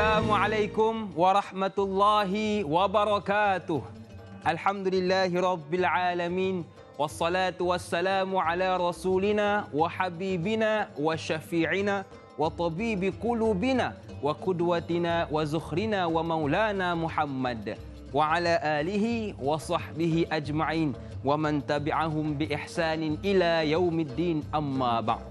Assalamualaikum warahmatullahi wabarakatuh. Alhamdulillahi rabbil alamin. Wassalatu wassalamu ala rasulina wa habibina wa syafi'ina wa tabibi qulubina wa qudwatina wa zukhrina wa maulana Muhammad wa ala alihi wa sahbihi ajma'in wa man tabi'ahum bi ihsanin ila yaumiddin, amma ba'.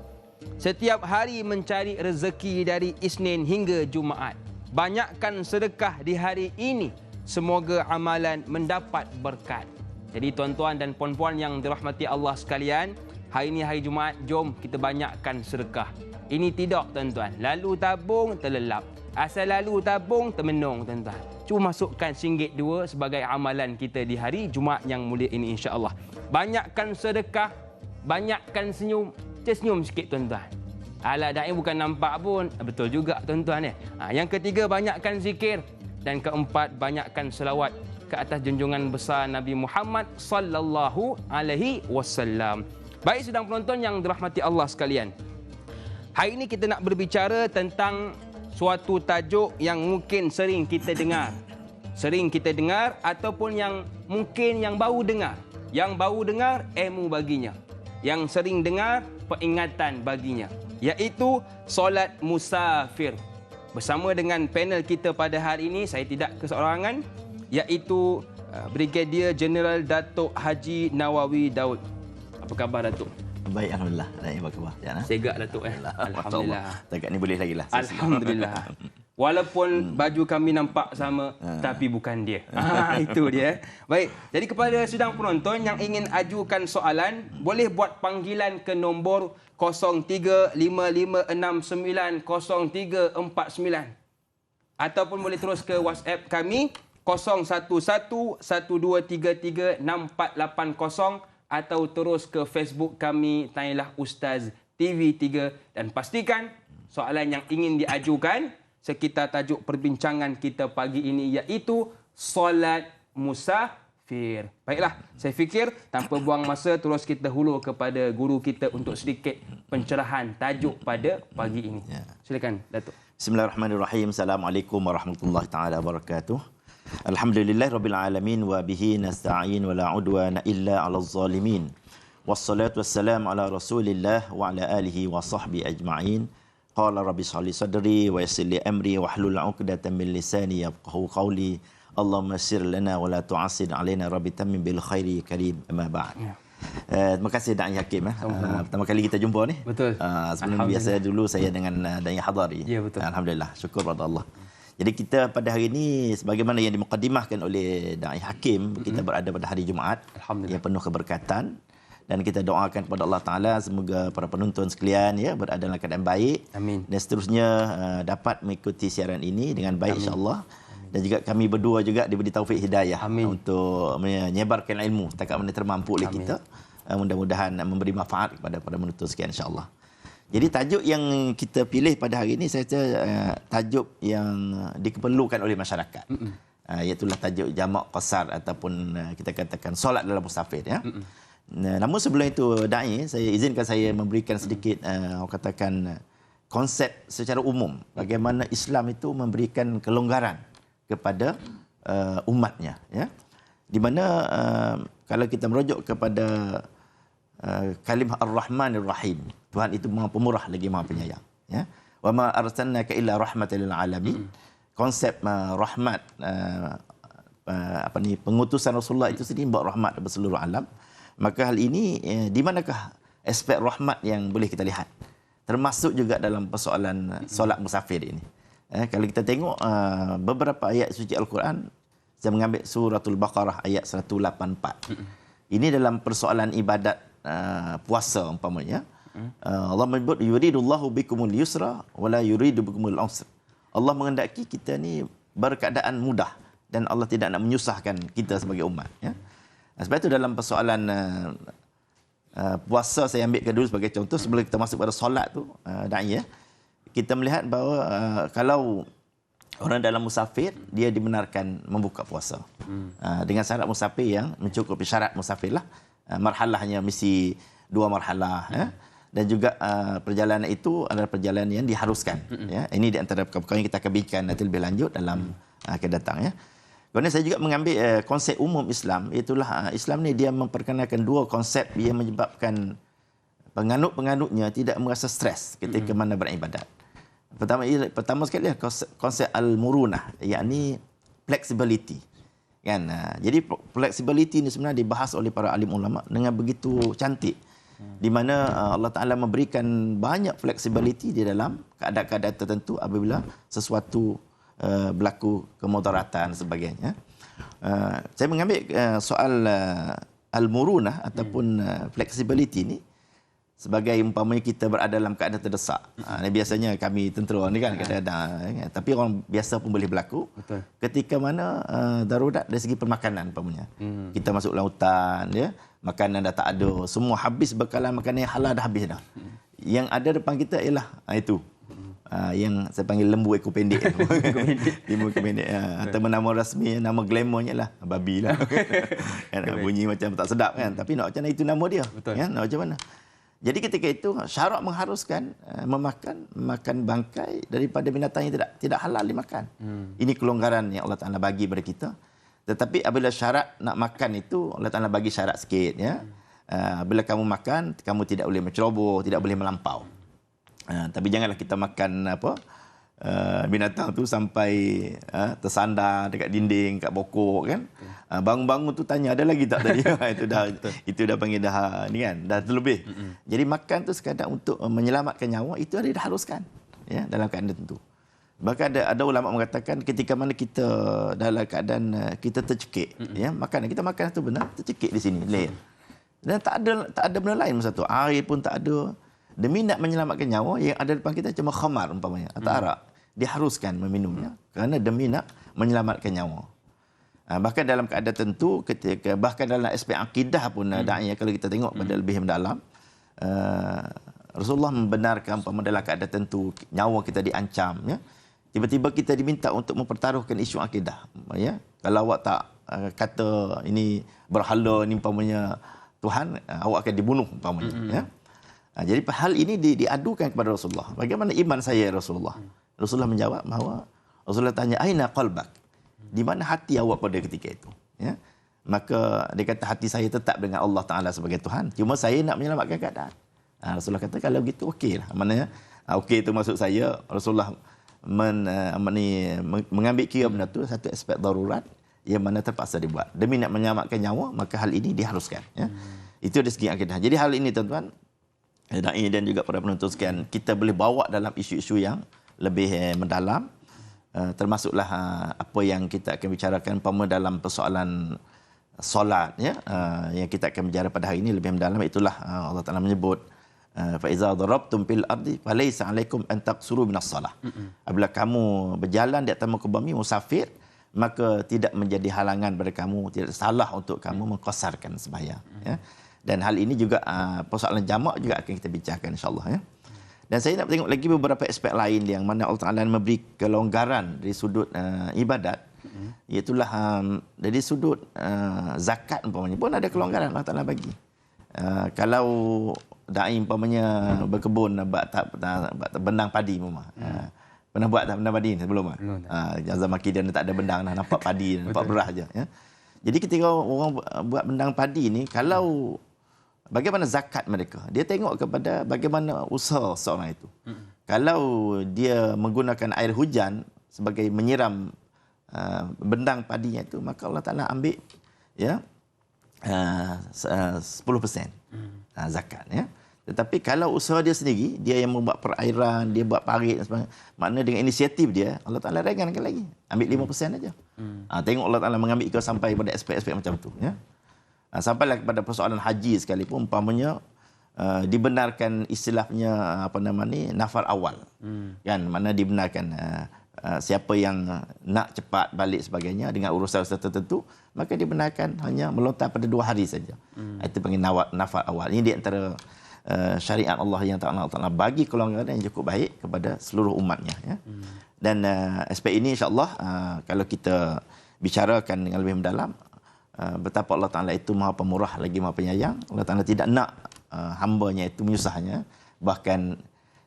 Setiap hari mencari rezeki dari Isnin hingga Jumaat. Banyakkan sedekah di hari ini. Semoga amalan mendapat berkat. Jadi tuan-tuan dan puan-puan yang dirahmati Allah sekalian, hari ini hari Jumaat, jom kita banyakkan sedekah. Ini tidak tuan-tuan. Lalu tabung terlelap. Asal lalu tabung termenung tuan-tuan. Cuba masukkan RM1 2 sebagai amalan kita di hari Jumaat yang mulia ini, insya-Allah. Banyakkan sedekah, banyakkan senyum. Senyum sikit tuan-tuan. Alah, da'i bukan nampak pun. Betul juga tuan-tuan. Yang ketiga, banyakkan zikir. Dan keempat, banyakkan selawat ke atas junjungan besar Nabi Muhammad sallallahu alaihi wasallam. Baik sedang penonton yang dirahmati Allah sekalian. Hari ini kita nak berbicara tentang suatu tajuk yang mungkin sering kita dengar. Sering kita dengar ataupun yang mungkin yang baru dengar. Yang baru dengar, ilmu baginya. Yang sering dengar, peringatan baginya, iaitu solat musafir. Bersama dengan panel kita pada hari ini, saya tidak keseorangan, iaitu Brigadier Jeneral Datuk Haji Nawawi Daud. Apa khabar Datuk? Baik, alhamdulillah. Apa khabar? Segak Datuk Alhamdulillah. Dekat ni boleh lagi lah. Alhamdulillah. Walaupun baju kami nampak sama, tapi bukan dia. Itu dia. Baik, jadi kepada sedang penonton yang ingin ajukan soalan, boleh buat panggilan ke nombor 0355690349 ataupun boleh terus ke WhatsApp kami 0111233680 atau terus ke Facebook kami Tanyalah Ustaz TV3 dan pastikan soalan yang ingin diajukan sekitar tajuk perbincangan kita pagi ini, iaitu solat musafir. Baiklah, saya fikir tanpa buang masa terus kita hulur kepada guru kita untuk sedikit pencerahan tajuk pada pagi ini. Silakan Datuk. Bismillahirrahmanirrahim. Assalamualaikum warahmatullahi taala wabarakatuh. Alhamdulillahirabbil alamin wa bihi nasta'in wa la udwana illa 'alal zalimin. Wassalatu wassalamu ala Rasulillah wa ala alihi wa sahbihi ajma'in. Qala rabbi shrah li sadri wa yassir li amri wahlul 'uqdatam min lisani yafqahu qawli. Allahumma yassir lana wa la tu'assir 'alaina rabbi tammim bil khairi karim, amma ba'd. Terima kasih Da'i Hakim. Pertama kali kita jumpa ni. Betul. Sebelum biasa dulu saya dengan Da'i Hadari. Ya, betul. Alhamdulillah, syukur pada Allah. Jadi kita pada hari ini sebagaimana yang dimukaddimahkan oleh Da'i Hakim, kita berada pada hari Jumaat yang penuh keberkatan. Dan kita doakan kepada Allah Ta'ala semoga para penonton sekalian berada dalam keadaan baik. Amin. Dan seterusnya dapat mengikuti siaran ini dengan baik, insya-Allah. Dan juga kami berdua juga diberi taufik hidayah untuk menyebarkan ilmu setakat mana termampu oleh kita. Mudah-mudahan memberi manfaat kepada para penonton sekalian, insya-Allah. Jadi tajuk yang kita pilih pada hari ini saya kata tajuk yang diperlukan oleh masyarakat. Iaitulah tajuk jamak qasar ataupun kita katakan solat dalam musafir, ya. Namun sebelum itu Da'i, saya izinkan saya memberikan sedikit katakan konsep secara umum bagaimana Islam itu memberikan kelonggaran kepada umatnya, ya. Di mana kalau kita merujuk kepada kalimah Ar-Rahmanir Rahim, Tuhan itu Maha Pemurah lagi Maha Penyayang, ya. Wa ma arsalnaka illa rahmatan lil alamin. Konsep rahmat pengutusan Rasulullah itu sendiri membawa rahmat kepada seluruh alam. Maka hal ini di manakah aspek rahmat yang boleh kita lihat? Termasuk juga dalam persoalan solat musafir ini. Kalau kita tengok beberapa ayat suci Al-Quran, saya mengambil suratul Baqarah ayat 184. Ini dalam persoalan ibadat puasa umpamanya. Allah menyebut yuridullahu bikumul yusra wala yuridu bikumul usra. Allah menghendaki kita ni berkeadaan mudah dan Allah tidak nak menyusahkan kita sebagai umat, ya. Sebab itu dalam persoalan puasa saya ambilkan dulu sebagai contoh sebelum kita masuk pada solat tu, Da'i, ya. Kita melihat bahawa kalau orang dalam musafir dia dibenarkan membuka puasa. Dengan syarat musafir yang mencukupi syarat musafir lah. Marhalahnya mesti 2 marhalah, ya. dan juga perjalanan itu adalah perjalanan yang diharuskan. Ya, ini di antara perkara yang kita akan bincang nanti lebih lanjut dalam akan datang. Ya. Kemudian saya juga mengambil konsep umum Islam, itulah Islam ni dia memperkenalkan dua konsep yang menyebabkan penganut-penganutnya tidak merasa stres ketika mana beribadat. Pertama sekali konsep al-murunah, yakni flexibility. Kan? Jadi flexibility ini sebenarnya dibahas oleh para alim ulama dengan begitu cantik. Di mana Allah Ta'ala memberikan banyak flexibility di dalam keadaan-keadaan tertentu apabila sesuatu berlaku kemudaratan dan sebagainya. Saya mengambil soal al-murunah ataupun flexibility ini sebagai umpamanya kita berada dalam keadaan terdesak. Biasanya kami tentera ni kan kadang-kadang, tapi orang biasa pun boleh berlaku. Betul. Ketika mana darurat dari segi permakanan umpamanya. Kita masuk lautan, ya, makanan dah tak ada, semua habis bekalan makanan yang halal dah habis dah. Yang ada depan kita ialah itu. Yang saya panggil lembu ekor pendek. Lembu ekor pendek. Atau nama rasmi, nama glamournya lah babi lah. Bunyi macam tak sedap kan, tapi nak macam mana itu nama dia. Betul. Ya, nak macam mana? Jadi ketika itu syarak mengharuskan makan bangkai daripada binatang yang tidak halal dimakan. Ini kelonggaran yang Allah Taala bagi kepada kita. Tetapi apabila syarat nak makan itu Allah Taala bagi syarat sikit, ya. Bila kamu makan, kamu tidak boleh menceroboh, tidak boleh melampau. Tapi janganlah kita makan binatang tu sampai tersandar dekat dinding, kat pokok kan. Bangun-bangun tu tanya ada lagi tak tadi. itu dah panggil dah ni kan, dah terlebih. Jadi makan tu sekadar untuk menyelamatkan nyawa, itu ada diharuskan, ya, dalam keadaan tertentu. Bahkan ada ulama mengatakan ketika mana kita dalam keadaan kita tercekik, ya, makanan kita makan tu benar tercekik di sini leher. Dan tak ada benda lain masa tu. Air pun tak ada. Demi nak menyelamatkan nyawa, yang ada depan kita cuma khamar umpamanya atau arak, diharuskan meminumnya kerana demi nak menyelamatkan nyawa. Bahkan dalam keadaan tertentu, ketika bahkan dalam aspek akidah pun da'i, kalau kita tengok pada lebih mendalam, Rasulullah membenarkan dalam keadaan tertentu nyawa kita diancam, ya. Tiba-tiba kita diminta untuk mempertaruhkan isu akidah, ya. Kalau awak tak kata ini berhala, ini umpamanya Tuhan, awak akan dibunuh umpamanya, ya. Jadi hal ini diadukan kepada Rasulullah. Bagaimana iman saya Rasulullah? Rasulullah menjawab bahawa Rasulullah tanya, aina qalbak? Di mana hati awak pada ketika itu? Ya. Maka dia kata hati saya tetap dengan Allah Ta'ala sebagai Tuhan. Cuma saya nak menyelamatkan keadaan. Rasulullah kata kalau gitu okeylah. Maknanya okey itu maksud saya Rasulullah mengambil kira benda tu satu aspek darurat yang mana terpaksa dibuat. Demi nak menyelamatkan nyawa, maka hal ini diharuskan. Ya. Itu dari segi akidah. Jadi hal ini tuan-tuan, da'i dan juga para penonton sekalian, kita boleh bawa dalam isu-isu yang lebih mendalam. Termasuklah apa yang kita akan bicarakan umpama dalam persoalan solat, ya, yang kita akan bicara pada hari ini lebih mendalam. Itulah Allah Taala menyebut fa iza darabtum fil ardi falaysa alaikum an taqsuru minas salah. Apabila kamu berjalan di atas muka bumi musafir, maka tidak menjadi halangan pada kamu, tidak salah untuk kamu mengqasarkan sembahyang, ya. Dan hal ini juga persoalan jamak juga akan kita bincangkan insya-Allah, ya. Dan saya nak tengok lagi beberapa aspek lain yang mana Allah Taala memberi kelonggaran dari sudut ibadat. Iaitulah dari sudut zakat umpamanya pun ada kelonggaran Allah Taala bagi. Kalau da'i umpamanya berkebun buat bendang padi umpama. Pernah buat tak bendang padi sebelum? Zaman kita tak ada bendang dah, nampak padi, nampak beras aja, ya. Jadi ketika orang buat bendang padi ni, kalau bagaimana zakat mereka? Dia tengok kepada bagaimana usaha seorang itu. Kalau dia menggunakan air hujan sebagai menyiram bendang padinya itu, maka Allah Ta'ala ambil, ya, 10% zakat, ya. Tetapi kalau usaha dia sendiri, dia yang membuat perairan, dia buat parit dan sebagainya, maknanya dengan inisiatif dia, Allah Ta'ala ringankan lagi. Ambil 5% aja. Tengok Allah Ta'ala mengambil ke sampai pada aspek-aspek macam tu, ya. Sampailah kepada persoalan haji sekalipun umpamanya dibenarkan istilahnya nafar awal. Kan, mana dibenarkan siapa yang nak cepat balik sebagainya dengan urusan-urusan tertentu, maka dibenarkan hanya melontar pada 2 hari saja. Itu panggil nafar awal. Ini di antara syariat Allah yang Allah bagi kelonggaran yang cukup baik kepada seluruh umatnya, ya. Dan aspek ini insya-Allah kalau kita bicarakan dengan lebih mendalam, betapa Allah Ta'ala itu maha pemurah lagi maha penyayang. Allah Ta'ala tidak nak hambanya itu menyusahnya. Bahkan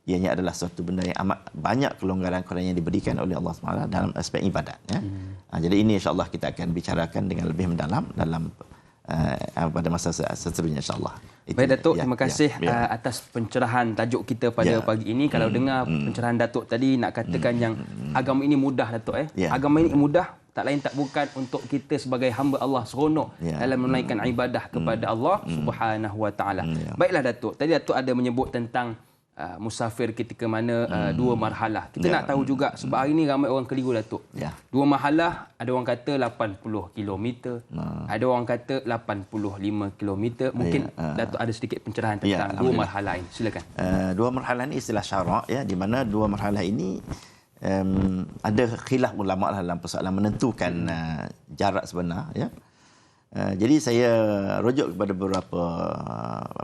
ianya adalah suatu benda yang amat banyak kelonggaran yang diberikan oleh Allah SWT dalam aspek ibadat. Ya. Jadi ini insya-Allah kita akan bicarakan dengan lebih mendalam dalam pada masa seterusnya insya-Allah. Baik Datuk, terima kasih atas pencerahan tajuk kita pada pagi ini. Kalau dengar pencerahan Datuk tadi, nak katakan yang agama ini mudah Datuk. Agama ini mudah, tak lain tak bukan untuk kita sebagai hamba Allah seronok dalam menunaikan ibadah kepada Allah Subhanahu Wa Taala. Baiklah Datuk, tadi Datuk ada menyebut tentang musafir ketika mana dua marhalah. Kita nak tahu juga sebab hari ini ramai orang keliru Datuk. Dua marhalah, ada orang kata 80 km, ada orang kata 85 km. Mungkin Datuk ada sedikit pencerahan tentang dua marhalah ini. Silakan. Dua marhalah ini istilah syarak ya, di mana dua marhalah ini ada khilaf ulama dalam persoalan menentukan jarak sebenar ya. Jadi saya rujuk kepada beberapa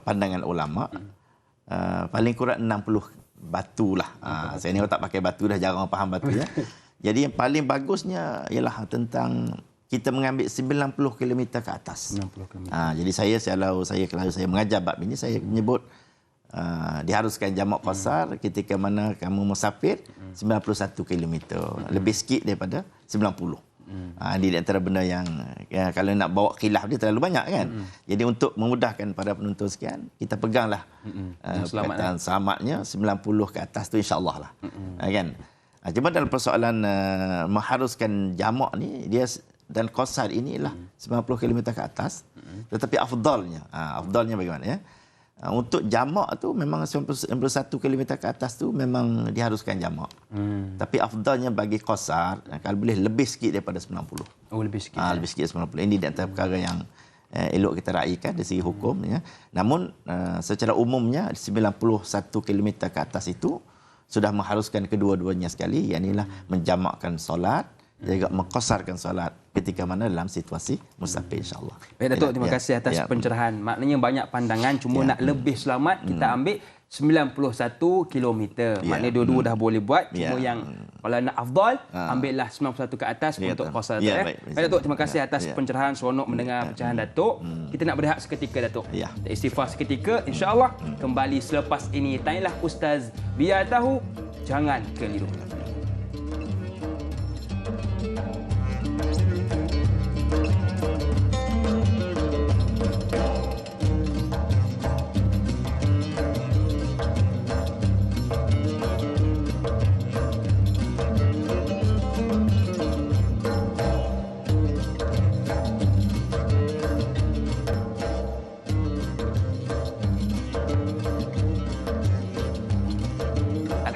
pandangan ulama. Paling kurang 60 batu lah. Saya ni tak pakai batu dah, jarang faham batu ya. Jadi yang paling bagusnya ialah tentang kita mengambil 90 km ke atas. 90 km. Jadi kalau saya mengajar bab ini, saya menyebut diharuskan jamak qasar ketika mana kamu musafir 91 km. Lebih sikit daripada 90. Ini di antara benda yang kalau nak bawa khilaf dia terlalu banyak kan. Jadi untuk memudahkan para penonton sekian, kita peganglah perkataan selamatnya 90 ke atas tu insya-Allah lah. Kan. Cuma dalam persoalan mengharuskan jamak ni, dia dan qasar inilah 90 km ke atas. Tetapi afdalnya bagaimana ya? Untuk jamak tu memang 91 km ke atas tu memang diharuskan jamak. Tapi afdalnya bagi qasar kalau boleh lebih sikit daripada 90. Oh, lebih sikit. Lebih sikit 90. Ini di antara perkara yang elok kita raikan dari segi hukum ya. Namun secara umumnya 91 km ke atas itu sudah mengharuskan kedua-duanya sekali, iaitu menjamakkan solat, juga mengqasarkan solat ketika mana dalam situasi musafir insya-Allah. Baik Datuk, terima kasih atas pencerahan. Maknanya banyak pandangan, cuma nak lebih selamat kita ambil 91 km. Maknanya dua-dua dah boleh buat, cuma yang kalau nak afdal ambillah 91 ke atas untuk qasar. Baik Datuk, terima kasih atas pencerahan, seronok mendengar pencerahan Datuk. Kita nak berehat seketika Datuk. Istighfar seketika, insya-Allah kembali selepas ini. Tanyalah Ustaz, biar tahu, jangan keliru.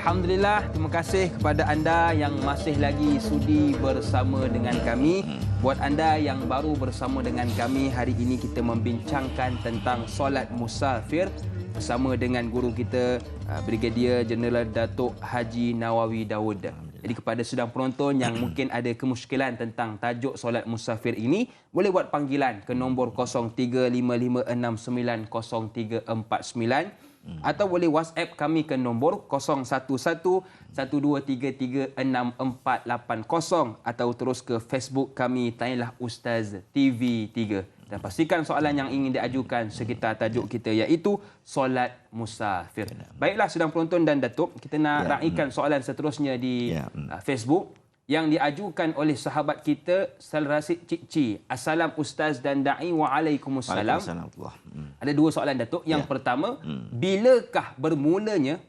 Alhamdulillah, terima kasih kepada anda yang masih lagi sudi bersama dengan kami. Buat anda yang baru bersama dengan kami, hari ini kita membincangkan tentang solat musafir bersama dengan guru kita Brigadier Jeneral Datuk Haji Nawawi Daud. Jadi kepada sedang penonton yang mungkin ada kemusykilan tentang tajuk solat musafir ini, boleh buat panggilan ke nombor 0355690349 atau boleh WhatsApp kami ke nombor 011123364480 atau terus ke Facebook kami Tanyalah Ustaz TV3. Dan pastikan soalan yang ingin diajukan sekitar tajuk kita iaitu solat musafir. Baiklah sedang penonton dan Datuk, kita nak raikan soalan seterusnya di Facebook yang diajukan oleh sahabat kita Salrasid Cikci. Assalam Ustaz dan Da'i, waalaikumsalam. Ada dua soalan Datuk. Yang pertama, bilakah bermulanya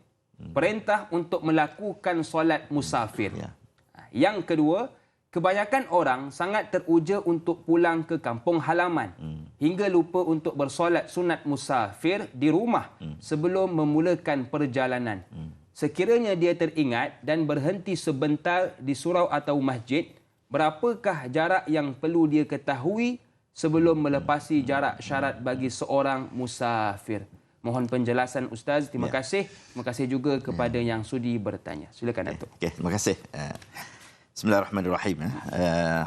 perintah untuk melakukan solat musafir? Yang kedua, kebanyakan orang sangat teruja untuk pulang ke kampung halaman hingga lupa untuk bersolat sunat musafir di rumah sebelum memulakan perjalanan. Sekiranya dia teringat dan berhenti sebentar di surau atau masjid, berapakah jarak yang perlu dia ketahui sebelum melepasi jarak syarat bagi seorang musafir? Mohon penjelasan Ustaz. Terima kasih. Terima kasih juga kepada yang sudi bertanya. Silakan Datuk. Terima kasih. Bismillahirrahmanirrahim.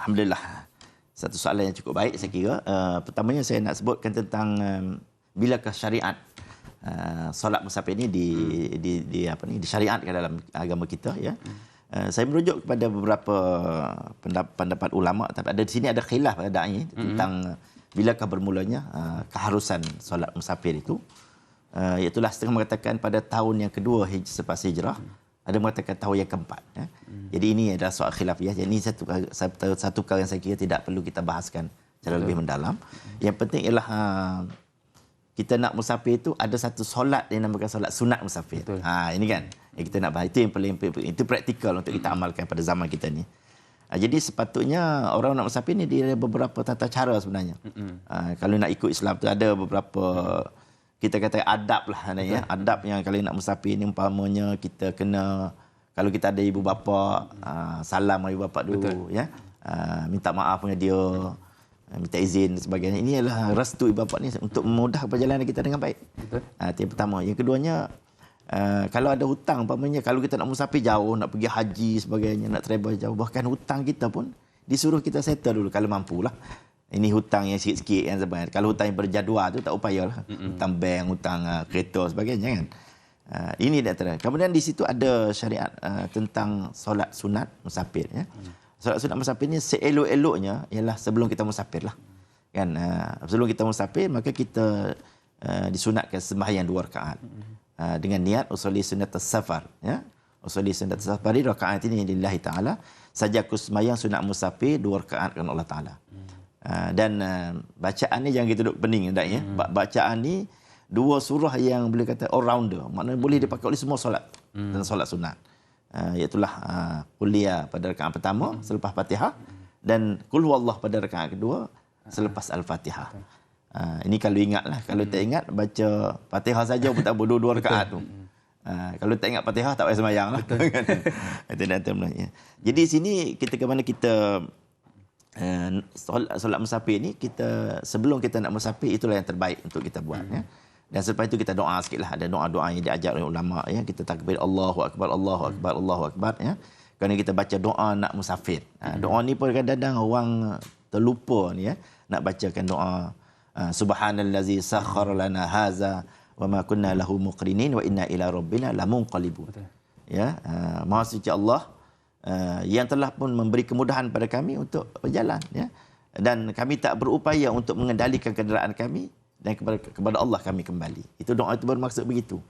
Alhamdulillah. Satu soalan yang cukup baik saya kira. Pertamanya saya nak sebutkan tentang bilakah syariat solat musafir ini disyariatkan dalam agama kita ya. Saya merujuk kepada beberapa pendapat ulama, tapi ada di sini ada khilaf tentang bilakah bermulanya keharusan solat musafir itu. Iaitulah setengah mengatakan pada tahun yang kedua selepas hijrah, ada mengatakan tahun yang keempat. Jadi ini adalah soal khilafiyah. Jadi ini satu perkara yang saya kira tidak perlu kita bahaskan secara lebih mendalam. Yang penting ialah kita nak musafir itu ada satu solat yang dinamakan solat sunat musafir. Ini kan yang kita nak bahas. Itu yang paling itu praktikal untuk kita amalkan pada zaman kita ni. Jadi sepatutnya orang nak musafir ni dia ada beberapa tata cara sebenarnya. Kalau nak ikut Islam tu ada beberapa, kita kata adab lah, ya. Adab yang kalau nak musafir ni umpamanya kita kena, kalau kita ada ibu bapa, salam ibu bapa dulu. Ya. Minta maaf dengan dia, minta izin dan sebagainya. Ini adalah restu ibu bapa ni untuk memudahkan perjalanan kita dengan baik. Itu yang pertama. Yang keduanya, kalau ada hutang umpamanya, kalau kita nak musafir jauh, nak pergi haji sebagainya, nak travel jauh, bahkan hutang kita pun disuruh kita settle dulu kalau mampulah. Ini hutang yang sikit-sikit kan sebenarnya. Kalau hutang yang berjadual tu tak upayalah. Hutang bank, hutang kereta sebagainya kan. Ini di antara. Kemudian di situ ada syariat tentang solat sunat musafir, ya. Solat sunat musafir ni seelok-eloknya ialah sebelum kita musafir lah. Kan, sebelum kita musafir maka kita disunatkan sembahyang 2 rakaat. Dengan niat usolli sunat as-safar, ya. Usolli sunat as-safar rakaat ini lillahi taala. Saja aku sembahyang sunat musafir 2 rakaat kerana Allah Taala. Dan bacaan ni jangan kita duduk pening dak, ya. Bacaan ni 2 surah yang boleh kata all rounder, maknanya boleh dipakai oleh semua solat dan solat sunat. Iaitulah kuliah pada rakaat pertama selepas Fatihah dan qul huwallah pada rakaat kedua selepas Al-Fatihah. Ini kalau ingatlah, kalau tak ingat baca Fatihah saja pun tak boleh 2 rakaat tu. Kalau tak ingat Fatihah tak payah sembahyang lah. Jadi sini ketika mana kita solat musafir ni, kita sebelum kita nak musafir itulah yang terbaik untuk kita buat, ya. Dan selepas itu kita doa sikitlah, ada doa-doa yang diajar oleh ulama, ya. Kita takbir Allahu akbar, Allahu akbar, Allahu akbar, ya. Kerana kita baca doa nak musafir. Doa ni pun kadang-kadang orang terlupa ni, ya, nak bacakan doa subhanallazi sakhkhara lana haza wa ma kunna lahu muqrinin wa inna ila rabbina lamunqalibun. Ya, Maha suci Allah yang telah pun memberi kemudahan pada kami untuk berjalan, ya. Dan kami tak berupaya untuk mengendalikan kenderaan kami dan kepada Allah kami kembali. Itu doa itu bermaksud begitu.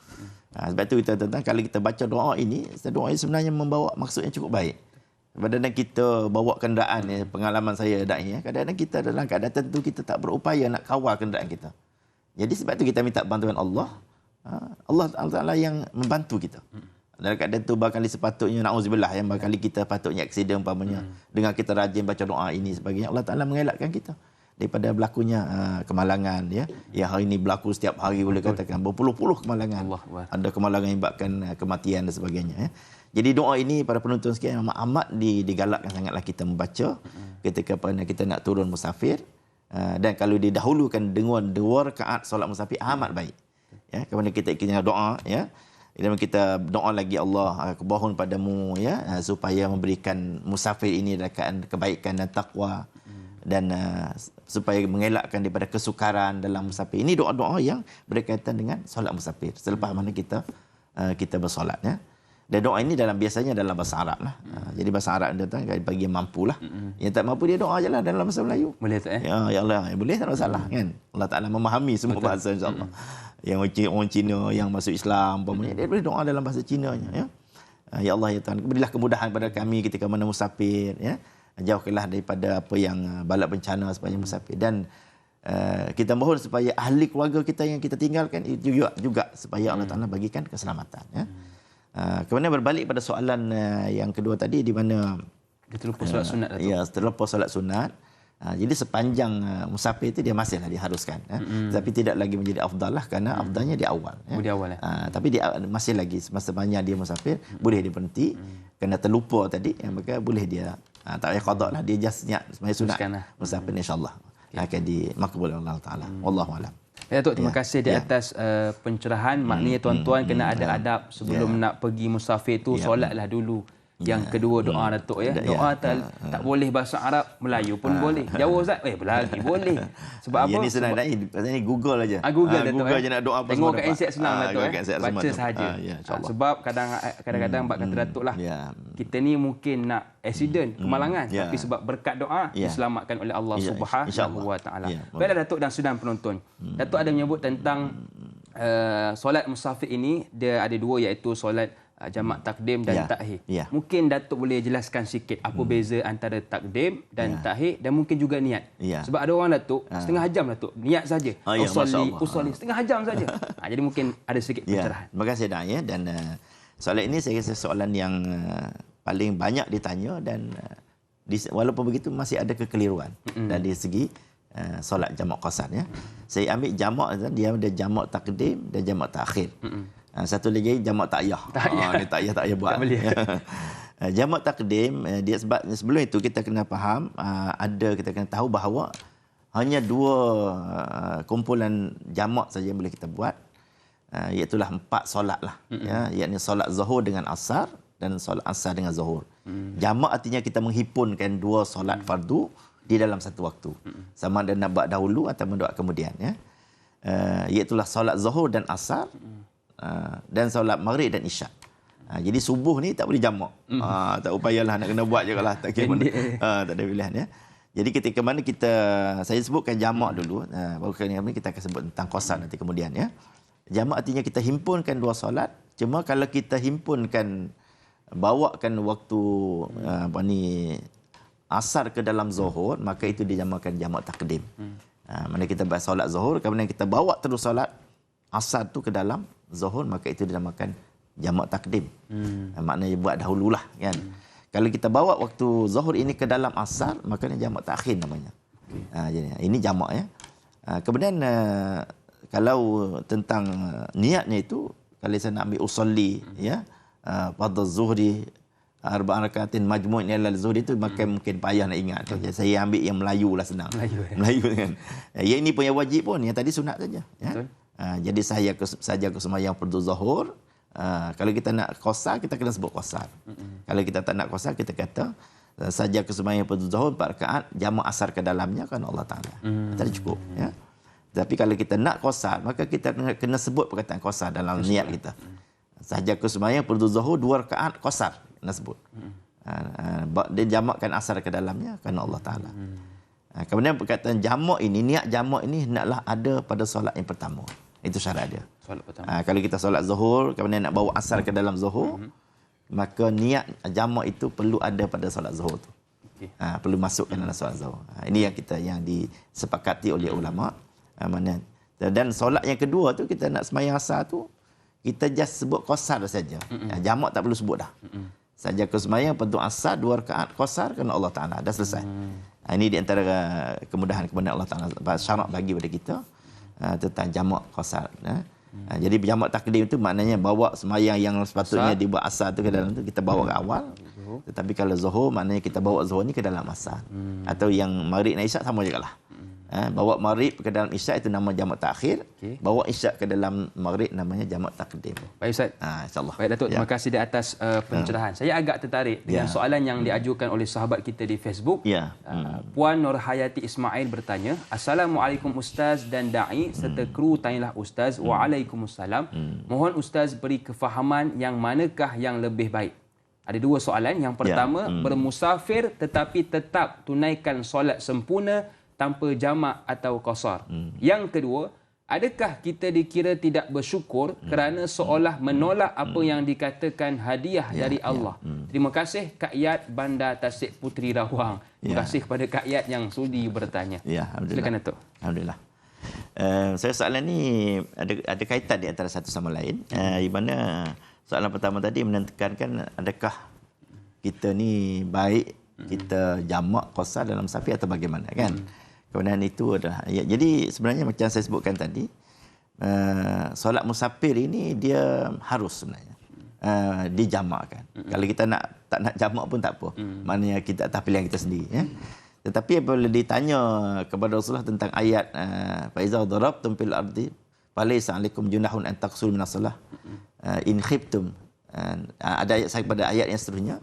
Sebab itu kita tentang kalau kita baca doa ini sebenarnya membawa maksud yang cukup baik. Kadang-kadang kita bawa kenderaan, ya, pengalaman saya ya, kadang-kadang kita dalam keadaan tertentu kita tak berupaya nak kawal kenderaan kita. Jadi sebab itu kita minta bantuan Allah. Allah Taala yang membantu kita. Dalam keadaan itu barangkali sepatutnya na'udzubillah, yang barangkali kita patutnya aksiden umpamanya, dengan kita rajin baca doa ini sebagainya, Allah Taala mengelakkan kita daripada berlakunya kemalangan, ya. Yang hari ini berlaku setiap hari, boleh katakan berpuluh-puluh kemalangan. Ada kemalangan yang menyebabkan kematian dan sebagainya, ya. Jadi doa ini para penonton sekalian amat digalakkan sangatlah kita membaca ketika kita nak turun musafir, dan kalau didahulukan dengan 2 rakaat solat musafir amat baik, ya. Kemudian kita ikutnya doa, ya. Dan kita doa lagi, Allah aku mohon padamu, ya, supaya memberikan musafir ini kebaikan dan takwa, dan supaya mengelakkan daripada kesukaran dalam musafir. Ini doa-doa yang berkaitan dengan solat musafir selepas mana kita bersolat, ya. Dan doa ini biasanya dalam bahasa Arab lah. Jadi bahasa Arab datang bagi yang mampu lah. Yang tak mampu dia doa je lah dalam bahasa Melayu. Boleh tak, ya Allah, boleh, tak ada masalah, kan. Allah Ta'ala memahami semua bahasa, insyaAllah. Yang orang Cina yang masuk Islam, dia boleh doa dalam bahasa Cinanya, ya. Ya Allah, ya Tuhan, berilah kemudahan pada kami ketika mana musafir, ya. Jauhkanlah daripada apa yang bala bencana sepanjang musafir, dan kita mohon supaya ahli keluarga kita yang kita tinggalkan itu juga supaya Allah Ta'ala bagikan keselamatan, ya. Kemudian berbalik pada soalan yang kedua tadi, di mana dia terlupa solat sunat, ya, terlupa solat sunat. Jadi sepanjang musafir itu dia masihlah diharuskan, tapi tidak lagi menjadi afdal lah, kerana afdalnya di awal, ya. Di awal, ya. Tapi dia masih lagi sepanjang dia musafir boleh dia berhenti kerana terlupa tadi, maka boleh dia tak payah qada lah, dia just niat sembahyang sunat musafir, insya-Allah akan dimakbul oleh Allah Taala. Wallahu a'lam. Ya, Datuk, terima kasih di atas pencerahan. Maknanya tuan-tuan kena ada adab sebelum nak pergi musafir tu, solatlah dulu. Yang kedua doa, Datuk, ya. Doa tak boleh bahasa Arab, Melayu pun boleh. Jawa Ustaz, lagi boleh. Sebab apa? Ini senang dah, ini Google aja. Google, Datuk, Google je nak doa apa. Tengok kat Insert senang, Datuk, baca sahaja. Sebab kadang-kadang bab kata Datuk lah, kita ni mungkin nak accident, kemalangan, tapi sebab berkat doa diselamatkan oleh Allah Subhanahu wa taala. Baiklah, Datuk dan Sudan penonton. Datuk ada menyebut tentang solat musafir ini dia ada dua, iaitu solat jamak takdim dan takhir. Mungkin Datuk boleh jelaskan sikit apa beza antara takdim dan takhir, dan mungkin juga niat. Sebab ada orang Datuk setengah jam Datuk niat saja. Usolli setengah jam saja. Jadi mungkin ada sedikit pencerahan. Terima kasih Dak ya. Dan soalan ini saya rasa soalan yang paling banyak ditanya, dan walaupun begitu masih ada kekeliruan dari segi solat jamak qasar ya. Saya ambil jamak, dia ada jamak takdim dan jamak takhir. Satu lagi jamak ta'yah. Ni ta'yah buat. Jamak takdim, dia sebab sebelum itu kita kena faham, kita kena tahu bahawa hanya dua kumpulan jamak saja yang boleh kita buat, iaitu 4 solat lah. Iaitu solat zuhur dengan asar dan solat asar dengan zuhur. Jamak artinya kita menghimpunkan 2 solat fardu di dalam satu waktu. Sama ada nak buat dahulu atau buat kemudian ya. Iaitu solat zuhur dan asar, dan solat maghrib dan isyak. Jadi subuh ni tak boleh jamak. Tak upayalah nak kena buat je lah. Tak kira mana. Tak ada pilihan ya. Jadi ketika mana saya sebutkan jamak dulu, baru kali ni kita akan sebut tentang qasar nanti kemudian ya. Jamak artinya kita himpunkan 2 solat. Cuma kalau kita himpunkan, bawakan waktu asar ke dalam zuhur, maka itu dinamakan jamak takdim. Mana kita buat solat zuhur, kemudian kita bawa terus solat asar tu ke dalam zuhur, maka itu dinamakan jamak takdim. Maknanya buat dahululah kan. Kalau kita bawa waktu zuhur ini ke dalam asar, maka ini jamak takhir namanya. Jadi ini jamak ya. Kemudian kalau tentang niatnya itu, kalau saya nak ambil usolli ya, fardhu zuhri arba'an rakaatin majmu' ila zuhri itu mungkin payah nak ingat. Saya ambil yang Melayu lah, senang. Melayu kan. Yang ini pun yang wajib pun, yang tadi sunat saja ya. Jadi saja ke sembahyang fardu zuhur. Kalau kita nak qasar, kita kena sebut qasar. Kalau kita tak nak qasar, kita kata saja ke sembahyang fardu zuhur 4 rakaat, jamak asar ke dalamnya kan Allah Taala. Tadi cukup ya. Tapi kalau kita nak qasar, maka kita kena sebut perkataan qasar dalam niat kita. Saja ke sembahyang fardu zuhur 2 rakaat qasar kena sebut. Dia jamakkan asar ke dalamnya kan Allah Taala. Kemudian perkataan jamak ini, niat jamak ini hendaklah ada pada solat yang pertama. Itu syarat dia. Solat pertama. Kalau kita solat zuhur, kemudian nak bawa asar ke dalam zuhur, maka niat jamak itu perlu ada pada solat zuhur tu. Perlu masukkan dalam solat zuhur. Ini yang disepakati oleh ulama. Dan solat yang kedua tu, kita nak sembahyang asar tu, kita just sebut qasar saja. Jamak tak perlu sebut dah. Saja ke sembahyang fardu asar 2 rakaat qasar kerana Allah Taala. Dah selesai. Ini di antara kemudahan Allah Taala syarat bagi pada kita tentang jamak qasar. Jadi jamak takdim itu maknanya bawa sembahyang yang sepatutnya dibuat asar tu ke dalam tu, kita bawa ke awal. Tetapi kalau zuhur, maknanya kita bawa zuhur ni ke dalam asar. Atau yang maghrib dan isyak sama jugalah. Bawa maghrib ke dalam isyak itu nama jamak takhir. Bawa isyak ke dalam maghrib namanya jamak takdim. Baik Ustaz. InsyaAllah. Baik Datuk, terima kasih di atas pencerahan. Saya agak tertarik dengan soalan yang diajukan oleh sahabat kita di Facebook. Puan Nurhayati Ismail bertanya, Assalamualaikum Ustaz dan Da'i serta kru tanyalah Ustaz. Waalaikumsalam. Mohon Ustaz beri kefahaman yang manakah yang lebih baik. Ada 2 soalan. Yang pertama, bermusafir tetapi tetap tunaikan solat sempurna tanpa jamak atau qasar. Yang kedua, adakah kita dikira tidak bersyukur kerana seolah menolak apa yang dikatakan hadiah dari Allah? Terima kasih Kak Yat Bandar Tasik Puteri Rawang. Terima kasih kepada Kak Yat yang sudi bertanya. Silakan Datuk. Alhamdulillah. Saya soalan ni ada kaitan di antara satu sama lain. Di mana soalan pertama tadi menekankan adakah kita ni baik kita jamak qasar dalam musafir atau bagaimana kan? Kemudian itu adalah jadi sebenarnya macam saya sebutkan tadi, solat musafir ini dia harus sebenarnya dijamakkan. Kalau kita tak nak jamak pun tak apa. Maknanya kita atas pilihan kita sendiri ya. Tetapi apabila ditanya kepada Rasulullah tentang ayat fa iza darabtum fil ardi falaysa alaikum junahun an taqsuru minas salah in khiftum. Ada ayat pada ayat yang seterusnya.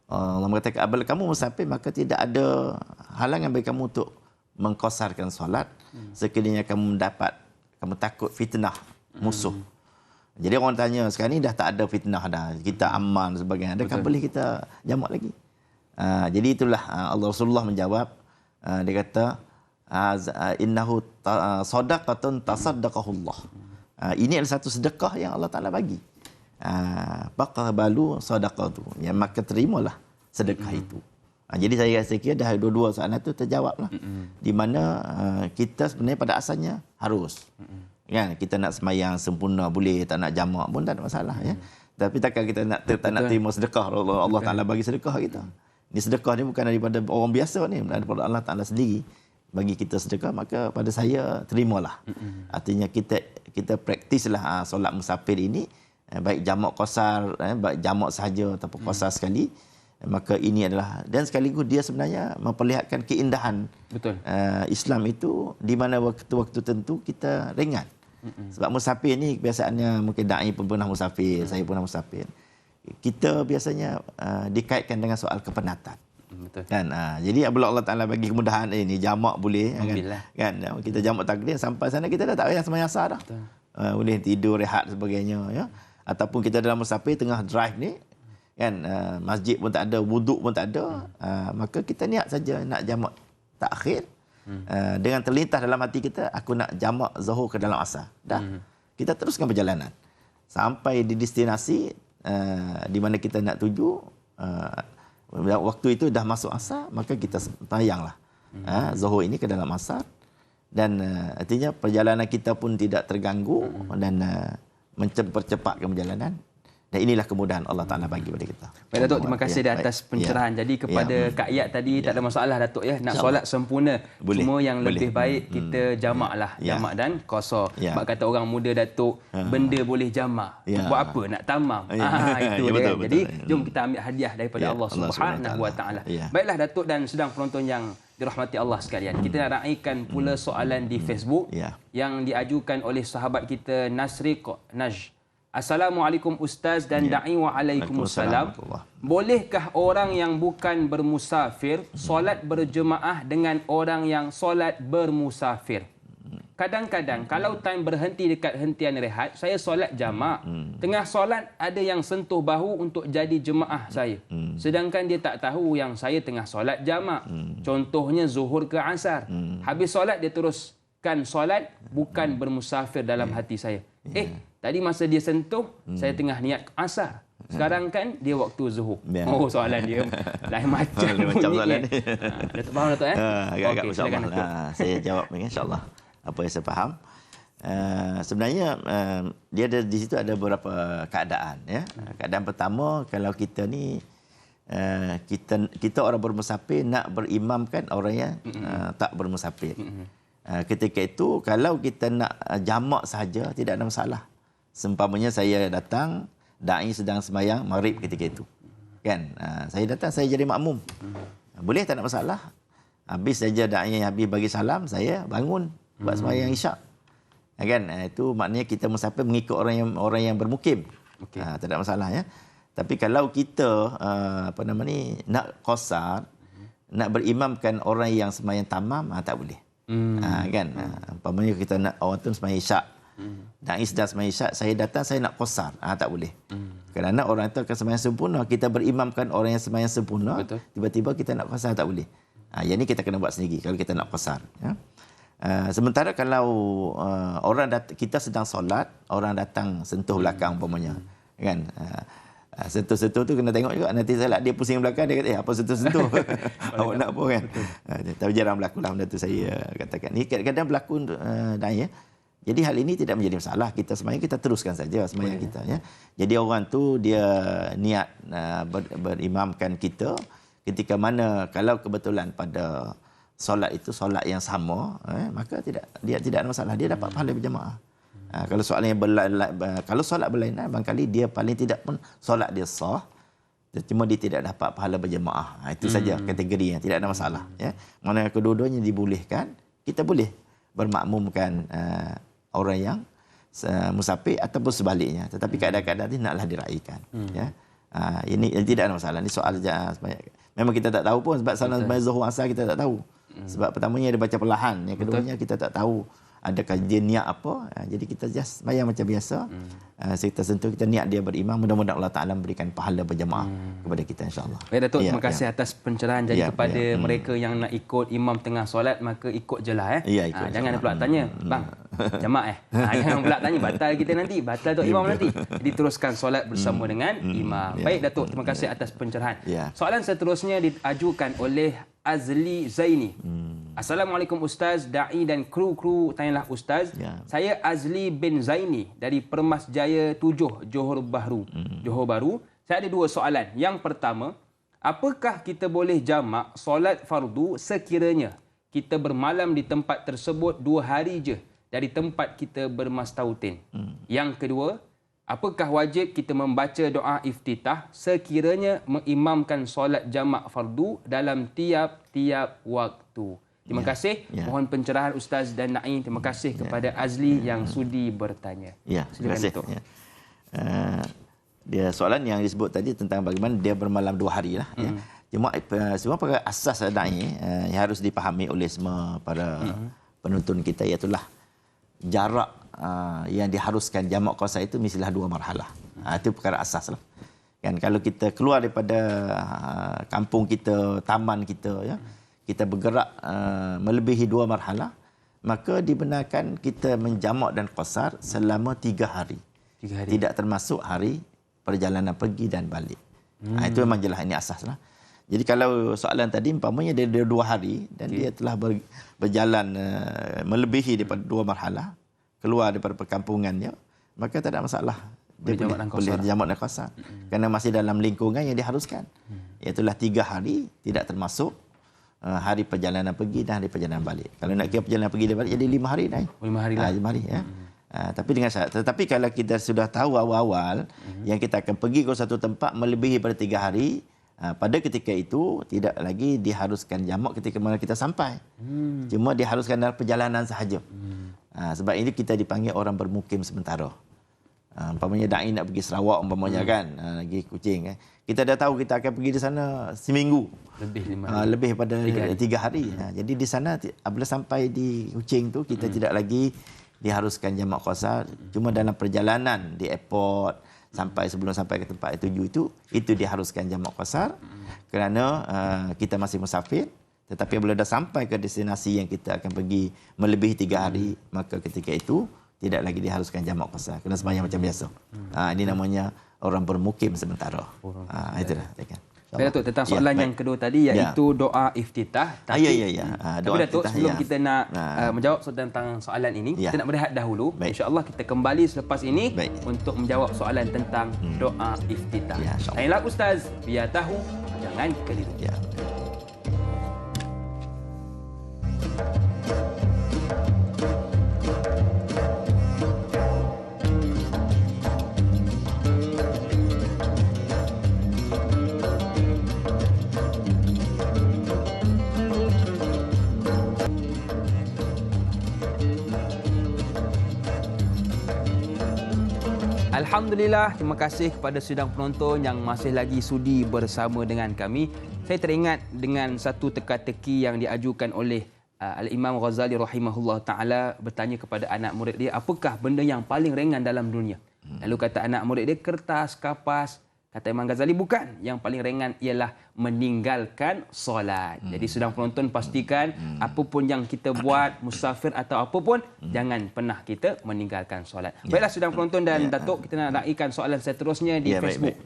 Allah mengatakan apabila kamu musafir maka tidak ada halangan bagi kamu untuk mengqasarkan solat sekiranya kamu takut fitnah musuh. Jadi orang tanya sekarang ni dah tak ada fitnah dah, kita aman sebagainya, adakah boleh kita jamak lagi? Jadi itulah Allah Rasulullah menjawab, dia kata innahu sadaqatun tasaddaqahullah. Ini adalah satu sedekah yang Allah Ta'ala bagi. Faqbalu sadaqatu. Ya, maka terimalah sedekah itu. Jadi saya rasa kira dah dua-dua soalan itu terjawablah. Di mana kita sebenarnya pada asalnya harus. Kan, kita nak semayang sempurna boleh, tak nak jamak pun tak ada masalah, ya. Tapi takkan kita tak nak terima sedekah, Allah Ta'ala bagi sedekah kita. Ini sedekah ni bukan daripada orang biasa ni, daripada Allah Ta'ala sendiri bagi kita sedekah, maka pada saya terimalah. Artinya kita praktislah solat musafir ini, baik jamak qasar, baik jamak sahaja ataupun qasar sekali. Maka ini adalah, dan sekaligus dia sebenarnya memperlihatkan keindahan Islam itu, di mana waktu-waktu tentu kita ringan. Sebab musafir ni biasaannya, mungkin da'i pun pernah musafir, saya pun pernah musafir. Kita biasanya dikaitkan dengan soal kepenatan. Betul. Kan? Jadi apabila Allah Ta'ala bagi kemudahan ini, jamak boleh. Kan? Kita jamak takdir, sampai sana kita dah tak payah sembahyang asar dah. Boleh tidur, rehat sebagainya. Ya? Ataupun kita dalam musafir, tengah drive ni, kan, masjid pun tak ada, wuduk pun tak ada, maka kita niat saja nak jamak takhir. Dengan terlintas dalam hati kita, aku nak jamak zuhur ke dalam asar. Dah. Kita teruskan perjalanan sampai di destinasi di mana kita nak tuju. Waktu itu dah masuk asar, maka kita sembahyanglah zuhur ini ke dalam asar, dan artinya perjalanan kita pun tidak terganggu dan mempercepatkan perjalanan. Dan inilah kemudahan Allah Ta'ala bagi kepada kita. Baik Datuk, terima kasih di atas pencerahan. Jadi kepada Kak Yat tadi, tak ada masalah Datuk, ya. Nak solat sempurna. Boleh. Cuma yang lebih baik kita jamaklah. Jamak dan qasar. Sebab kata orang muda Datuk, benda boleh jamak. Buat apa? Nak tamam. Itu dia. Betul. Jadi jom kita ambil hadiah daripada Allah Subhanahu Wa Ta'ala. Baiklah Datuk dan sedang penonton yang dirahmati Allah sekalian. Kita nak raikan pula soalan di Facebook yang diajukan oleh sahabat kita Nasri Naj. Assalamualaikum Ustaz dan da'i wa alaikumussalam. Bolehkah orang yang bukan bermusafir solat berjemaah dengan orang yang solat bermusafir? Kadang-kadang kalau time berhenti dekat hentian rehat, saya solat jamak. Tengah solat ada yang sentuh bahu untuk jadi jemaah saya. Sedangkan dia tak tahu yang saya tengah solat jamak. Contohnya zuhur ke asar. Habis solat dia teruskan solat bukan bermusafir dalam hati saya. Tadi masa dia sentuh, saya tengah niat asar. Sekarang kan dia waktu zuhur. Oh, soalan dia lain macam soalan ni. Datuk faham Datuk, Agak-agak insya-Allah. Saya jawab insya-Allah apa yang saya faham. Sebenarnya dia ada di situ ada beberapa keadaan, ya. Keadaan pertama, kalau kita ni kita orang bermusafir nak berimamkan orang yang tak bermusafir. Ketika itu kalau kita nak jamak sahaja tidak ada masalah. Seumpamanya saya datang, da'i sedang sembahyang maghrib ketika itu. Kan? Saya datang, saya jadi makmum. Boleh, tak ada masalah. Habis saja da'i habis bagi salam, saya bangun buat sembahyang isyak. Kan? Itu maknanya kita musafir mengikut orang yang bermukim. Tak ada masalah, ya. Tapi kalau kita nak qasar, nak berimamkan orang yang sembahyang tamam, tak boleh. Kan? Umpamanya kita nak orang tu sembahyang isyak. Da'i sedang sembahyang isyak, saya datang, saya nak qasar. Tak boleh. Kerana orang itu akan sembahyang sempurna. Kita berimamkan orang yang sembahyang sempurna, tiba-tiba kita nak qasar, tak boleh. Yang ini kita kena buat sendiri kalau kita nak qasar. Ya? Sementara kalau kita sedang solat, orang datang sentuh belakang umpamanya. Kan? Sentuh-sentuh tu kena tengok juga. Nanti salat dia pusing belakang, dia kata, apa sentuh-sentuh? Awak nak apa, kan? Tapi jarang berlaku lah benda tu, saya katakan. Ini kadang-kadang berlaku da'i, ya. Jadi hal ini tidak menjadi masalah. Kita sembahyang, kita teruskan saja sembahyang kita, ya. Jadi orang tu dia niat berimamkan kita ketika mana kalau kebetulan pada solat itu solat yang sama, maka dia tidak ada masalah, dia dapat pahala berjemaah. Kalau soalan yang kalau solat berlainan, barangkali dia paling tidak pun solat dia sah, cuma dia tidak dapat pahala berjemaah. Itu saja kategorinya, tidak ada masalah, ya. Mana kedua-duanya dibolehkan, kita boleh bermakmumkan orang yang musafir ataupun sebaliknya, tetapi kadang-kadang ini naklah diraikan, ya. Ini tidak ada masalah. Ini soal memang kita tak tahu pun, sebab salat zuhur asar kita tak tahu. Sebab pertamanya dia baca perlahan, yang keduanya kita tak tahu adakah dia niat apa. Jadi kita just bayang macam biasa. Kita sentuh, kita niat dia berimam. Mudah-mudahan Allah Ta'ala memberikan pahala berjemaah kepada kita, insya-Allah. Baik Datuk, terima kasih atas pencerahan. Jadi kepada mereka yang nak ikut imam tengah solat, maka ikut je lah. Jangan pula tanya, bang, Jamak jangan pula tanya batal kita nanti, batal Tok Imam nanti. Jadi teruskan solat bersama dengan imam. Baik Datuk, terima kasih atas pencerahan. Soalan seterusnya diajukan oleh Azli Zaini. Assalamualaikum Ustaz, Da'i dan kru tanyalah Ustaz. Saya Azli bin Zaini dari Permas Jaya 7, Johor Bahru. Saya ada 2 soalan. Yang pertama, apakah kita boleh jamak solat fardu sekiranya kita bermalam di tempat tersebut 2 hari je dari tempat kita bermastautin? Yang kedua, apakah wajib kita membaca doa iftitah sekiranya mengimamkan solat jamak fardu dalam tiap-tiap waktu? Terima kasih. Mohon pencerahan Ustaz dan Naim. Terima kasih kepada Azli yang sudi bertanya. Terima kasih. Dia soalan yang disebut tadi tentang bagaimana dia bermalam 2 hari lah. Semua perkara asas Naim yang harus dipahami oleh semua para penuntun kita, iaitulah jarak yang diharuskan jamak qasar itu mestilah 2 marhalah. Itu perkara asas lah. Kan kalau kita keluar daripada kampung kita, taman kita, kita bergerak melebihi 2 marhalah, maka dibenarkan kita menjamak dan qasar selama 3 hari. Tidak termasuk hari perjalanan pergi dan balik. Itu memang jelas, ini asas lah. Jadi kalau soalan tadi umpamanya dia 2 hari dan dia telah berjalan melebihi daripada 2 marhalah, keluar daripada perkampungannya, maka tak ada masalah. Dia boleh jamak dan qasar. Kerana masih dalam lingkungan yang diharuskan. Iaitulah 3 hari, tidak termasuk hari perjalanan pergi dan hari perjalanan balik. Kalau nak kira perjalanan pergi dan balik, jadi 5 hari dah. 5 hari lah. 5 hari, ya. Tapi dengan syarat. Tetapi kalau kita sudah tahu awal-awal yang kita akan pergi ke satu tempat melebihi pada 3 hari, pada ketika itu tidak lagi diharuskan jamak ketika mana kita sampai. Cuma diharuskan dalam perjalanan sahaja. Sebab ini kita dipanggil orang bermukim sementara. Umpamanya Da'i nak pergi Sarawak umpamanya kan, pergi Kuching. Kita dah tahu kita akan pergi di sana seminggu. Lebih pada 3 hari. Jadi di sana apabila sampai di Kuching tu kita tidak lagi diharuskan jamak qasar. Cuma dalam perjalanan di airport sebelum sampai ke tempat tuju itu diharuskan jamak qasar kerana kita masih musafir. Tetapi bila dah sampai ke destinasi yang kita akan pergi melebihi 3 hari, maka ketika itu tidak lagi diharuskan jamak qasar, kena sembahyang macam biasa. Ini namanya orang bermukim sementara. Itulah. Baik Datuk, tentang soalan yang kedua tadi iaitu doa iftitah. Tapi Datuk, sebelum kita nak menjawab tentang soalan ini, kita nak berehat dahulu. InsyaAllah kita kembali selepas ini untuk menjawab soalan tentang doa iftitah. Tanyalah Ustaz, biar tahu, jangan keliru. Alhamdulillah, terima kasih kepada sidang penonton yang masih lagi sudi bersama dengan kami. Saya teringat dengan satu teka-teki yang diajukan oleh Al-Imam Ghazali rahimahullah ta'ala, bertanya kepada anak murid dia, apakah benda yang paling ringan dalam dunia? Lalu kata anak murid dia, kertas, kapas. Kata Imam Ghazali, bukan. Yang paling ringan ialah meninggalkan solat. Jadi sedang penonton pastikan apapun yang kita buat, musafir atau apapun, jangan pernah kita meninggalkan solat. Baiklah sedang penonton dan Datuk, kita nak raikan soalan seterusnya di Facebook.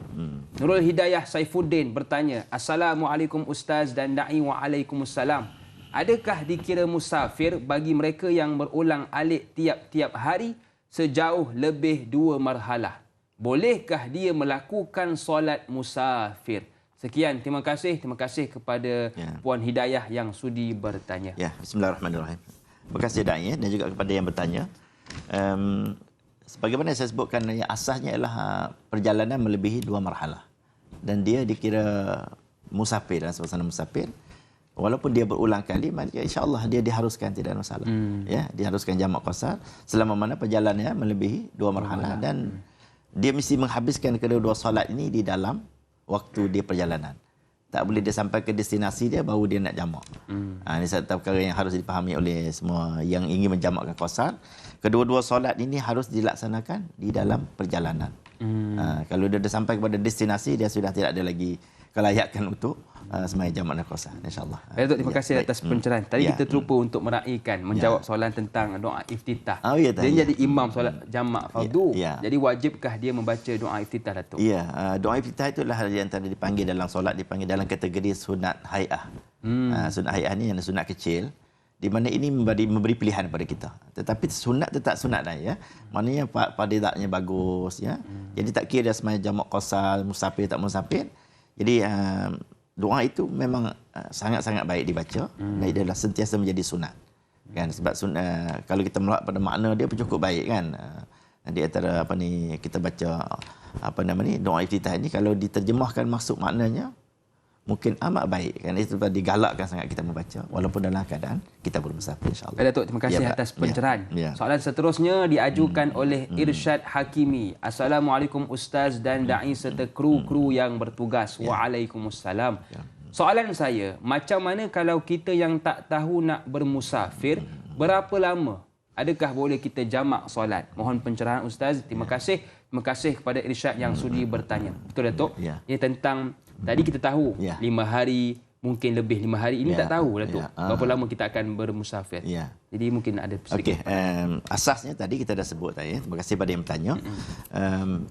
Nurul Hidayah Saifuddin bertanya, Assalamualaikum Ustaz dan Da'i, waalaikumsalam. Adakah dikira musafir bagi mereka yang berulang alik tiap-tiap hari sejauh lebih 2 marhalah? Bolehkah dia melakukan solat musafir? Sekian, terima kasih kepada Puan Hidayah yang sudi bertanya. Bismillahirrahmanirrahim. Terima kasih Da'i dan juga kepada yang bertanya. Sebagaimana saya sebutkan, yang asasnya ialah perjalanan melebihi 2 marhalah. Dan dia dikira musafir, dalam suasana musafir. Walaupun dia berulang kali, maka insya-Allah dia diharuskan, tidak ada masalah. Diharuskan jamak qasar selama mana perjalanannya melebihi 2 marhalah dan dia mesti menghabiskan kedua-dua solat ini di dalam waktu dia perjalanan. Tak boleh dia sampai ke destinasi dia baru dia nak jamak. Ini satu perkara yang harus dipahami oleh semua yang ingin menjamakkan qasar. Kedua-dua solat ini harus dilaksanakan di dalam perjalanan. Kalau dia dah sampai kepada destinasi, dia sudah tidak ada lagi kelayakan untuk sembahyang jamak dan qasar, insya-Allah. Datuk, terima kasih atas pencerahan. Tadi kita terlupa untuk meraihkan menjawab soalan tentang doa iftitah. Dia jadi imam solat jamak fardu. Jadi wajibkah dia membaca doa iftitah, Datuk? Ya, doa iftitah itulah yang tadi dipanggil dalam solat, dipanggil dalam kategori sunat hai'ah. Sunat hai'ah ni yang sunat kecil, di mana ini memberi pilihan pada kita. Tetapi sunat tetap sunat dah, ya. Maknanya fadilatnya bagus, ya. Jadi tak kira dia sembahyang jamak qasar, musafir tak musafir. Jadi doa itu memang sangat-sangat baik dibaca dan dia adalah sentiasa menjadi sunat. Kan, sebab kalau kita melihat pada makna dia pun cukup baik, kan. Di antara kita baca doa iftitah ini, kalau diterjemahkan maksud maknanya mungkin amat baik, kan. Itu digalakkan sangat kita membaca walaupun dalam keadaan kita bermusafir, insya-Allah. Datuk, terima kasih atas pencerahan. Soalan seterusnya diajukan oleh Irsyad Hakimi. Assalamualaikum Ustaz dan dai serta kru-kru yang bertugas. Waalaikumsalam. Soalan saya, macam mana kalau kita yang tak tahu nak bermusafir, berapa lama adakah boleh kita jamak solat? Mohon pencerahan Ustaz. Terima kasih. Terima kasih kepada Irsyad yang sudi bertanya. Betul, Datuk? Ini tentang tadi kita tahu 5 hari, mungkin lebih 5 hari. Ini tak tahu, Datuk. Berapa lama kita akan bermusafir. Jadi mungkin ada sedikit. Asasnya tadi kita dah sebut tadi. Terima kasih pada yang bertanya.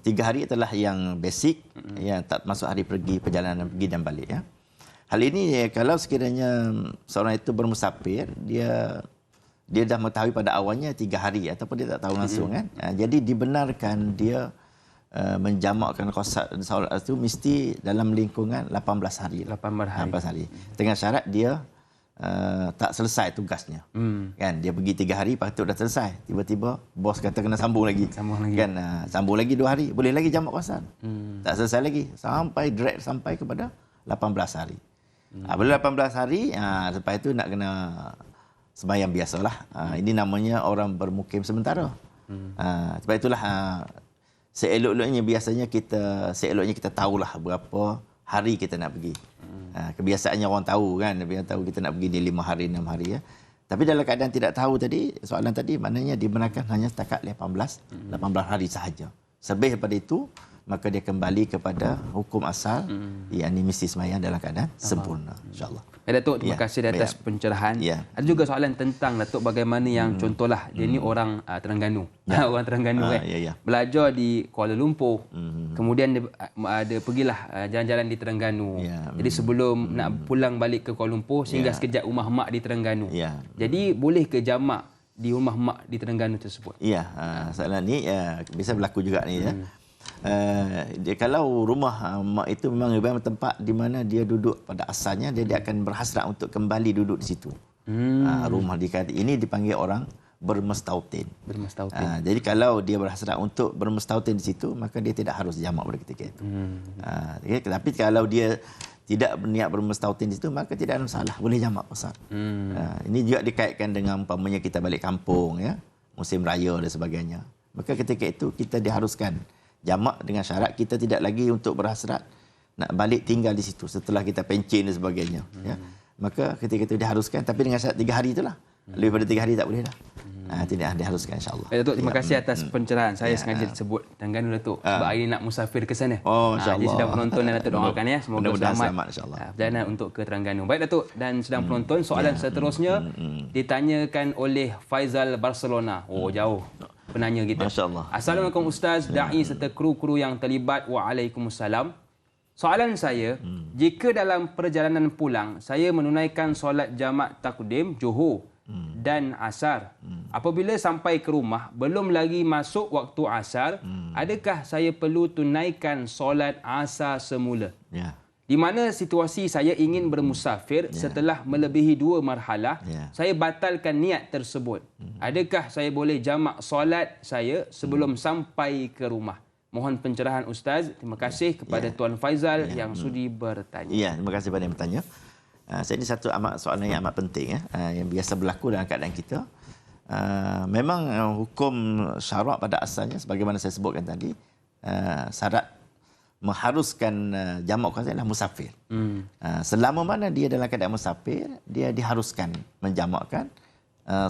3 hari adalah yang basic, yang tak masuk hari pergi, perjalanan pergi dan balik, ya. Hal ini kalau sekiranya seorang itu bermusafir, dia dah mengetahui pada awalnya 3 hari ataupun dia tak tahu langsung, kan. Jadi dibenarkan dia menjamakkan qasar solat itu mesti dalam lingkungan 18 hari. 18 hari. Dengan syarat dia tak selesai tugasnya. Kan, dia pergi 3 hari patut dah selesai. Tiba-tiba bos kata kena sambung lagi. Kan, sambung lagi 2 hari, boleh lagi jamak qasar. Tak selesai lagi sampai direct sampai kepada 18 hari. Bila 18 hari, lepas itu nak kena sembahyang biasalah. Ini namanya orang bermukim sementara. Sebab itulah seelok-eloknya kita tahulah berapa hari kita nak pergi. Kebiasaannya orang tahu, kan, dia tahu kita nak pergi di 5 hari 6 hari, ya. Tapi dalam keadaan tidak tahu tadi, soalan tadi maknanya dibenarkan hanya setakat 18 hari sahaja. Lebih daripada itu maka dia kembali kepada hukum asal, yakni mesti sembahyang dalam keadaan sempurna, insya-Allah. Datuk, terima kasih atas pencerahan. Ada juga soalan tentang, Datuk, bagaimana yang contohlah dia ni orang Terengganu. Orang Terengganu, belajar di Kuala Lumpur. Kemudian dia pergilah jalan-jalan di Terengganu. Jadi sebelum nak pulang balik ke Kuala Lumpur, singgah sekejap rumah mak di Terengganu. Jadi boleh ke jamak di rumah mak di Terengganu tersebut? Soalan ni bisa berlaku juga ni, ya. Kalau rumah mak itu memang tempat di mana dia duduk pada asalnya, dia akan berhasrat untuk kembali duduk di situ. Rumah ini dipanggil orang bermustautin. Jadi kalau dia berhasrat untuk bermustautin di situ, maka dia tidak harus jamak pada ketika itu. Tapi kalau dia tidak berniat bermustautin di situ, maka tidak ada masalah, boleh jamak qasar. Ini juga dikaitkan dengan umpamanya kita balik kampung, ya, musim raya dan sebagainya. Maka ketika itu kita diharuskan jamak dengan syarat kita tidak lagi untuk berhasrat nak balik tinggal di situ setelah kita pencen dan sebagainya, ya. Maka ketika itu diharuskan, tapi dengan syarat 3 hari itulah. Lebih daripada 3 hari tak boleh dah. Tidak diharuskan, insya-Allah. Datuk, terima kasih atas pencerahan. Saya sengaja sebut Terengganu, Datuk, sebab hari ini nak musafir ke sana. Jadi sedang penonton dan Datuk doakan, ya, semoga selamat insya-Allah perjalanan untuk ke Terengganu. Baik, Datuk, dan sedang penonton, soalan seterusnya ditanyakan oleh Faizal Barcelona. Jauh penanya kita. Assalamualaikum Ustaz, dai serta kru-kru yang terlibat. Waalaikumsalam. Soalan saya, jika dalam perjalanan pulang saya menunaikan solat jamak takdim Johor dan asar, apabila sampai ke rumah belum lagi masuk waktu asar, adakah saya perlu tunaikan solat asar semula? Di mana situasi saya ingin bermusafir setelah melebihi 2 marhalah, saya batalkan niat tersebut. Adakah saya boleh jamak solat saya sebelum sampai ke rumah? Mohon pencerahan Ustaz. Terima kasih kepada Tuan Faizal yang sudi bertanya. Terima kasih kepada yang bertanya. Ini satu soalan yang amat penting, yang biasa berlaku dalam keadaan kita. Memang hukum syarak pada asalnya sebagaimana saya sebutkan tadi, syarat mengharuskan jamak qasar adalah musafir. Selama mana dia dalam keadaan musafir, dia diharuskan menjamakkan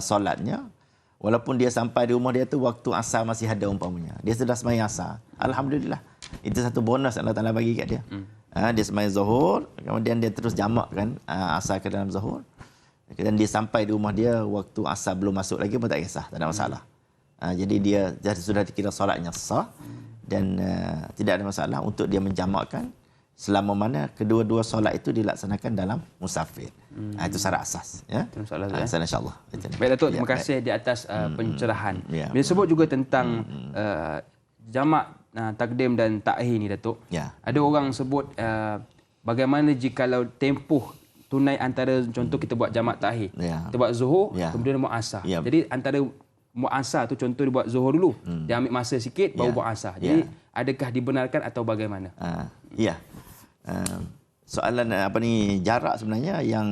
solatnya, walaupun dia sampai di rumah dia tu waktu asar masih ada umpamanya. Dia sudah sembahyang asar. Alhamdulillah. Itu satu bonus Allah Taala bagi kat dia. Dia sembahyang zuhur, kemudian dia terus jamakkan asar ke dalam zuhur. Dan dia sampai di rumah dia waktu asar belum masuk lagi pun tak kisah, tak ada masalah. Jadi dia sudah dikira solatnya sah dan tidak ada masalah untuk dia menjamakkan selama mana kedua-dua solat itu dilaksanakan dalam musafir. Itu syarat asas. Ya. Itu masalah tu. InsyaAllah. Baik Datuk, terima kasih di atas pencerahan. Bila sebut juga tentang jamak takdim dan takhir ni Datuk. Ada orang sebut bagaimana jikalau tempoh tunai antara contoh kita buat jamak takhir. Kita buat zuhur, kemudian buat asar. Jadi antara buat asar tu contoh dia buat zuhur dulu. Dia ambil masa sikit baru buat asar. Jadi adakah dibenarkan atau bagaimana? Soalan jarak sebenarnya yang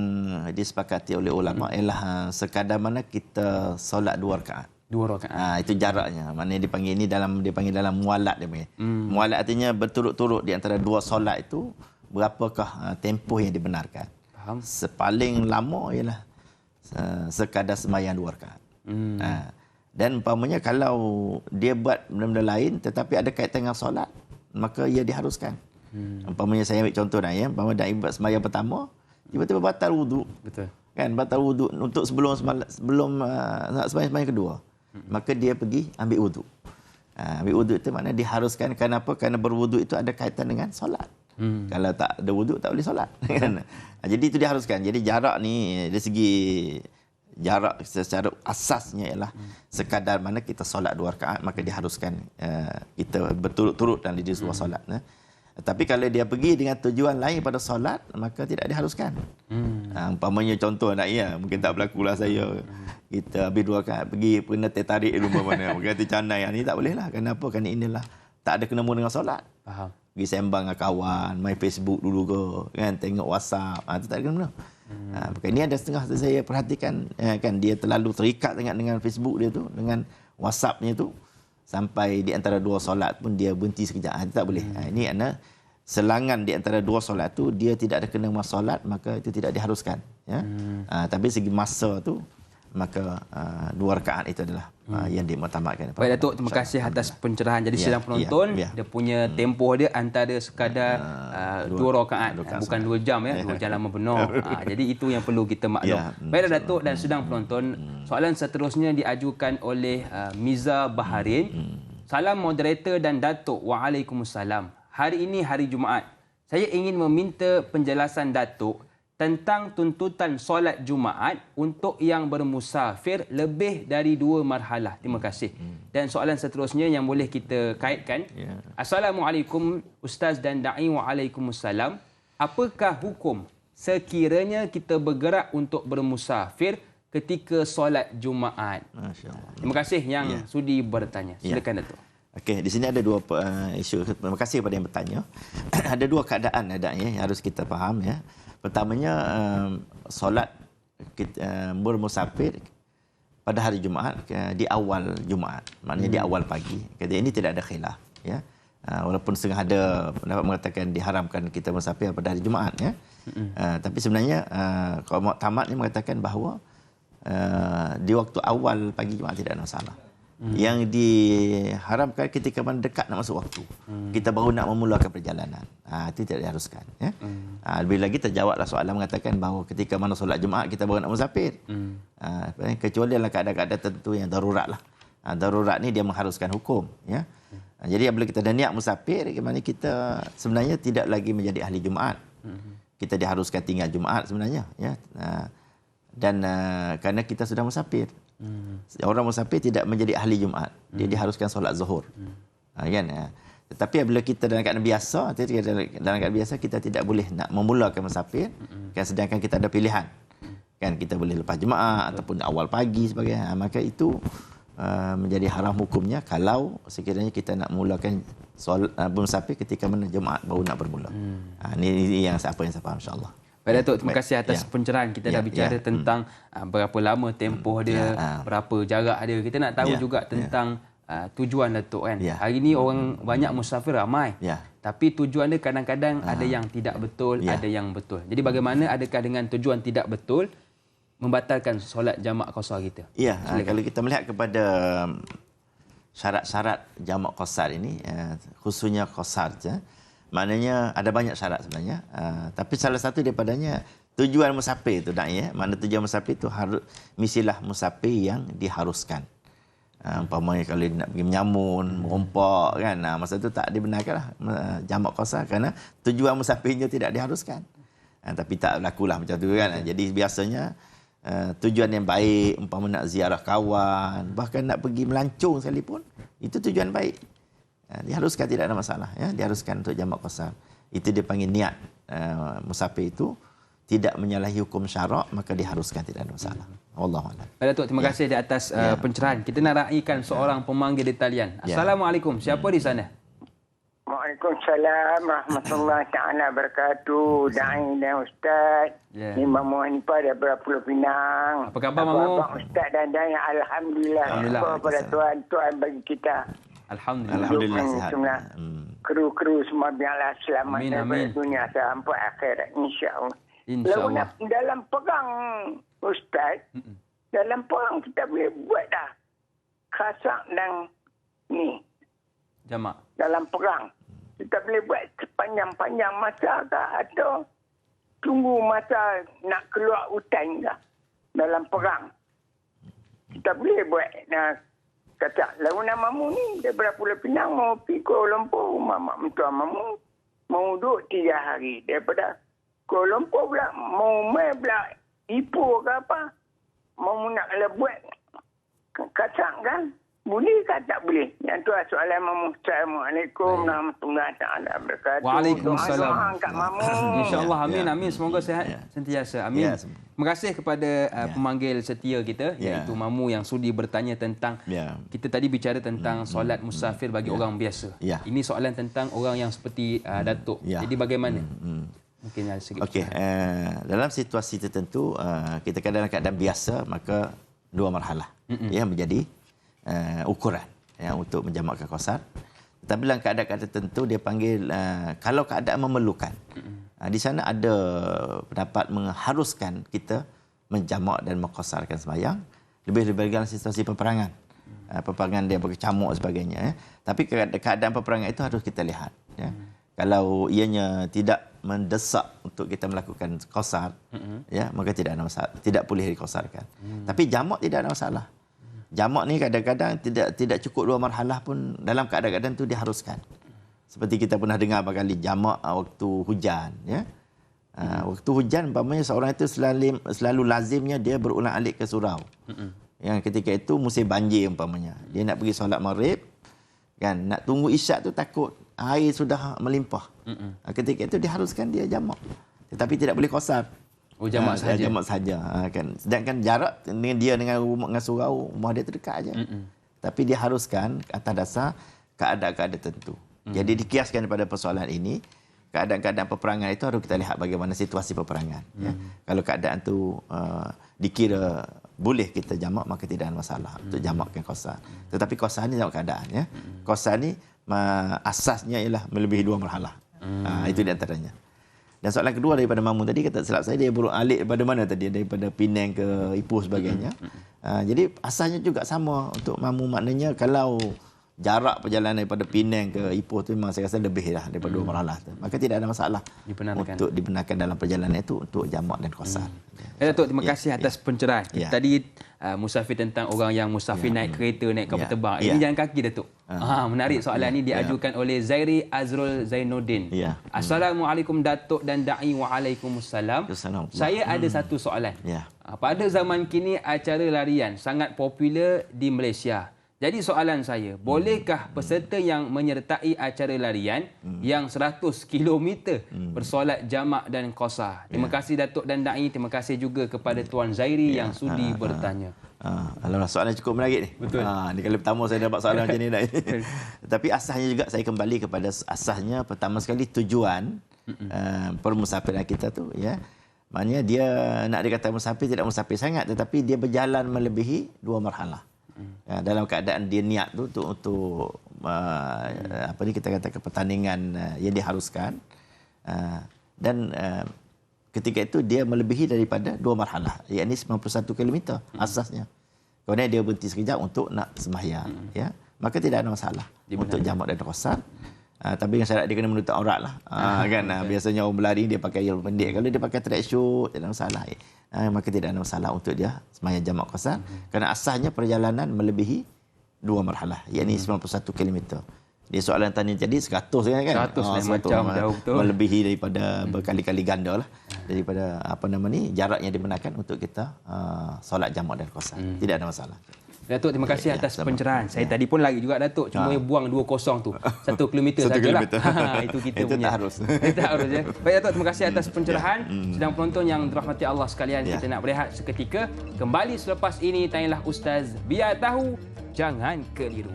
disepakati oleh ulama ialah sekadar mana kita solat 2 rakaat. 2 rakaat. Itu jaraknya. Maknanya dipanggil dalam mualat dia panggil. Mualat artinya berturut-turut di antara 2 solat itu berapakah tempoh yang dibenarkan. Faham. Paling lama ialah sekadar sembahyang 2 rakaat. Dan umpamanya kalau dia buat benda-benda lain tetapi ada kaitan dengan solat, maka ia diharuskan. Umpamanya saya ambil contoh umpamanya dah buat sembahyang pertama, tiba-tiba batal wuduk. Betul. Kan batal wuduk untuk sebelum nak sembahyang kedua. Maka dia pergi ambil wuduk. Ambil wuduk itu maknanya diharuskan. Kenapa? Kerana berwuduk itu ada kaitan dengan solat. Kalau tak ada wuduk tak boleh solat. Jadi itu diharuskan. Jadi jarak ni dari segi jarak secara asasnya ialah sekadar mana kita solat 2 rakaat, maka diharuskan kita berturut-turut dalam diri sebuah solat. Tapi kalau dia pergi dengan tujuan lain pada solat, maka tidak diharuskan. Umpamanya contoh mungkin tak berlaku lah saya. Kita habis 2 rakaat pergi kena tertarik di rumah mana. Berkata canai, ni tak boleh lah. Kenapa? Kerana inilah tak ada kena dengan solat. Faham. Pergi sembang dengan kawan, main Facebook dulu ke, kan, tengok WhatsApp, itu tak ada kena. Ini ada setengah saya perhatikan, kan, dia terlalu terikat dengan Facebook dia tu, dengan WhatsApp-nya tu, sampai di antara 2 solat pun dia berhenti sekejap. Itu tak boleh. Ini adalah selangan di antara 2 solat tu dia tidak ada kena dengan solat, maka itu tidak diharuskan. Tapi segi masa tu, maka 2 rakaat itu adalah yang dimutamatkan. Baik Datuk, terima kasih atas pencerahan. Jadi sidang penonton, dia punya tempoh dia antara sekadar 2 rakaat, bukan 2 jam 2 jam lama benar. Jadi itu yang perlu kita maklum. Baiklah Datuk dan sidang penonton, soalan seterusnya diajukan oleh Miza Baharin. Salam moderator dan Datuk. Waalaikumsalam. Hari ini hari Jumaat. Saya ingin meminta penjelasan Datuk tentang tuntutan solat Jumaat untuk yang bermusafir lebih dari 2 marhalah. Terima kasih. Dan soalan seterusnya yang boleh kita kaitkan. Assalamualaikum Ustaz dan Da'i. Waalaikumsalam. Apakah hukum sekiranya kita bergerak untuk bermusafir ketika solat Jumaat? Terima kasih yang sudi bertanya. Silakan Datuk. Okey, di sini ada 2 isu. Terima kasih kepada yang bertanya. Ada 2 keadaan yang harus kita faham ya. Pertamanya solat bermusafir pada hari Jumaat di awal Jumaat, maknanya di awal pagi. Kata ini tidak ada khilaf ya. Walaupun setengah ada pendapat mengatakan diharamkan kita musafir pada hari Jumaat ya. Tapi sebenarnya kalau muktamadnya mengatakan bahawa di waktu awal pagi Jumaat tidak ada masalah. Yang diharamkan ketika mendekat nak masuk waktu. Kita baru nak memulakan perjalanan. Itu tidak diharuskan. Ya? Lebih lagi terjawablah soalan mengatakan bahawa ketika mana solat Jumaat kita baru nak musafir. Kecuali dalam keadaan-keadaan tertentu yang darurat lah. Darurat ni dia mengharuskan hukum. Ya? Jadi apabila kita dah niat musafir, bagaimana kita sebenarnya tidak lagi menjadi ahli Jumaat. Kita diharuskan tinggal Jumaat sebenarnya. Ya? Dan kerana kita sudah musafir. Orang musafir tidak menjadi ahli Jumaat. Dia diharuskan solat zuhur. Kan? Tetapi apabila kita dalam keadaan biasa, kita tidak boleh nak memulakan musafir. Kan, sedangkan kita ada pilihan. Kan, kita boleh lepas Jumaat ataupun awal pagi sebagainya. Maka itu menjadi haram hukumnya kalau sekiranya kita nak mulakan musafir ketika mana Jumaat baru nak bermula. Ini yang apa yang saya faham, insya-Allah. Baik Datuk, terima kasih atas pencerahan. Kita dah bicara tentang berapa lama tempoh dia, berapa jarak dia. Kita nak tahu juga tentang tujuan Datuk kan. Hari ni orang banyak musafir ramai. Tapi tujuan dia kadang-kadang ada yang tidak betul, ada yang betul. Jadi bagaimana adakah dengan tujuan tidak betul membatalkan solat jamak qasar kita? Kalau kita melihat kepada syarat-syarat jamak qasar ini, khususnya qasar saja, maknanya ada banyak syarat sebenarnya. Tapi salah satu daripadanya tujuan musafir itu ya. Makna tujuan musafir itu harus misilah musafir yang diharuskan. Umpamanya kalau dia nak pergi menyamun, merompak kan, masa tu tak dibenarkanlah jamak qasar kerana tujuan musafirnya tidak diharuskan. Tapi tak berlakulah macam tu kan. Jadi biasanya tujuan yang baik, umpama nak ziarah kawan, bahkan nak pergi melancong sekalipun, itu tujuan baik. Diharuskan, tidak ada masalah ya, diharuskan untuk jamak qasar. Itu dia panggil niat. Musafir itu tidak menyalahi hukum syarak, maka diharuskan, tidak ada masalah. Wallahu a'lam. Datuk, terima kasih di atas pencerahan. Kita nak raikan seorang pemanggil di talian. Assalamualaikum. Siapa di sana? Waalaikumsalam warahmatullahi taala wabarakatuh. Da'i dan Ustaz. Imam Hanifah daripada Pulau Pinang. Apa khabar Mamu? Ustaz dan Da'i, alhamdulillah. Kepada Tuhan bagi kita. Alhamdulillah sihat. Kru-kru semua biarlah selamat daripada dunia sampai akhirat, insya-Allah. InsyaAllah. Dalam perang, Ustaz, dalam perang kita boleh buat dah kasak dan ni. Jamak. Dalam perang. Kita boleh buat sepanjang-panjang masa ke atau tunggu masa nak keluar hutan ke dalam perang. Kita boleh buat kasak. Lalu nama Mamu ni daripada Pulau Pinang mau pergi Kuala Lumpur, mak mentua Mamu mau duduk 3 hari. Daripada Kuala Lumpur pula, mau main pula Ipoh ke apa, mau nak buat kasak kan? Boleh ke tak boleh? Yang tu soalan Mamu. Assalamualaikum warahmatullahi taala wabarakatuh. Waalaikumsalam. InsyaAllah, amin, Ya. amin. Semoga sehat sentiasa. Amin. Ya. Terima kasih kepada pemanggil setia kita, iaitu Mamu yang sudi bertanya tentang, kita tadi bicara tentang solat musafir bagi orang biasa. Ini soalan tentang orang yang seperti Datuk. Jadi bagaimana? Mungkin ada sedikit. Okey, dalam situasi tertentu, kita dalam keadaan biasa, maka 2 marhalah yang menjadi ukuran untuk menjamakkan qasar. Tetapi dalam keadaan tertentu dia panggil kalau keadaan memerlukan. Di sana ada pendapat mengharuskan kita menjamak dan mengqasarkan sembahyang, lebih-lebih dalam situasi peperangan. Peperangan dia berkecamuk sebagainya. Tapi keadaan peperangan itu harus kita lihat. Kalau ianya tidak mendesak untuk kita melakukan qasar, maka tidak ada masalah, tidak boleh diqasarkan. Tapi jamak tidak ada masalah. Jamak ni kadang-kadang tidak cukup 2 marhalah pun dalam keadaan-keadaan tu diharuskan. Seperti kita pernah dengar berkali jamak waktu hujan, waktu hujan umpamanya seorang itu selalu lazimnya dia berulang-alik ke surau. Yang ketika itu musim banjir umpamanya. Dia nak pergi solat Maghrib, kan, nak tunggu isyak tu takut air sudah melimpah. Ketika itu diharuskan dia jamak. Tetapi tidak boleh qasar. Jamak sahaja. Jamak sahaja. Kan. Sedangkan jarak dengan dia dengan surau, rumah dia terdekat aja. Tapi diharuskan atas dasar keadaan-keadaan tertentu. Jadi dikiaskan daripada persoalan ini, keadaan-keadaan peperangan itu harus kita lihat bagaimana situasi peperangan. Kalau keadaan tu dikira boleh kita jamak, maka tidak ada masalah untuk jamakkan qasar. Tetapi qasar ni dalam keadaan. Qasar ni asasnya ialah melebihi 2 marhalah. Itu di antaranya. Dan soalan kedua daripada Mamu tadi, kata silap saya, dia beralik daripada mana tadi? Daripada Penang ke Ipoh sebagainya. Jadi asalnya juga sama untuk Mamu, maknanya kalau jarak perjalanan daripada Penang ke Ipoh tu memang saya rasa lebih lah daripada 2 marhalah tu. Maka tidak ada masalah untuk dibenarkan dalam perjalanan itu untuk jamak dan qasar. Datuk, terima kasih atas pencerahan. Tadi musafir tentang orang yang musafir naik kereta, naik kapal terbang. Ini jalan kaki, Datuk. Menarik soalan ini diajukan oleh Zairi Azrul Zainuddin. Assalamualaikum Datuk dan Da'i. Waalaikumsalam. Saya ada satu soalan. Pada zaman kini acara larian sangat popular di Malaysia. Jadi soalan saya, bolehkah peserta yang menyertai acara larian yang 100 km bersolat jamak dan qasar? Terima kasih Datuk dan Da'i. Terima kasih juga kepada Tuan Zairi yang sudi bertanya. Alhamdulillah, soalan cukup menarik ni. Betul. Ni kali pertama saya dapat soalan macam ni. Tapi asasnya juga saya kembali kepada asasnya pertama sekali tujuan permusafiran kita tu. Maknanya dia nak dikatakan musafir, tidak musafir sangat, tetapi dia berjalan melebihi 2 marhalah. Dalam keadaan dia niat tu untuk apa ni kita katakan pertandingan yang diharuskan, dan ketika itu dia melebihi daripada 2 marhalah, yakni 91 km asasnya. Kemudian dia berhenti sekejap untuk nak sembahyang, maka tidak ada masalah untuk jamak dan qasar. Tapi dengan syarat dia kena menutup aurat lah. Kan biasanya orang berlari dia pakai yang pendek. Kalau dia pakai tracksuit tak ada masalah. Maka tidak ada masalah untuk dia sembahyang jamak qasar. Kerana asalnya perjalanan melebihi 2 marhalah, yakni 91 km. Dia soalan tanya jadi 100 kan? 100 macam jauh betul. Melebihi daripada berkali-kali ganda lah. Daripada jarak yang dibenarkan untuk kita solat jamak dan qasar. Tidak ada masalah. Datuk, terima kasih atas pencerahan. Saya tadi pun lagi juga Datuk, cuma buang 20 tu. 1 kilometer sajalah. Itu kita itu punya. Tak harus. Tak harus ya. Baik Datuk, terima kasih atas pencerahan. Sedang penonton yang dirahmati Allah sekalian, kita nak berehat seketika. Kembali selepas ini, tanyalah Ustaz, biar tahu, jangan keliru.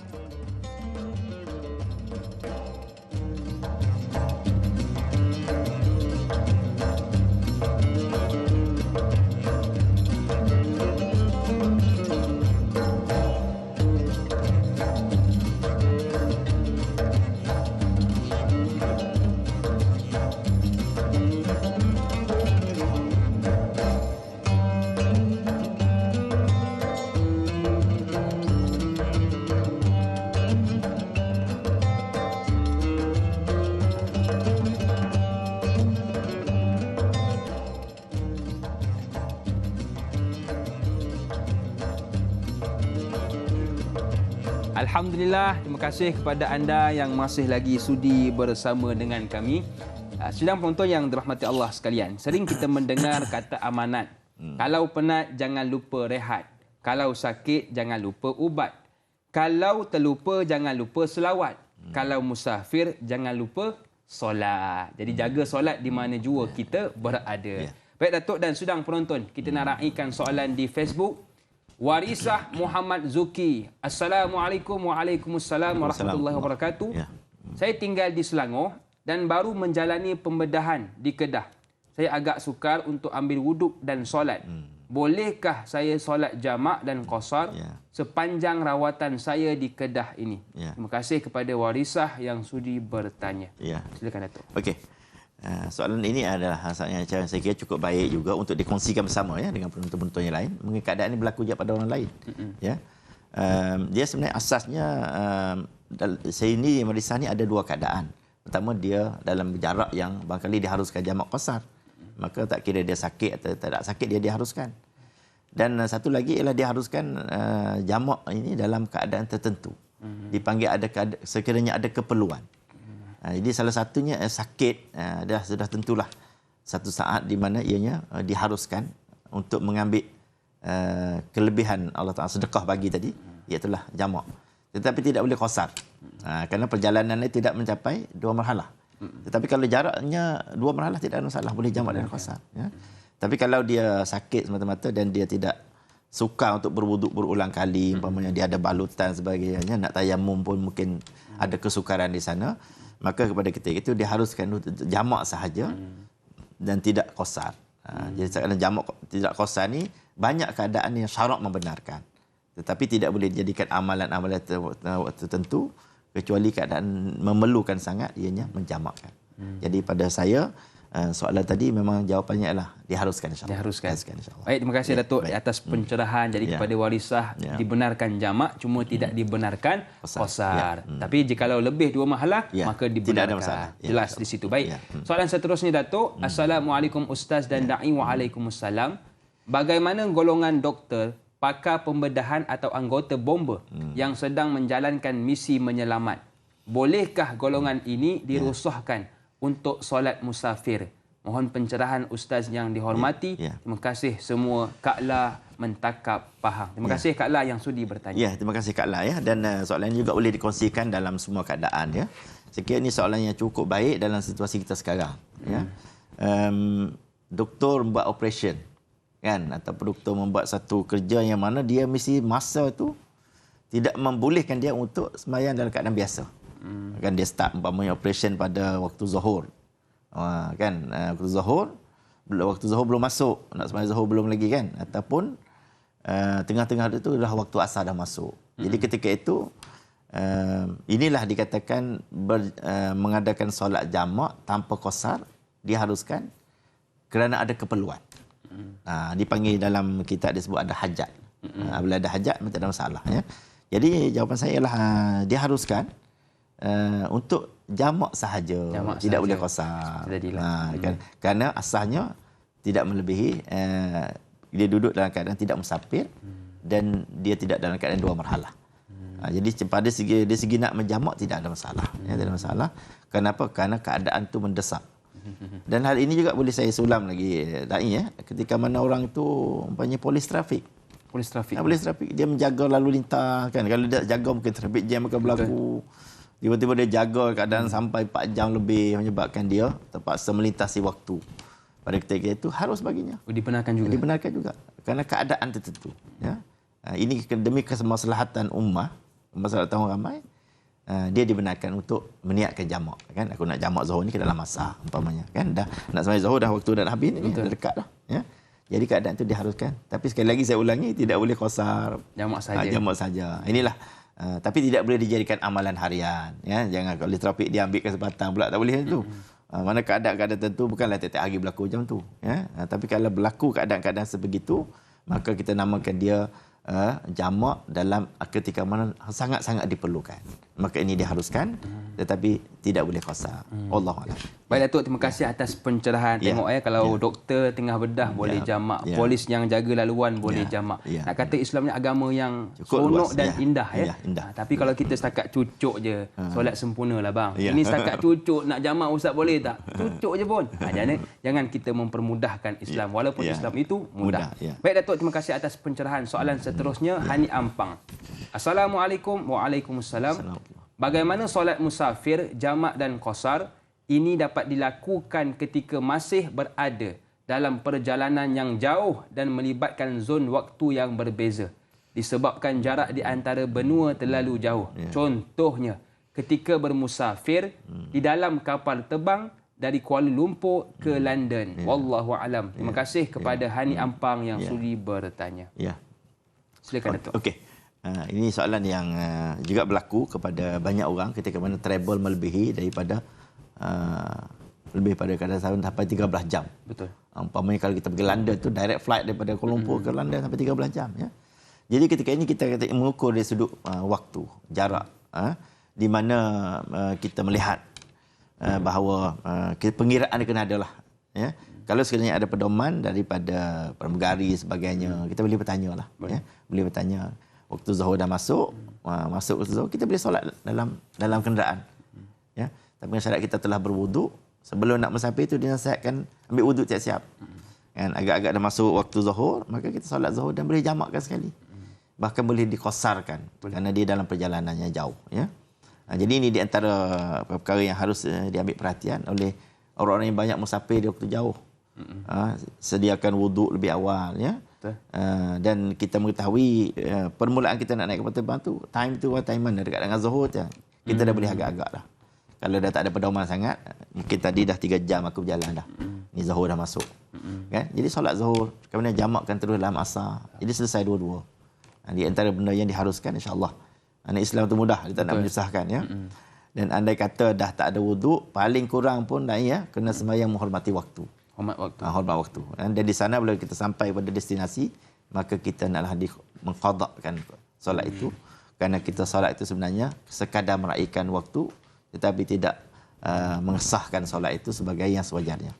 Alhamdulillah, terima kasih kepada anda yang masih lagi sudi bersama dengan kami. Sidang penonton yang dirahmati Allah sekalian, sering kita mendengar kata amanat. Kalau penat, jangan lupa rehat. Kalau sakit, jangan lupa ubat. Kalau terlupa, jangan lupa selawat. Kalau musafir, jangan lupa solat. Jadi jaga solat di mana jua kita berada. Baik Datuk dan sidang penonton, kita nak raikan soalan di Facebook. Warisah Muhammad Zuki. Assalamualaikum waalaikumsalam warahmatullahi wabarakatuh. Saya tinggal di Selangor dan baru menjalani pembedahan di Kedah. Saya agak sukar untuk ambil wuduk dan solat. Bolehkah saya solat jamak dan qasar sepanjang rawatan saya di Kedah ini? Terima kasih kepada Warisah yang sudi bertanya. Silakan Datuk. Okey. Soalan ini adalah soalan yang saya kira cukup baik juga untuk dikongsikan bersama dengan penonton-penonton yang lain. Mungkin keadaan ini berlaku juga pada orang lain. Dia sebenarnya asasnya Warisah ini ada 2 keadaan. Pertama, dia dalam jarak yang barangkali diharuskan jamak qasar. Maka tak kira dia sakit atau tak sakit, dia diharuskan. Dan satu lagi ialah diharuskan jamak ini dalam keadaan tertentu. Dipanggil sekiranya ada keperluan. Jadi salah satunya sakit, sudah tentulah satu saat di mana ianya diharuskan untuk mengambil kelebihan Allah Ta'ala sedekah bagi tadi, iaitulah jamak. Tetapi tidak boleh qasar. Kerana perjalanannya tidak mencapai 2 marhalah. Tetapi kalau jaraknya 2 marhalah tidak ada masalah, boleh jamak dan qasar. Tapi kalau dia sakit semata-mata dan dia tidak suka untuk berwuduk berulang kali, umpamanya dia ada balutan sebagainya, nak tayamum pun mungkin ada kesukaran di sana, maka kepada ketika itu diharuskan untuk jamak sahaja dan tidak qasar. Jadi sekarang jamak tidak qasar ni banyak keadaan yang syarak membenarkan. Tetapi tidak boleh dijadikan amalan-amalan tertentu kecuali keadaan memerlukan sangat ianya menjamakkan. Jadi pada saya soalan tadi memang jawapannya adalah diharuskan insya-Allah. Diharuskan insya-Allah. Baik, terima kasih Datuk atas pencerahan. Jadi kepada Warisah dibenarkan jamak, cuma tidak dibenarkan qasar. Tapi jikalau lebih 2 marhalah maka dibenarkan. Tidak ada masalah. Jelas di situ. Baik. Soalan seterusnya Datuk. Assalamualaikum Ustaz dan Da'i. Waalaikumsalam. Bagaimana golongan doktor, pakar pembedahan atau anggota bomba yang sedang menjalankan misi menyelamat? Bolehkah golongan ini dirusahkan untuk solat musafir? Mohon pencerahan Ustaz yang dihormati. Terima kasih semua. Kak La mentakap Pahang. Terima kasih Kak La yang sudi bertanya. Terima kasih Kak La dan soalan ini juga boleh dikongsikan dalam semua keadaan Saya kira ini soalan yang cukup baik dalam situasi kita sekarang. Doktor membuat operation ataupun doktor membuat satu kerja yang mana dia mesti masa tu tidak membolehkan dia untuk sembahyang dalam keadaan biasa. Kan dia start umpamanya operation pada waktu zuhur. Waktu zuhur belum masuk, nak sembahyang zuhur belum lagi ataupun tengah-tengah itu dah waktu asar dah masuk. Jadi ketika itu inilah dikatakan mengadakan solat jamak tanpa qasar diharuskan kerana ada keperluan. Dipanggil dalam kitab disebut ada hajat. Bila ada hajat tak ada masalah Jadi jawapan saya ialah diharuskan untuk jamak sahaja, tidak boleh qasar. Kan? Kerana asasnya tidak melebihi dia duduk dalam keadaan tidak musafir dan dia tidak dalam keadaan dua marhalah. Jadi pada segi nak menjamak tidak ada masalah. Tidak ada masalah. Kenapa? Kerana keadaan itu mendesak. Dan hal ini juga boleh saya sulam lagi dai ketika mana orang itu umpamanya polis trafik. Polis trafik dia menjaga lalu lintas kan. Kalau dia jaga mungkin trafik jam akan berlaku. Tiba-tiba dia jaga keadaan sampai 4 jam lebih menyebabkan dia terpaksa melintasi waktu. Pada ketika itu harus baginya. Dibenarkan juga. Dibenarkan juga kerana keadaan tertentu ya. Ini demi kemaslahatan ummah, kemaslahatan orang ramai. Dia dibenarkan untuk meniatkan jamak kan. Aku nak jamak Zuhur ni ke dalam masa umpamanya kan, dah nak sampai Zuhur dah, waktu dah habis ni, dah dekat dah ya. Jadi keadaan itu diharuskan, tapi sekali lagi saya ulangi, tidak boleh qasar, jamak saja. Jamak saja. Inilah tapi tidak boleh dijadikan amalan harian ya. Jangan kalau topik dia ambil kesempatan pula, tak boleh itu. Mana keadaan-keadaan tertentu bukanlah tiap-tiap hari berlaku macam tu ya. Tapi kalau berlaku keadaan-keadaan sebegitu, maka kita namakan dia jamak dalam ketika mana sangat-sangat diperlukan. Maka ini diharuskan tetapi tidak boleh qasar. Wallahu a'lam. Baik Datuk, terima kasih atas pencerahan. Tengok kalau doktor tengah bedah boleh jamak, polis yang jaga laluan boleh jamak. Nak kata Islam ni agama yang seronok dan indah ya. Tapi kalau kita setakat cucuk je, solat sempurnalah bang. Ini setakat cucuk nak jamak ustaz boleh tak? Cucuk je pun. Jangan kita mempermudahkan Islam walaupun Islam itu mudah. Baik Datuk, terima kasih atas pencerahan. Soalan seterusnya Hani Ampang. Assalamualaikum. Waalaikumsalam. Bagaimana solat musafir jamak dan qasar ini dapat dilakukan ketika masih berada dalam perjalanan yang jauh dan melibatkan zon waktu yang berbeza disebabkan jarak di antara benua terlalu jauh. Contohnya ketika bermusafir di dalam kapal terbang dari Kuala Lumpur ke London. Wallahu alam. Terima kasih kepada Hani Ampang yang sudi bertanya. Silakan Datuk. Okey. Ini soalan yang juga berlaku kepada banyak orang ketika mana travel melebihi daripada lebih pada kadang-kadang sampai 13 jam. Betul. Umpamanya kalau kita pergi London tu direct flight daripada Kuala Lumpur ke London sampai 13 jam ya. Jadi ketika ini kita mengukur dari sudut waktu, jarak di mana kita melihat bahawa pengiraan kena adalah ya. Kalau sekiranya ada pedoman daripada pramugari sebagainya, kita boleh bertanya lah ya. Boleh bertanya waktu Zuhur dah masuk waktu Zuhur kita boleh solat dalam kenderaan ya. Tapi syarat kita telah berwuduk sebelum nak musafir itu dinasihatkan ambil wuduk siap-siap kan. Agak-agak dah masuk waktu Zuhur, maka kita solat Zuhur dan boleh jamakkan sekali, bahkan boleh diqasarkan kerana dia dalam perjalanannya jauh ya. Jadi ini di antara perkara yang harus diambil perhatian oleh orang-orang yang banyak musafir di waktu jauh. Sediakan wuduk lebih awal ya. Dan kita mengetahui permulaan kita nak naik kapal terbang tu time mana dekat dengan Zuhur tu kita dah boleh agak-agak dah. Kalau dah tak ada pedoman sangat, mungkin tadi dah 3 jam aku berjalan dah. Ni Zuhur dah masuk. Kan? Jadi solat Zuhur kemudian jamakkan terus dalam asar. Jadi selesai dua-dua. Di antara benda yang diharuskan insya-Allah. Anak Islam tu mudah, kita nak menyusahkan ya. Dan andai kata dah tak ada wuduk, paling kurang pun dah ya kena sembahyang menghormati waktu. Hormat waktu. Dan di sana bila kita sampai pada destinasi, maka kita naklah mengqadakkan solat itu kerana kita solat itu sebenarnya sekadar meraihkan waktu tetapi tidak mengesahkan solat itu sebagai yang sewajarnya.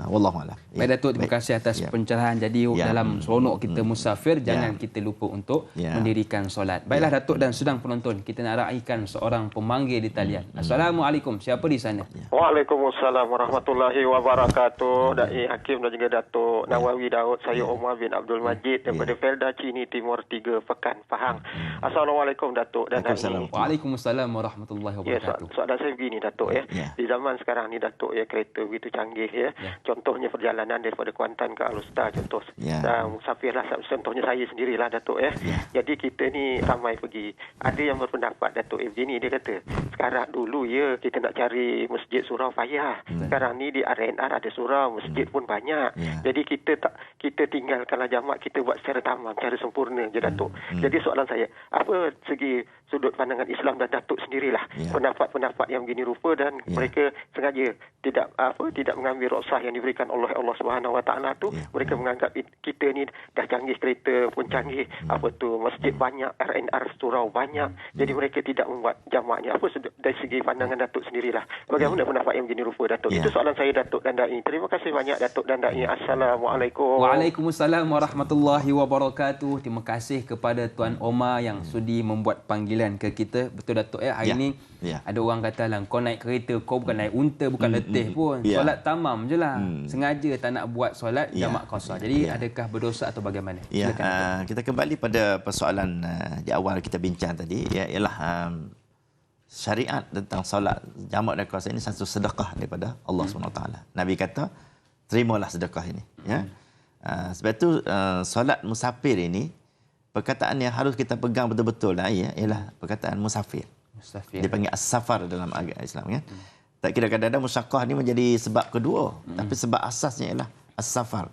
Wallahu a'lam. Baik Datuk, terima kasih atas pencerahan. Jadi dalam seronok kita musafir, jangan kita lupa untuk mendirikan solat. Baiklah Datuk dan sedang penonton, kita nak raikan seorang pemanggil di talian. Assalamualaikum. Siapa di sana? Waalaikumsalam warahmatullahi wabarakatuh. Dai Hakim dan juga Datuk Nawawi Daud. Saya Omar bin Abdul Majid daripada Felda Cini Timur 3 Pekan Pahang. Assalamualaikum Datuk dan Hani. Waalaikumsalam warahmatullahi wabarakatuh. Soalan saya begini Datuk ya. Di zaman sekarang ni Datuk ya, kereta begitu canggih ya. Contohnya perjalanan daripada Kuantan ke Alustar contoh. Musafirlah contohnya saya sendirilah Datuk ya. Jadi kita ni ramai pergi. Ada yang berpendapat Datuk begini, dia kata sekarang dulu ya kita nak cari masjid surau payah. Sekarang ni di RNR ada surau, masjid pun banyak. Jadi kita tinggalkanlah jamak, kita buat secara tamam, secara sempurna je Datuk. Jadi soalan saya, apa segi sudut pandangan Islam dan Datuk sendirilah pendapat-pendapat yang begini rupa dan mereka sengaja tidak mengambil rukhsah yang diberikan oleh Allah Subhanahu Wa Taala tu. Mereka menganggap kita ni dah canggih, kereta pun canggih, masjid banyak, RNR surau banyak. Jadi mereka tidak membuat jamaknya. Apa dari segi pandangan Datuk sendirilah. Bagaimana pendapat yang begini rupa Datuk? Itu soalan saya Datuk dan Dai. Terima kasih banyak Datuk dan Dai. Assalamualaikum. Waalaikumsalam warahmatullahi wabarakatuh. Terima kasih kepada Tuan Omar yang sudi membuat panggilan ke kita. Betul Datuk ya. Hari ini ada orang kata lah, kau naik kereta, kau bukan naik unta, bukan letih pun. Solat tamam je lah. Sengaja tak nak buat solat jamak qasar. Jadi adakah berdosa atau bagaimana? Kita kembali pada persoalan di awal kita bincang tadi, ialah syariat tentang solat jamak dan qasar ini satu sedekah daripada Allah SWT. Nabi kata, terimalah sedekah ini. Sebab itu solat musafir ini, perkataan yang harus kita pegang betul-betul ialah perkataan musafir. Dia panggil as-safar dalam agama Islam kan. Tak kira kadang-kadang musyaqqah ni menjadi sebab kedua, tapi sebab asasnya ialah as-safar.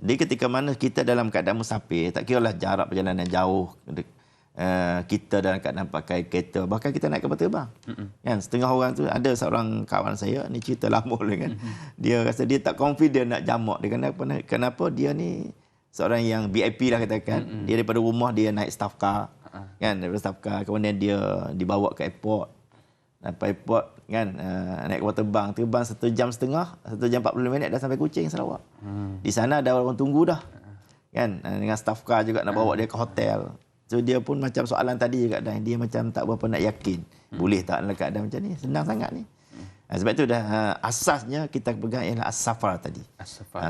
Jadi ketika mana kita dalam keadaan musafir, tak kiralah jarak perjalanan jauh, kita dalam keadaan pakai kereta, bahkan kita naik kapal terbang. Kan setengah orang tu, ada seorang kawan saya ni cerita lama kan. Dia rasa dia tak confident nak jamak. Dia kenapa dia ni seorang yang VIP lah katakan. Dia daripada rumah dia naik staff car. Kan daripada staff car, kemudian dia dibawa ke airport. Sampai airport kan, naik kapal terbang 1 jam setengah, 1 jam 40 minit dah sampai Kuching, Sarawak. Di sana ada orang tunggu dah. Kan dengan staff car juga nak bawa dia ke hotel. So dia pun macam soalan tadi juga dah, dia macam tak berapa nak yakin. Boleh tak dalam keadaan macam ni? Senang sangat ni. Sebab itu dah asasnya kita pegang ialah as-safar tadi.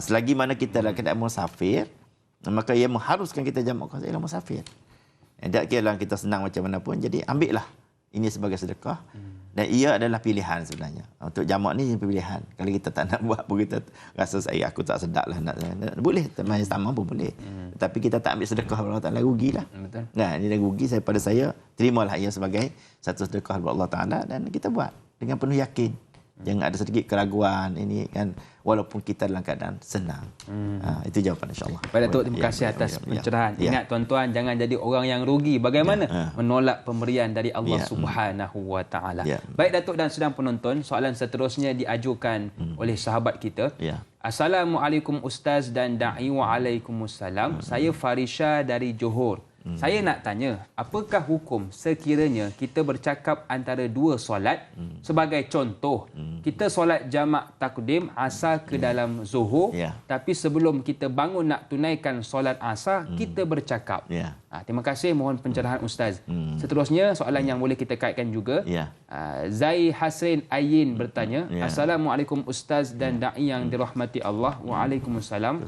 Selagi mana kita dalam keadaan musafir, maka ia mengharuskan kita jamak qasar ialah musafir. Tak kira kita senang macam mana pun, jadi ambillah ini sebagai sedekah. Dan ia adalah pilihan sebenarnya. Untuk jamak ni pilihan. Kalau kita tak nak buat pun, kita rasa aku tak sedap lah. Boleh, teman yang sama pun boleh. Tapi kita tak ambil sedekah Allah Ta'ala, rugilah. Nah, ini dah rugi. Pada saya, terimalah ia sebagai satu sedekah Allah Ta'ala dan kita buat dengan penuh yakin. Jangan ada sedikit keraguan ini kan, walaupun kita dalam keadaan senang. Itu jawapan insya-Allah. Baik Datuk, terima kasih atas pencerahan. Ingat tuan-tuan, jangan jadi orang yang rugi. Bagaimana menolak pemberian dari Allah Subhanahu wa taala. Baik Datuk dan sedang penonton, soalan seterusnya diajukan oleh sahabat kita. Assalamualaikum Ustaz dan Da'i. Waalaikumsalam. Saya Farisha dari Johor. Saya nak tanya, apakah hukum sekiranya kita bercakap antara dua solat? Sebagai contoh, kita solat jamak takdim asar ke dalam zuhur, tapi sebelum kita bangun nak tunaikan solat asar, kita bercakap. Terima kasih, mohon pencerahan Ustaz. Seterusnya, soalan yang boleh kita kaitkan juga. Zai Hasrin Ayin bertanya, Assalamualaikum Ustaz dan Da'i yang dirahmati Allah. Waalaikumsalam.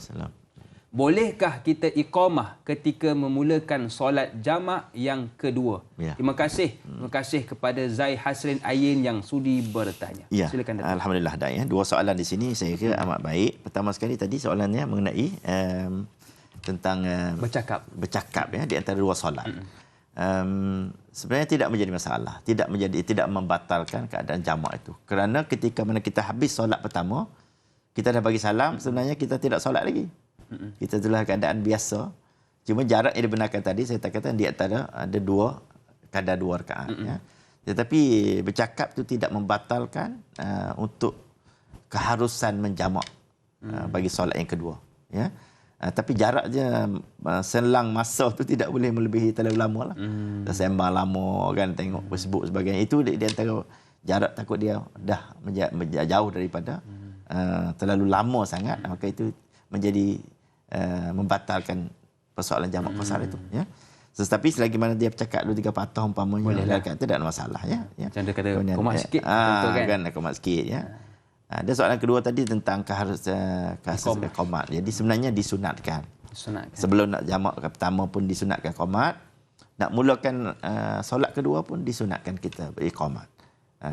Bolehkah kita iqamah ketika memulakan solat jamak yang kedua? Terima kasih. Terima kasih kepada Zai Hasrin Ayin yang sudi bertanya. Silakan Datuk. Alhamdulillah Da'i. Dua soalan di sini saya kira amat baik. Pertama sekali tadi soalannya mengenai tentang bercakap di antara dua solat. Sebenarnya tidak menjadi masalah, tidak membatalkan keadaan jamak itu. Kerana ketika mana kita habis solat pertama, kita dah bagi salam, sebenarnya kita tidak solat lagi. Kita itulah keadaan biasa. Cuma jarak yang dibenarkan tadi saya katakan di antara ada kadar 2 rakaat. Tetapi bercakap itu tidak membatalkan untuk keharusan menjamak bagi solat yang kedua. Tapi jaraknya selang masa tu tidak boleh melebihi terlalu lama lah. Sembang lama kan, tengok Facebook sebagainya. Itu di antara jarak, takut dia dah jauh daripada terlalu lama sangat, maka itu menjadi membatalkan persoalan jamak qasar itu. Tetapi selagi mana dia bercakap 2-3 patah umpamanya, itu tak ada masalah. Macam dia kata komat sikit. Kan komat sikit. Ada soalan kedua tadi tentang keharusan qomat. Jadi sebenarnya disunatkan. Sebelum nak jamak pertama pun disunatkan qomat. Nak mulakan solat kedua pun disunatkan kita beriqamat.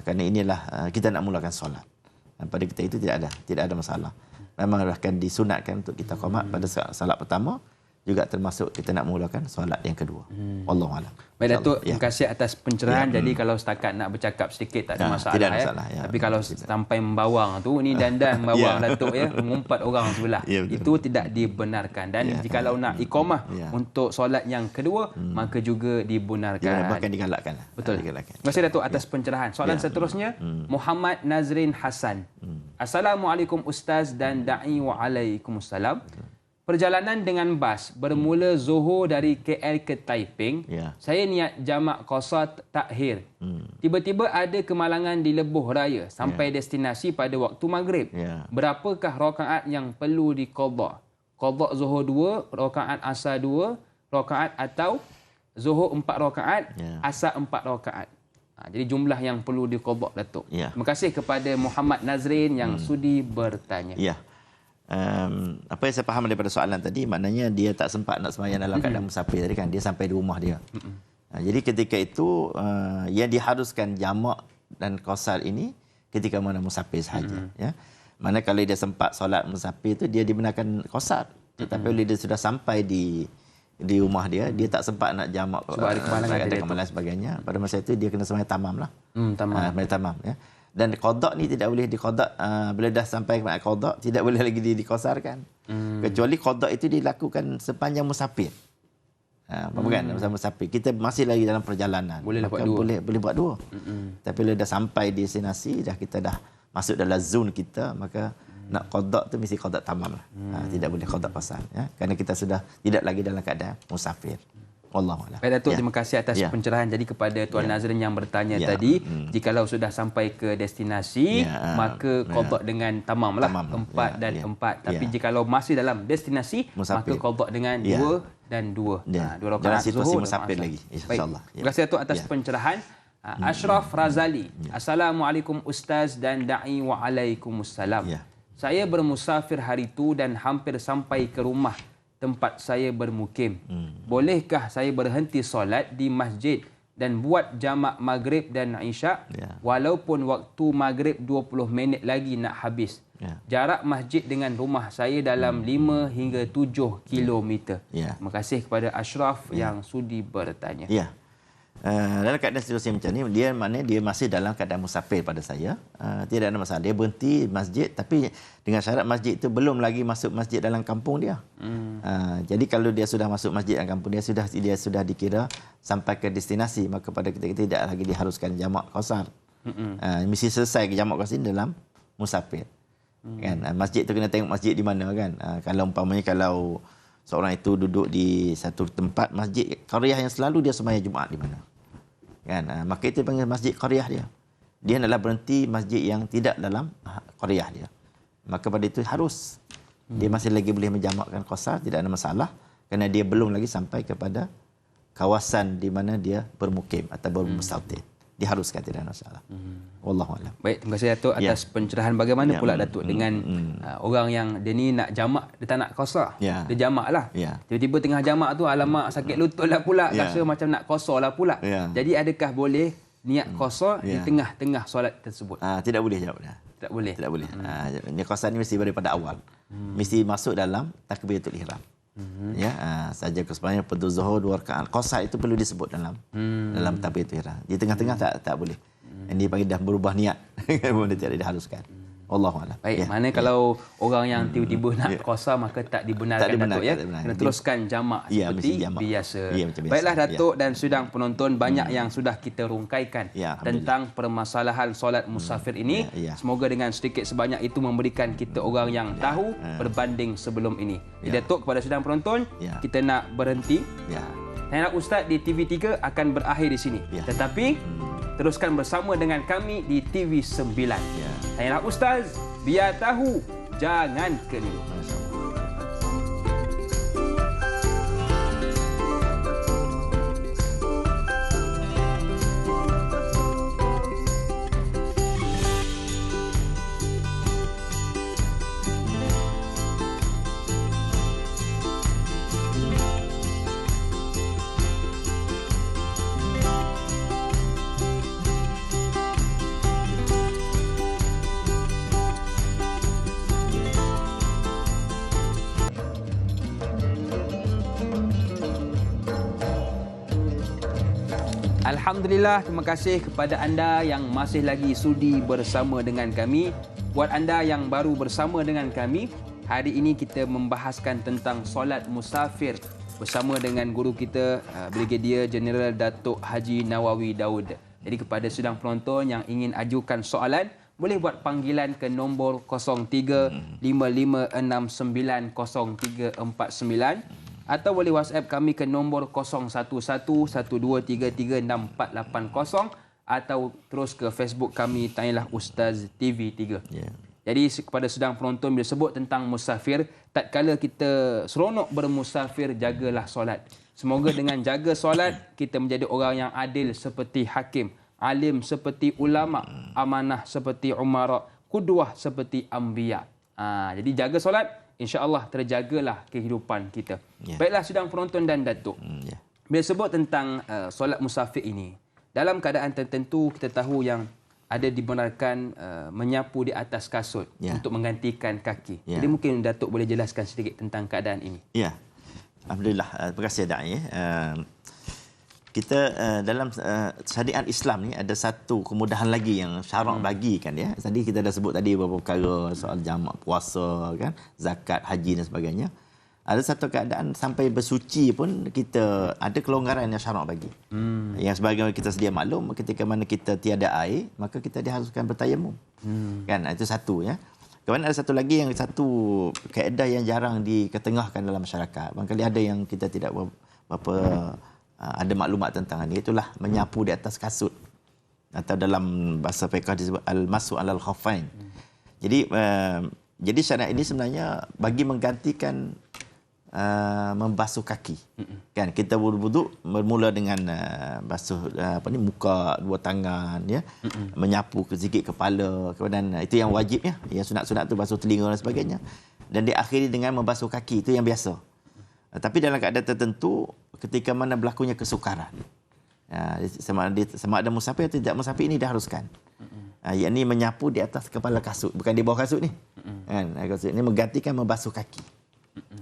Kerana inilah kita nak mulakan solat. Pada kita itu tidak ada masalah. Memang akan disunatkan untuk kita qomat pada solat pertama, juga termasuk kita nak mulakan solat yang kedua. Wallahu a'lam. Baik Datuk, terima kasih atas pencerahan. Jadi kalau setakat nak bercakap sedikit tak ada masalah. Tidak ada masalah. Tapi kalau sampai membawang tu, ni dandan membawang Datuk mengumpat orang sebelah. Itu tidak dibenarkan. Dan jikalau nak iqamah untuk solat yang kedua, maka juga dibenarkan. Bahkan digalakkan. Betul. Terima kasih Datuk atas pencerahan. Soalan seterusnya, Muhammad Nazrin Hasan. Assalamualaikum Ustaz dan Da'i. Waalaikumsalam. perjalanan dengan bas bermula Johor dari KL ke Taiping. Saya niat jamak qasar takhir. Tiba-tiba ada kemalangan di lebuh raya sampai destinasi pada waktu maghrib. Berapakah rakaat yang perlu diqadha? Qadha Johor 2, rakaat asar 2, rakaat atau Johor 4 rakaat, asar 4 rakaat. Jadi jumlah yang perlu diqadha, Datuk. Terima kasih kepada Muhammad Nazrin yang sudi bertanya. Apa yang saya faham daripada soalan tadi, maknanya dia tak sempat nak sembahyang dalam keadaan musafir tadi kan, dia sampai di rumah dia. Jadi ketika itu yang diharuskan jamak dan qasar ini ketika mana musafir sahaja. Mana kalau dia sempat solat musafir itu dia dibenarkan qasar, tetapi bila dia sudah sampai di rumah dia tak sempat nak jamak sebab ada kemalangan sebagainya, pada masa itu dia kena sembahyang tamam lah. Tamam ya. Dan qada ni tidak boleh diqada bila dah sampai ke qada, tidak boleh lagi diqasarkan. Kecuali qada itu dilakukan sepanjang musafir. Bukan bersama musafir. Kita masih lagi dalam perjalanan. Boleh buat dua. Boleh buat dua. Tapi bila dah sampai destinasi, kita dah masuk dalam zon kita, maka nak qada tu mesti qada tamam lah. Tidak boleh qada qasar ya. Kerana kita sudah tidak lagi dalam keadaan musafir. Wallahualam. Baik Datuk, terima kasih atas pencerahan. Jadi kepada Tuan Nazrin yang bertanya tadi, jikalau sudah sampai ke destinasi, maka qada dengan tamam lah, 4 dan 4. Tapi jikalau masih dalam destinasi, maka qada dengan 2 dan 2. 2 rakaat situasi zuhur musafir lagi, insya-Allah. Terima kasih Datuk atas pencerahan. Ashraf Razali. Assalamualaikum Ustaz dan Da'i, waalaikumsalam. Saya bermusafir hari itu dan hampir sampai ke rumah tempat saya bermukim. Bolehkah saya berhenti solat di masjid dan buat jamak maghrib dan isyak walaupun waktu maghrib 20 minit lagi nak habis? Jarak masjid dengan rumah saya dalam 5 hingga 7 kilometer. Terima kasih kepada Ashraf yang sudi bertanya. Dalam keadaan situasi macam ni, dia masih dalam keadaan musafir pada saya. Tidak ada masalah. Dia berhenti masjid, tapi dengan syarat masjid itu belum lagi masuk masjid dalam kampung dia. Jadi kalau dia sudah masuk masjid dalam kampung dia sudah dikira sampai ke destinasi, maka pada ketika itu tidak lagi diharuskan jamak qasar. Mesti selesai jamak qasar dalam musafir. Kan? Masjid itu kena tengok masjid di mana kan. Kalau umpamanya kalau seorang itu duduk di satu tempat masjid qaryah yang selalu dia sembahyang Jumaat di mana, kan? Maka itu panggil masjid qaryah dia. Dia adalah berhenti masjid yang tidak dalam qaryah dia. Maka pada itu harus dia masih lagi boleh menjamakkan qasar, tidak ada masalah, kerana dia belum lagi sampai kepada kawasan di mana dia bermukim atau bermustautin. Diharuskan, tidak ada masalah. Wallahualam. Baik, terima kasih Datuk atas pencerahan. Bagaimana pula Datuk dengan orang yang dia ni nak jamak, dia tak nak qasar. Dia jamak lah. Tiba-tiba tengah jamak tu, alamak sakit lutut lah pula, rasa macam nak qasar lah pula. Jadi adakah boleh niat qasar di tengah-tengah solat tersebut? Tidak boleh jawab dah. Tak boleh. Tidak boleh. Niat qasar ni mesti daripada awal. Mesti masuk dalam takbiratul ihram. Saja kesemuanya pada zuhur 2 rakaat. Qasar itu perlu disebut dalam takbiratul ihram. Di tengah-tengah tak boleh. Ini panggil dah berubah niat. Benda tidak diharuskan. Wallahualam. Baik, mana kalau orang yang tiba-tiba nak qasar maka tak dibenarkan Datuk ya. Kena teruskan jamak seperti biasa. Baiklah Datuk dan sidang penonton, banyak yang sudah kita rungkaikan tentang permasalahan solat musafir ini. Semoga dengan sedikit sebanyak itu memberikan kita orang yang tahu berbanding sebelum ini. Datuk, kepada sidang penonton, kita nak berhenti. Tanya Ustaz di TV3 akan berakhir di sini. Tetapi teruskan bersama dengan kami di TV9. Tanyalah Ustaz, biar tahu, jangan keliru. Alhamdulillah, terima kasih kepada anda yang masih lagi sudi bersama dengan kami. Buat anda yang baru bersama dengan kami, hari ini kita membahaskan tentang solat musafir bersama dengan guru kita, Brigadier Jeneral Datuk Haji Nawawi Daud. Jadi kepada sidang penonton yang ingin ajukan soalan, boleh buat panggilan ke nombor 03-5569-0349 atau boleh WhatsApp kami ke nombor 011123364880 atau terus ke Facebook kami, Tanyalah Ustaz TV3. Jadi kepada sedang penonton, bila sebut tentang musafir, tak kala kita seronok bermusafir, jagalah solat. Semoga dengan jaga solat, kita menjadi orang yang adil seperti hakim, alim seperti ulama, amanah seperti umara, qudwah seperti anbiya. Jadi jaga solat, insya-Allah terjagalah kehidupan kita. Baiklah sedang penonton dan datuk. Bila sebut tentang solat musafir ini, dalam keadaan tertentu kita tahu yang ada dibenarkan menyapu di atas kasut untuk menggantikan kaki. Jadi mungkin Datuk boleh jelaskan sedikit tentang keadaan ini. Ya. Alhamdulillah. Terima kasih Da'i. Kita dalam syariat Islam ni ada satu kemudahan lagi yang syarak bagi kan ya. Tadi kita dah sebut tadi beberapa perkara soal jamak puasa kan, zakat, haji dan sebagainya. Ada satu keadaan sampai bersuci pun kita ada kelonggaran yang syarak bagi. Yang sebagaimana kita sedia maklum, ketika mana kita tiada air, maka kita diharuskan bertayamum. Kan, itu satu ya. Kemudian ada satu lagi, yang satu kaedah yang jarang diketengahkan dalam masyarakat. Barangkali ada yang kita tidak berapa ada maklumat tentang ini, itulah menyapu di atas kasut. Atau dalam bahasa fiqh disebut al-masu alal khaffain. Jadi syariat ini sebenarnya bagi menggantikan membasuh kaki. Kan kita berwuduk bermula dengan basuh muka, dua tangan ya. Menyapu sedikit kepala, kemudian itu yang wajib ya. Yang sunat-sunat tu basuh telinga dan sebagainya. Dan diakhiri dengan membasuh kaki, itu yang biasa. Tapi dalam keadaan tertentu ketika mana berlakunya kesukaran. Sama ada musafir atau tidak musafir, ini diharuskan. Yakni menyapu di atas kepala kasut, bukan di bawah kasut ni. Kan kasut ini menggantikan membasuh kaki.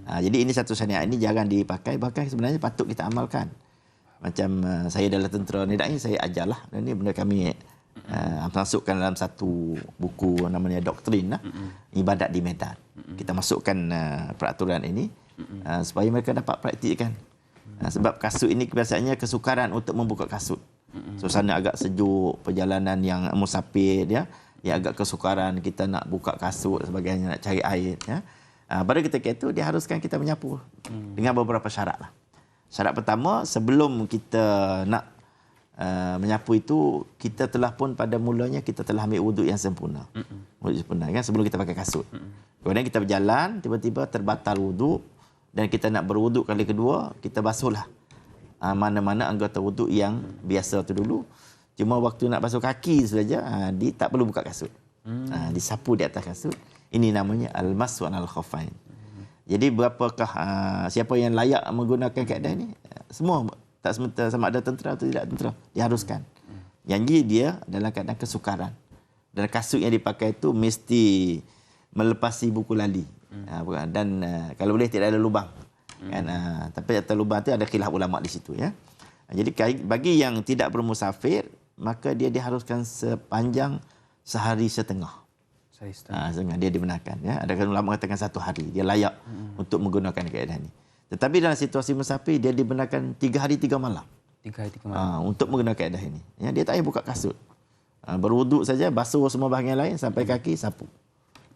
Jadi ini satu syariat ini jarang dipakai, bahkan sebenarnya patut kita amalkan. Macam saya dalam tentera ni saya ajarlah, dan ini benda kami masukkan dalam satu buku namanya Doktrin Ibadat di Medan. Kita masukkan peraturan ini supaya mereka dapat praktikkan. Sebab kasut ini biasanya kesukaran untuk membuka kasut. Suasana agak sejuk, perjalanan yang musafir ya, yang agak kesukaran kita nak buka kasut sebagainya, nak cari air ya. Pada ketika itu diharuskan kita menyapu dengan beberapa syarat lah. Syarat pertama, sebelum kita nak menyapu itu, kita telah pun pada mulanya kita telah ambil wuduk yang sempurna. Wuduk sempurna kan, sebelum kita pakai kasut. Kemudian kita berjalan, tiba-tiba terbatal wuduk dan kita nak berwuduk kali kedua, kita basuhlah mana-mana anggota wuduk yang biasa tu dulu. Cuma waktu nak basuh kaki saja, dia tak perlu buka kasut. Disapu di atas kasut. Ini namanya al-masu alal khaffain. Jadi berapakah siapa yang layak menggunakan kaedah ini? Semua, tak semata sama ada tentera atau tidak tentera, diharuskan. Yang dia dalam keadaan kesukaran. Dan kasut yang dipakai itu mesti melepasi buku lali. Dan kalau boleh tidak ada lubang. Kan, tapi atas lubang itu ada khilaf ulama di situ ya. Jadi bagi yang tidak bermusafir, maka dia diharuskan sepanjang sehari setengah. Dia dibenarkan ya. Ada ulama mengatakan 1 hari dia layak untuk menggunakan kaedah ini. Tetapi dalam situasi musafir dia dibenarkan 3 hari 3 malam. 3 hari 3 malam. Untuk menggunakan kaedah ini. Ya, dia tak payah buka kasut. Berwuduk saja, basuh semua bahagian lain sampai kaki, sapu.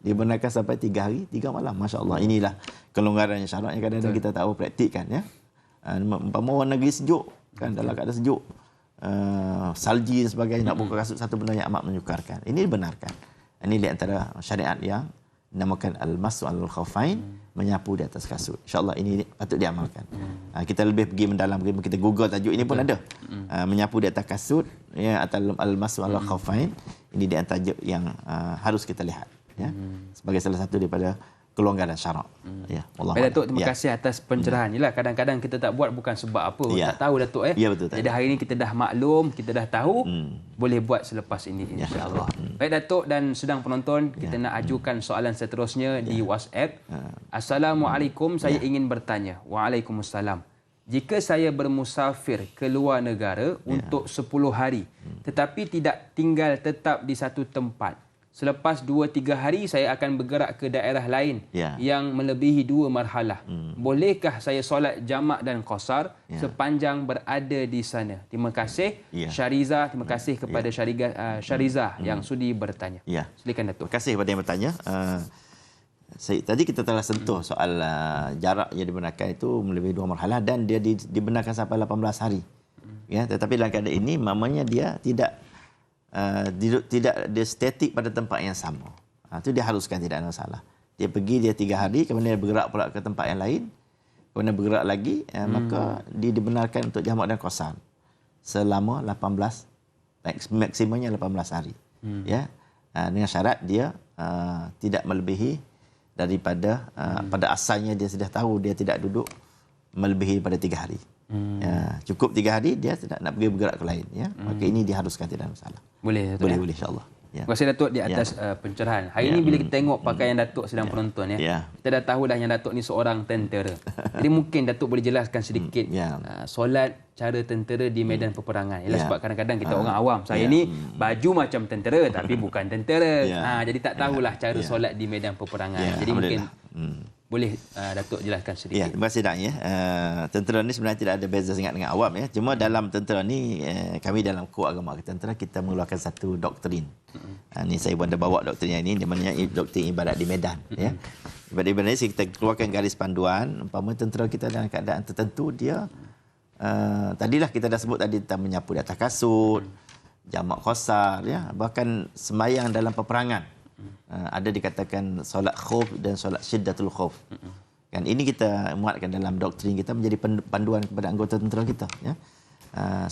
Dibenarkan sampai 3 hari 3 malam. Masya-Allah. Inilah kelonggaran yang syarat yang kadang-kadang kita tak tahu praktikkan ya. Umpama orang negeri sejuk kan, dalam keadaan sejuk, salji dan sebagainya, nak buka kasut satu benda yang amat menyukarkan. Ini dibenarkan. Ini di antara syariat yang dinamakan al-masu alal khaffain, menyapu di atas kasut. InsyaAllah ini patut diamalkan. Kita lebih pergi mendalam, kita Google tajuk ini pun ada. Menyapu di atas kasut, ya, atau al-masu alal khaffain. Ini di antara tajuk yang harus kita lihat. Ya, sebagai salah satu daripada kelonggaran syarak. Ya, wallahu a'lam. Datuk, terima kasih atas pencerahan. Yalah, kadang-kadang kita tak buat bukan sebab apa, tak tahu Datuk Ya, betul. Jadi hari ini kita dah maklum, kita dah tahu, boleh buat selepas ini insya-Allah. Baik Datuk dan sedang penonton, kita nak ajukan soalan seterusnya di WhatsApp. Assalamualaikum, saya ingin bertanya. Waalaikumsalam. Jika saya bermusafir ke luar negara untuk 10 hari tetapi tidak tinggal tetap di satu tempat, selepas 2-3 hari saya akan bergerak ke daerah lain yang melebihi 2 marhalah. Bolehkah saya solat jamak dan qasar sepanjang berada di sana? Terima kasih Syariza, terima kasih kepada Syariza yang sudi bertanya. Silakan Datuk. Terima kasih kepada yang bertanya. Tadi kita telah sentuh soal jarak yang dibenarkan itu melebihi 2 marhalah dan dia dibenarkan sampai 18 hari. Tetapi dalam keadaan ini mamanya dia tidak dia statik pada tempat yang sama. Itu dia haruskan, tidak ada masalah. Dia pergi 3 hari, kemudian dia bergerak pula ke tempat yang lain, kemudian bergerak lagi, maka dia dibenarkan untuk jamak dan qasar selama 18, maksimumnya 18 hari. Dengan syarat dia tidak melebihi daripada pada asalnya dia sudah tahu dia tidak duduk melebihi daripada 3 hari. Cukup 3 hari dia tidak nak pergi bergerak ke lain, maka ini diharuskan, tidak ada masalah. Boleh Datuk. Boleh insya-Allah. Terima kasih Datuk di atas pencerahan. Hari ini bila kita tengok pakaian Datuk sedang penonton kita dah tahu dah yang Datuk ni seorang tentera. Jadi mungkin Datuk boleh jelaskan sedikit solat cara tentera di medan peperangan. Ialah sebab kadang-kadang kita orang awam, saya ni baju macam tentera tapi bukan tentera. Jadi tak tahulah cara solat di medan peperangan. Jadi mungkin boleh Datuk jelaskan sedikit. Terima kasih Dak. Tentera ni sebenarnya tidak ada beza sangat dengan awam. Cuma dalam tentera ni, kami dalam kod agama tentera kita mengeluarkan satu doktrin. Ni saya pun ada bawa doktrin yang ini, namanya doktrin ibadat di medan. Ibadat di medan ni kita keluarkan garis panduan. Umpama tentera kita dalam keadaan tertentu, dia tadilah kita dah sebut tadi tentang menyapu di atas kasut, jamak qasar, bahkan sembahyang dalam peperangan. Ada dikatakan solat khauf dan solat syiddatul khauf. Kan ini kita muatkan dalam doktrin kita menjadi panduan kepada anggota tentera kita.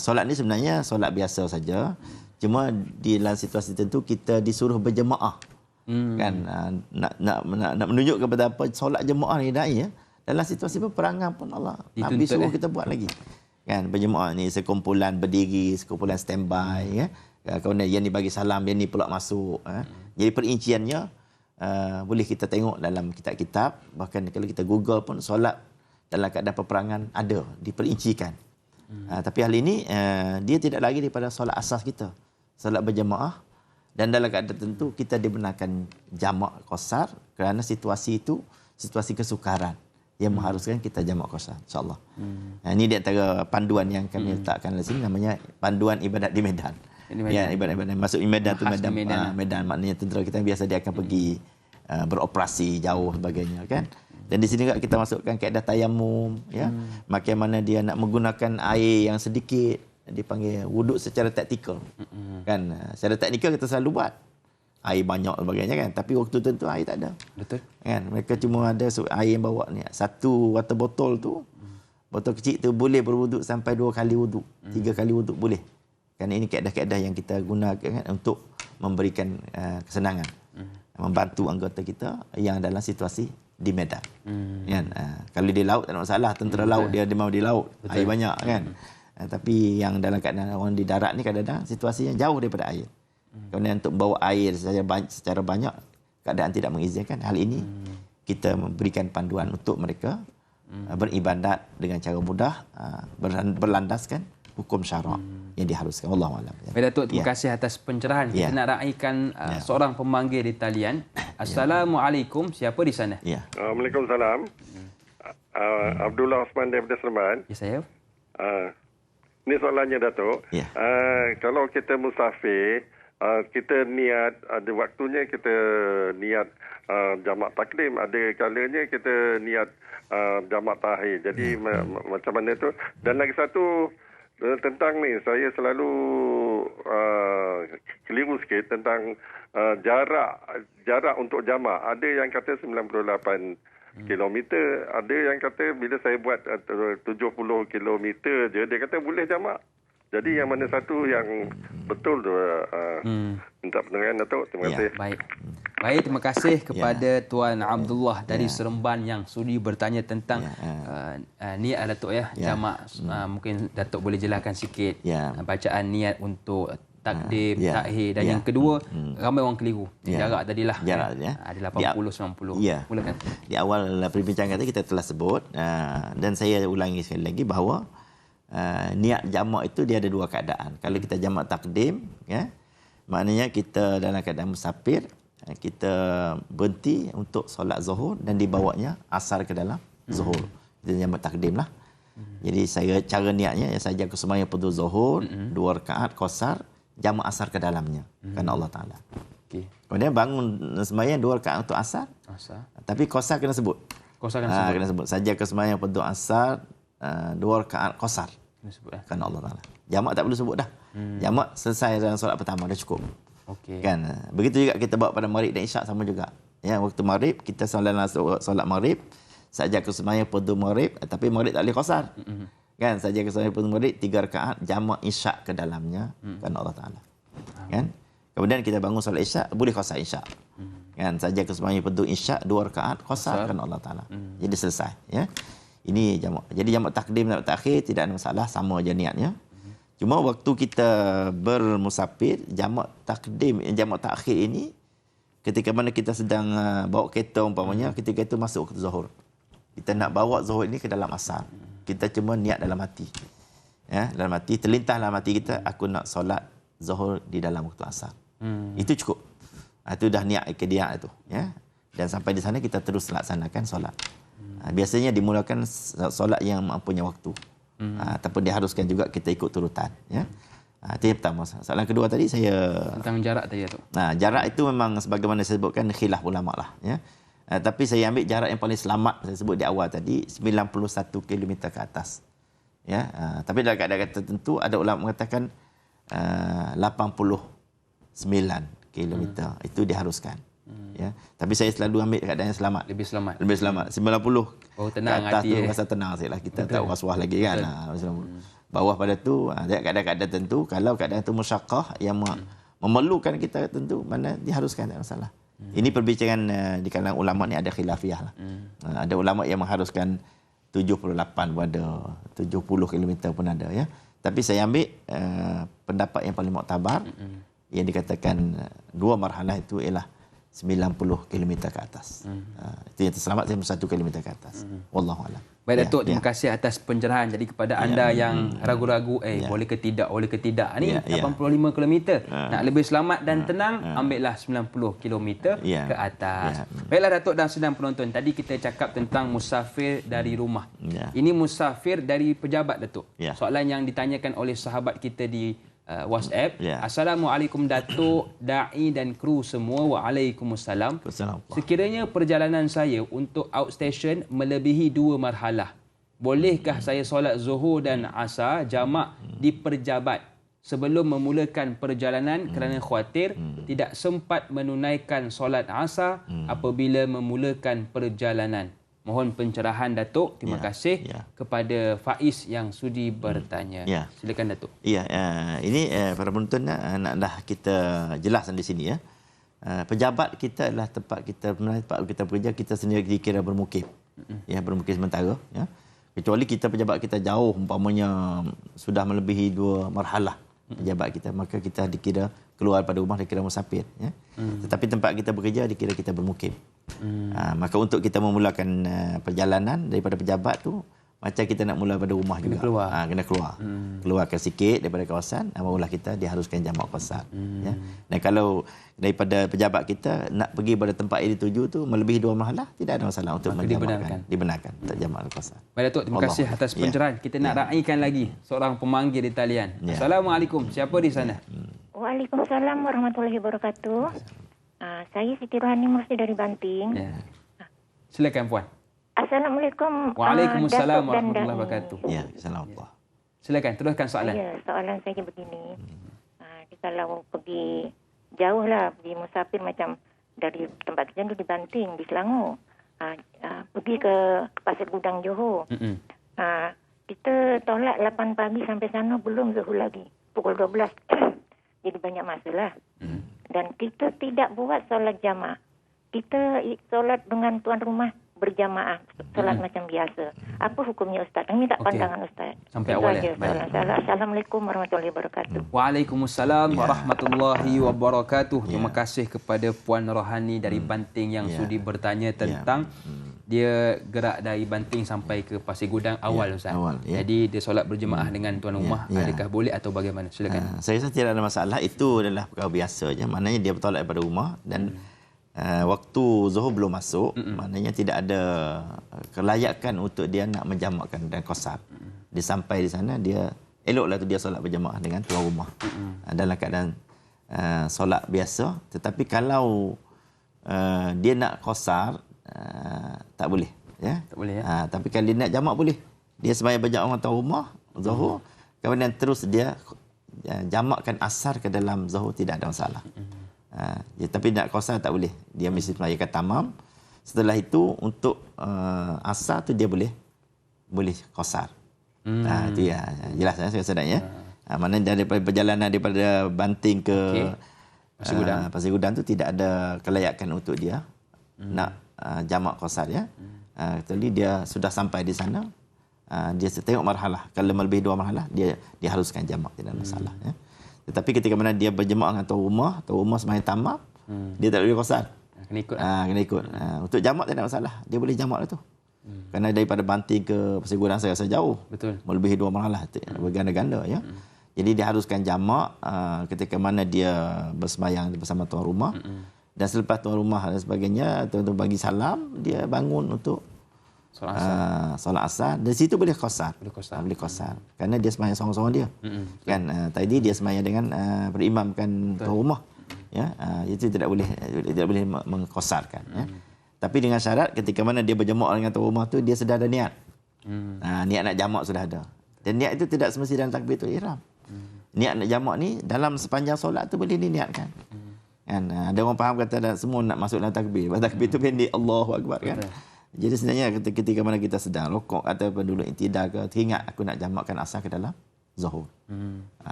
Solat ni sebenarnya solat biasa saja. Cuma di dalam situasi tertentu kita disuruh berjemaah. Kan nak menunjuk kepada apa solat jemaah ni dai dalam situasi peperangan pun Allah Nabi suruh kita buat lagi. Kan berjemaah ni sekumpulan berdiri, sekumpulan standby kemudian yang ni bagi salam, yang ni pula masuk. Jadi perinciannya boleh kita tengok dalam kitab-kitab, bahkan kalau kita Google pun solat dalam keadaan peperangan ada diperincikan. Tapi hal ini dia tidak lagi daripada solat asas kita, solat berjemaah, dan dalam keadaan tertentu kita dibenarkan jamak qasar kerana situasi itu situasi kesukaran yang mengharuskan kita jamak qasar, insya-Allah. Ini di antara panduan yang kami letakkan di sini, namanya panduan ibadat di medan. Ibadat masuk medan tu medan maknanya tentera kita biasa dia akan pergi beroperasi jauh sebagainya, kan. Dan di sini juga kita masukkan kaedah tayamum, bagaimana dia nak menggunakan air yang sedikit, dipanggil wuduk secara taktikal. Kan, secara taktikal kita selalu buat air banyak sebagainya, kan, tapi waktu tentu air tak ada. Betul. Kan, mereka cuma ada air yang bawa ni. Satu water botol tu, botol kecil tu boleh berwuduk sampai 2 kali wuduk, 3 kali wuduk boleh. Kan ini kaedah-kaedah yang kita gunakan, kan, untuk memberikan kesenangan, membantu anggota kita yang dalam situasi di medan. Kan, kalau di laut tak ada masalah, tentera laut dia mau di laut, air banyak, kan. Tapi yang dalam keadaan orang di darat ni kadang-kadang situasi yang jauh daripada air. Kemudian untuk bawa air secara banyak keadaan tidak mengizinkan. Hal ini kita memberikan panduan untuk mereka beribadat dengan cara mudah, berlandaskan hukum syarak yang diharuskan. Wallahu a'lam. Baik Datuk, terima kasih atas pencerahan. Kita nak raikan seorang pemanggil di talian. Assalamualaikum. Siapa di sana? Waalaikumsalam. Abdullah Osman daripada Seremban. Ya, saya. Ini soalannya Datuk. Kalau kita musafir, kita niat, ada waktunya kita niat jamak takdim, ada kalanya kita niat jamak takhir. Jadi macam mana tu? Dan lagi satu tentang ni, saya selalu keliru sikit tentang jarak untuk jamak. Ada yang kata 98 kilometer, ada yang kata bila saya buat 70 kilometer je, dia kata boleh jamak. Jadi yang mana satu yang betul tu? Minta penerangan Datuk. Terima kasih. Baik, terima kasih kepada Tuan Abdullah dari Seremban yang sudi bertanya tentang niat Datuk, jamak. Mungkin Datuk boleh jelaskan sikit bacaan niat untuk takdim, takhir, dan yang kedua, ramai orang keliru. Jarak tadilah. Ada 80-90. Mulakan. Di awal perbincangan kita telah sebut, dan saya ulangi sekali lagi bahawa niat jamak itu dia ada 2 keadaan. Kalau kita jamak takdim, maknanya kita dalam keadaan musafir, kita berhenti untuk solat zuhur dan dibawanya asar ke dalam zuhur. Kita jamak takdim lah. Jadi cara niatnya saya jaga sembahyang fardu zuhur 2 rakaat qasar, jamak asar ke dalamnya kerana Allah Taala. Okey. Kemudian bangun sembahyang 2 rakaat untuk asar. Tapi qasar kena sebut. Qasar kena sebut. Saja ke sembahyang fardu asar 2 rakaat qasar. Kena sebut kerana Allah Taala. Jamak tak perlu sebut dah. Jamak selesai dalam solat pertama dah cukup. Okey. Kan? Begitu juga kita bawa pada maghrib dan isyak sama juga. Ya, waktu maghrib kita solat maghrib, saja ke sembahyang fardu maghrib, tapi maghrib tak boleh qasar. Kan? Saja ke sembahyang fardu maghrib 3 rakaat, jamak isyak ke dalamnya kerana Allah Taala. Kan? Kemudian kita bangun solat isyak, boleh qasar isyak. Kan? Saja ke sembahyang fardu isyak 2 rakaat, qasar kerana Allah Taala. Jadi selesai, ya. Ini jamak. Jadi jamak takdim dan takhir tidak ada masalah, sama je niatnya. Cuma waktu kita bermusafir, jamak takdim, jamak takhir ini ketika mana kita sedang bawa kereta umpamanya, ketika itu masuk waktu zuhur. Kita nak bawa zuhur ini ke dalam asar. Kita cuma niat dalam hati. Ya, dalam hati, terlintas dalam hati kita, aku nak solat zuhur di dalam waktu asar. Itu cukup. Itu dah niat iktidah itu, ya. Dan sampai di sana kita terus laksanakan solat. Biasanya dimulakan solat yang mempunyai waktu. Ataupun diharuskan juga kita ikut turutan, ya. Itu yang pertama. Soalan kedua tadi saya tentang jarak tadi tu. Jarak itu memang sebagaimana saya sebutkan khilaf ulama lah, ya. Tapi saya ambil jarak yang paling selamat saya sebut di awal tadi 91 km ke atas. Ya, tapi dalam keadaan tertentu ada ulama mengatakan 89 km itu diharuskan. Ya, tapi saya selalu ambil keadaan yang selamat. Lebih selamat. 90. Tenang ke atas hati. Tu rasa tenang siklah. Kita tak was-was lagi kan. Bawah pada tu ada keadaan-keadaan tertentu, kalau keadaan tu musyaqqah yang memerlukan kita tentu mana diharuskan, tak masalah. Ini perbicaraan di kalangan ulama ni ada khilafiyah lah. Ada ulama yang mengharuskan 78 pun ada, 70 km pun ada, ya. Tapi saya ambil pendapat yang paling muktabar yang dikatakan 2 marhalah itu ialah 90 km ke atas. Itu yang terselamat 1 km ke atas. Wallahu a'lam. Baik Datuk, terima kasih atas pencerahan. Jadi kepada anda yang ragu-ragu boleh ke tidak ni 85 km nak lebih selamat dan tenang, ambillah 90 km ke atas. Baiklah Datuk dan sedang penonton, tadi kita cakap tentang musafir dari rumah. Ini musafir dari pejabat Datuk. Soalan yang ditanyakan oleh sahabat kita di WhatsApp. Assalamualaikum Datuk, Da'i dan kru semua. Waalaikumsalam. Sekiranya perjalanan saya untuk outstation melebihi 2 marhalah, bolehkah saya solat zuhur dan asar jamak di pejabat sebelum memulakan perjalanan kerana khawatir tidak sempat menunaikan solat asar apabila memulakan perjalanan? Mohon pencerahan Datuk. Terima kasih kepada Faiz yang sudi bertanya. Silakan Datuk. Ini para penonton naklah kita jelaskan di sini, ya. Pejabat kita adalah tempat kita bekerja, kita sendiri dikira bermukim. Ya, bermukim sementara, ya. Kecuali kita pejabat kita jauh, umpamanya sudah melebihi 2 marhalah pejabat kita, maka kita dikira keluar pada rumah, dikira musafir, ya. Tetapi tempat kita bekerja dikira kita bermukim. Maka untuk kita memulakan perjalanan daripada pejabat tu, macam kita nak mula pada rumah juga. Kena keluar. Keluarkan sikit daripada kawasan, barulah kita diharuskan jamak qasar. Ya. Dan kalau daripada pejabat kita nak pergi pada tempat yang dituju tu melebihi 2 marhalah, tidak ada masalah untuk dibenarkan untuk jamak qasar. Baik Datuk, terima kasih atas pencerahan. Kita nak raikan lagi seorang pemanggil di talian. Assalamualaikum. Siapa di sana? Waalaikumsalam warahmatullahi wabarakatuh. Saya Siti Rohani Mursi dari Banting. Silakan puan. Assalamualaikum. Waalaikumsalam warahmatullahi wabarakatuh. Assalamualaikum. Silakan teruskan soalan. Soalan saya begini. Kalau pergi jauh lah, pergi musafir macam dari tempat kita di Banting, di Selangor, pergi ke Pasir Gudang Johor. Kita tolak 8 pagi sampai sana belum zuhur lagi. Pukul 12. Jadi banyak masa lah. Dan kita tidak buat solat jamaah. Kita solat dengan tuan rumah berjamaah. Solat macam biasa. Apa hukumnya Ustaz? Ini tak pandangan Ustaz. Sampai awal ya. Assalamualaikum warahmatullahi wabarakatuh. Waalaikumsalam warahmatullahi wabarakatuh. Terima kasih kepada Puan Rohani dari Banting yang sudi bertanya tentang dia gerak dari Banting sampai ke Pasir Gudang awal Ustaz. Jadi dia solat berjemaah dengan tuan rumah. Adakah boleh atau bagaimana? Silakan. Saya rasa tidak ada masalah. Itu adalah perkara biasa je. Maknanya dia bertolak daripada rumah dan waktu zuhur belum masuk, maknanya tidak ada kelayakan untuk dia nak menjamakkan dan qasar. Dia sampai di sana, dia eloklah tu dia solat berjamaah dengan tuan rumah. Dalam keadaan solat biasa, tetapi kalau dia nak qasar, tak boleh, ya. Tak boleh, ya. Tapi kalau dia nak jamak boleh. Dia sembahyang berjamaah dengan tuan rumah zuhur, kemudian terus dia jamakkan asar ke dalam zuhur, tidak ada masalah. Tapi nak qasar tak boleh. Dia mesti sembahyang tamam. Setelah itu untuk asar tu dia boleh qasar. Itu ya, jelas sebenarnya. Mana daripada perjalanan daripada Banting ke Pasir Gudang tu tidak ada kelayakan untuk dia nak jamak qasar, ya. Jadi dia sudah sampai di sana, dia tengok marhalah. Kalau lebih 2 marhalah, dia haruskan jamak, tidak ada masalah, ya. Tetapi ketika mana dia berjemaah dengan tuan rumah sembahyang tamam, dia tak boleh qasar. Kena ikut. Kena ikut. Untuk jamak tak ada masalah. Dia boleh jamak lah tu. Kerana daripada Banting ke Pasir Gudang saya rasa jauh. Betul. Melebihi 2 marhalah, berganda-ganda, ya. Jadi dia haruskan jamak ketika mana dia bersembahyang bersama tuan rumah. Dan selepas tuan rumah dan sebagainya, tuan-tuan bagi salam, dia bangun untuk solat asar. Dari situ boleh qasar. Boleh qasar. Kerana dia sembahyang seorang-seorang dia. Kan tadi dia sembahyang dengan berimamkan tuan rumah. Ya, itu tidak boleh mengqasarkan, ya. Tapi dengan syarat ketika mana dia berjemaah dengan tuan rumah tu, dia sudah ada niat. Niat nak jamak sudah ada. Dan niat itu tidak semesti dalam takbiratul ihram. Niat nak jamak ni dalam sepanjang solat tu boleh diniatkan. Kan ada orang faham kata semua nak masuk dalam takbir. Takbir tu pendek, Allahu akbar, kan. Jadi sebenarnya ketika mana kita sedang rukuk ataupun dulu intidal ke, teringat aku nak jamakkan asar ke dalam zuhur.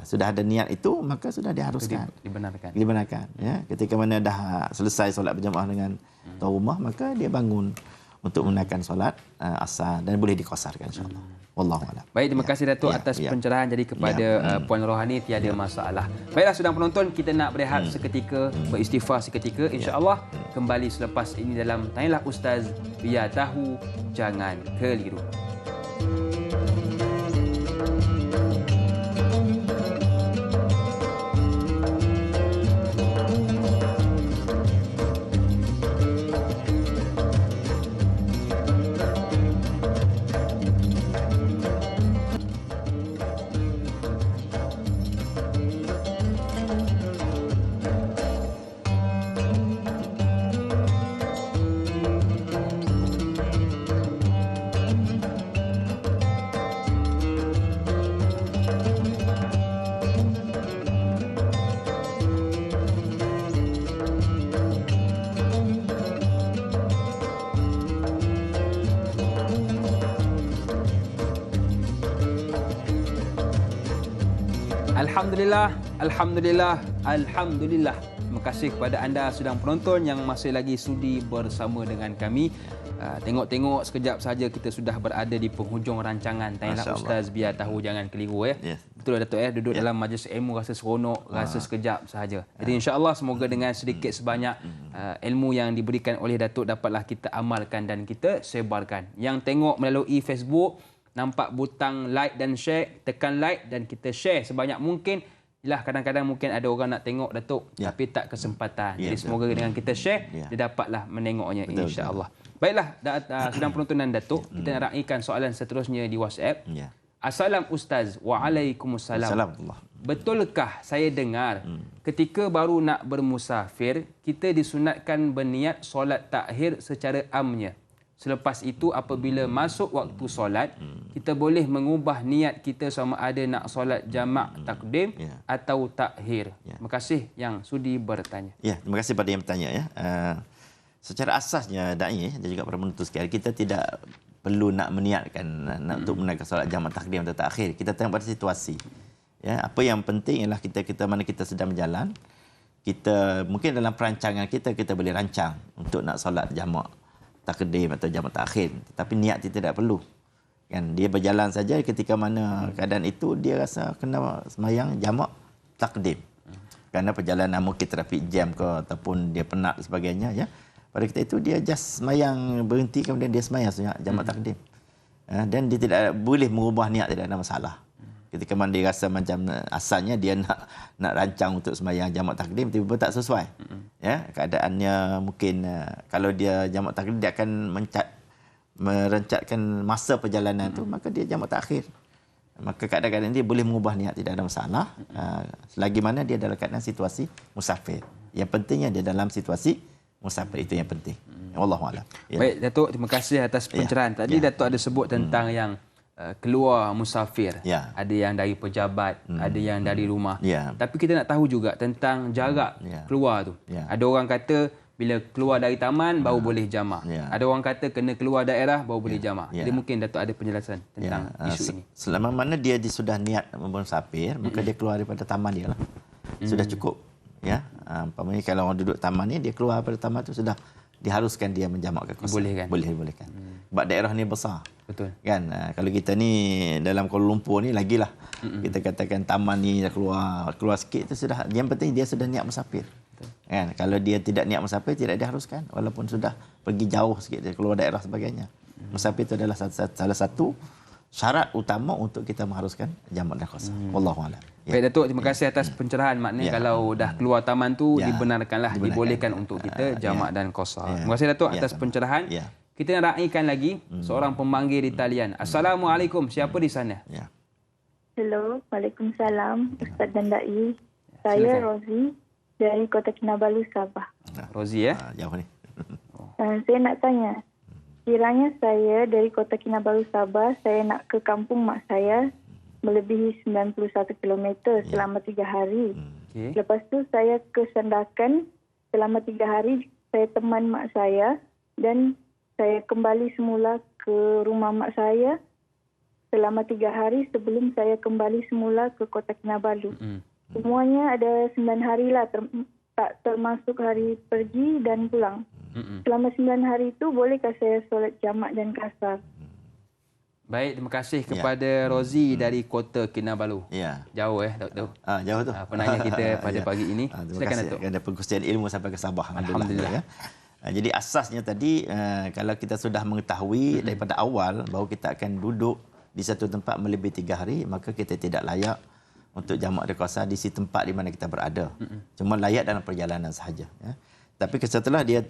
Sudah ada niat itu, maka sudah diharuskan. Dibenarkan. Ya. Ketika mana dah selesai solat berjamaah dengan tuan rumah, maka dia bangun untuk menunaikan solat asar dan boleh diqasarkan, insya-Allah. Wallahu a'lam. Baik, terima kasih Datuk atas pencerahan. Jadi kepada Puan Rohani tiada masalah. Baiklah sedang penonton, kita nak berehat seketika, beristighfar seketika, insya-Allah kembali selepas ini dalam Tanyalah Ustaz, biar tahu jangan keliru. Alhamdulillah. Terima kasih kepada anda sedang penonton yang masih lagi sudi bersama dengan kami. Tengok-tengok sekejap saja kita sudah berada di penghujung rancangan Tanyalah Ustaz, biar tahu jangan keliru, ya. Betul Datuk, ya. Duduk dalam majlis ilmu rasa seronok, rasa sekejap sahaja. Jadi insya-Allah semoga dengan sedikit sebanyak ilmu yang diberikan oleh Datuk dapatlah kita amalkan dan kita sebarkan. Yang tengok melalui Facebook, nampak butang like dan share, tekan like dan kita share sebanyak mungkin. Yalah, kadang-kadang mungkin ada orang nak tengok Datuk, tapi tak kesempatan. Jadi semoga dengan kita share, dia dapatlah menengoknya, insya-Allah. Baiklah, sedang penontonan Datuk, kita nak raikan soalan seterusnya di WhatsApp. Assalam Ustaz, waalaikumsalam. Betulkah saya dengar ketika baru nak bermusafir, kita disunatkan berniat solat takhir secara amnya. Selepas itu apabila masuk waktu solat, kita boleh mengubah niat kita sama ada nak solat jamak takdim atau takhir. Terima kasih yang sudi bertanya. Ya, terima kasih pada yang bertanya, ya. Secara asasnya dai dan juga para penuntut sekalian, kita tidak perlu nak meniatkan untuk menunaikan solat jamak takdim atau takhir. Kita tengok pada situasi. Ya, apa yang penting ialah kita mana kita sedang berjalan, kita mungkin dalam perancangan kita boleh rancang untuk nak solat jamak takdim atau jamak takhir, tapi niat kita tidak perlu. Kan dia berjalan saja, ketika mana keadaan itu dia rasa kena sembahyang jamak takdim. Kerana perjalanan mungkin trafik jam ke ataupun dia penat dan sebagainya, ya. Pada ketika itu dia just sembahyang berhenti, kemudian dia sembahyang jamak takdim. Dan dia tidak boleh mengubah niat, tidak ada masalah. Ketika mana dia rasa macam asalnya dia nak rancang untuk sembahyang jamak takdim, tiba-tiba tak sesuai. Ya, keadaannya mungkin kalau dia jamak takdim dia akan merencatkan masa perjalanan tu, maka dia jamak takhir. Maka kadang-kadang dia boleh mengubah niat, tidak ada masalah. Selagi mana dia dalam keadaan situasi musafir. Yang pentingnya dia dalam situasi musafir, itu yang penting. Wallahualam. Ya. Baik Datuk, terima kasih atas pencerahan. Tadi Datuk ada sebut tentang yang keluar musafir. Ada yang dari pejabat, ada yang dari rumah. Tapi kita nak tahu juga tentang jarak keluar tu. Ada orang kata bila keluar dari taman baru boleh jamak. Ada orang kata kena keluar daerah baru boleh jamak. Jadi mungkin Datuk ada penjelasan tentang isu ini. Selama mana dia sudah niat musafir, maka dia keluar daripada taman dia lah. Sudah cukup. Ya. Umpamanya kalau orang duduk taman ni, dia keluar daripada taman tu sudah diharuskan dia menjamakkan kosong. Bolehkan. Bolehkan. Sebab daerah ni besar. Betul. Kan? Kalau kita ni dalam Kuala Lumpur ni lagilah. Kita katakan taman ni dah keluar sikit tu sudah, yang penting dia sudah niat musafir. Kan? Kalau dia tidak niat musafir, tidak diharuskan walaupun sudah pergi jauh sikit, dia keluar daerah sebagainya. Musafir itu adalah salah satu syarat utama untuk kita mengharuskan jamak dan qasar. Wallahu a'lam. Baik Datuk, terima kasih atas pencerahan. Maknanya kalau dah keluar taman tu dibenarkanlah, dibolehkan untuk kita jamak dan qasar. Terima kasih Datuk atas pencerahan. Kita nak raikan lagi seorang pemanggil di talian. Assalamualaikum. Siapa di sana? Hello, Waalaikumsalam Ustaz dan Dai. Saya Rozi dari Kota Kinabalu, Sabah. Rozi jauh ni. Saya nak tanya, kiranya saya dari Kota Kinabalu, Sabah, saya nak ke kampung mak saya melebihi 91 km selama 3 hari. Lepas tu saya ke Sandakan selama 3 hari, saya teman mak saya dan saya kembali semula ke rumah mak saya selama 3 hari sebelum saya kembali semula ke Kota Kinabalu. Semuanya ada 9 hari lah, tak termasuk hari pergi dan pulang. Selama 9 hari itu, bolehkah saya solat jamak dan qasar? Baik, terima kasih kepada Rozi dari Kota Kinabalu. Jauh Datuk. Jauh tu. Penanya kita pada pagi ini. Silakan Datuk. Ada perkongsian ilmu sampai ke Sabah. Alhamdulillah. Jadi asasnya tadi, kalau kita sudah mengetahui daripada awal bahawa kita akan duduk di satu tempat melebihi 3 hari, maka kita tidak layak untuk jamak dan qasar di tempat di mana kita berada. Cuma layak dalam perjalanan sahaja. Tapi setelah dia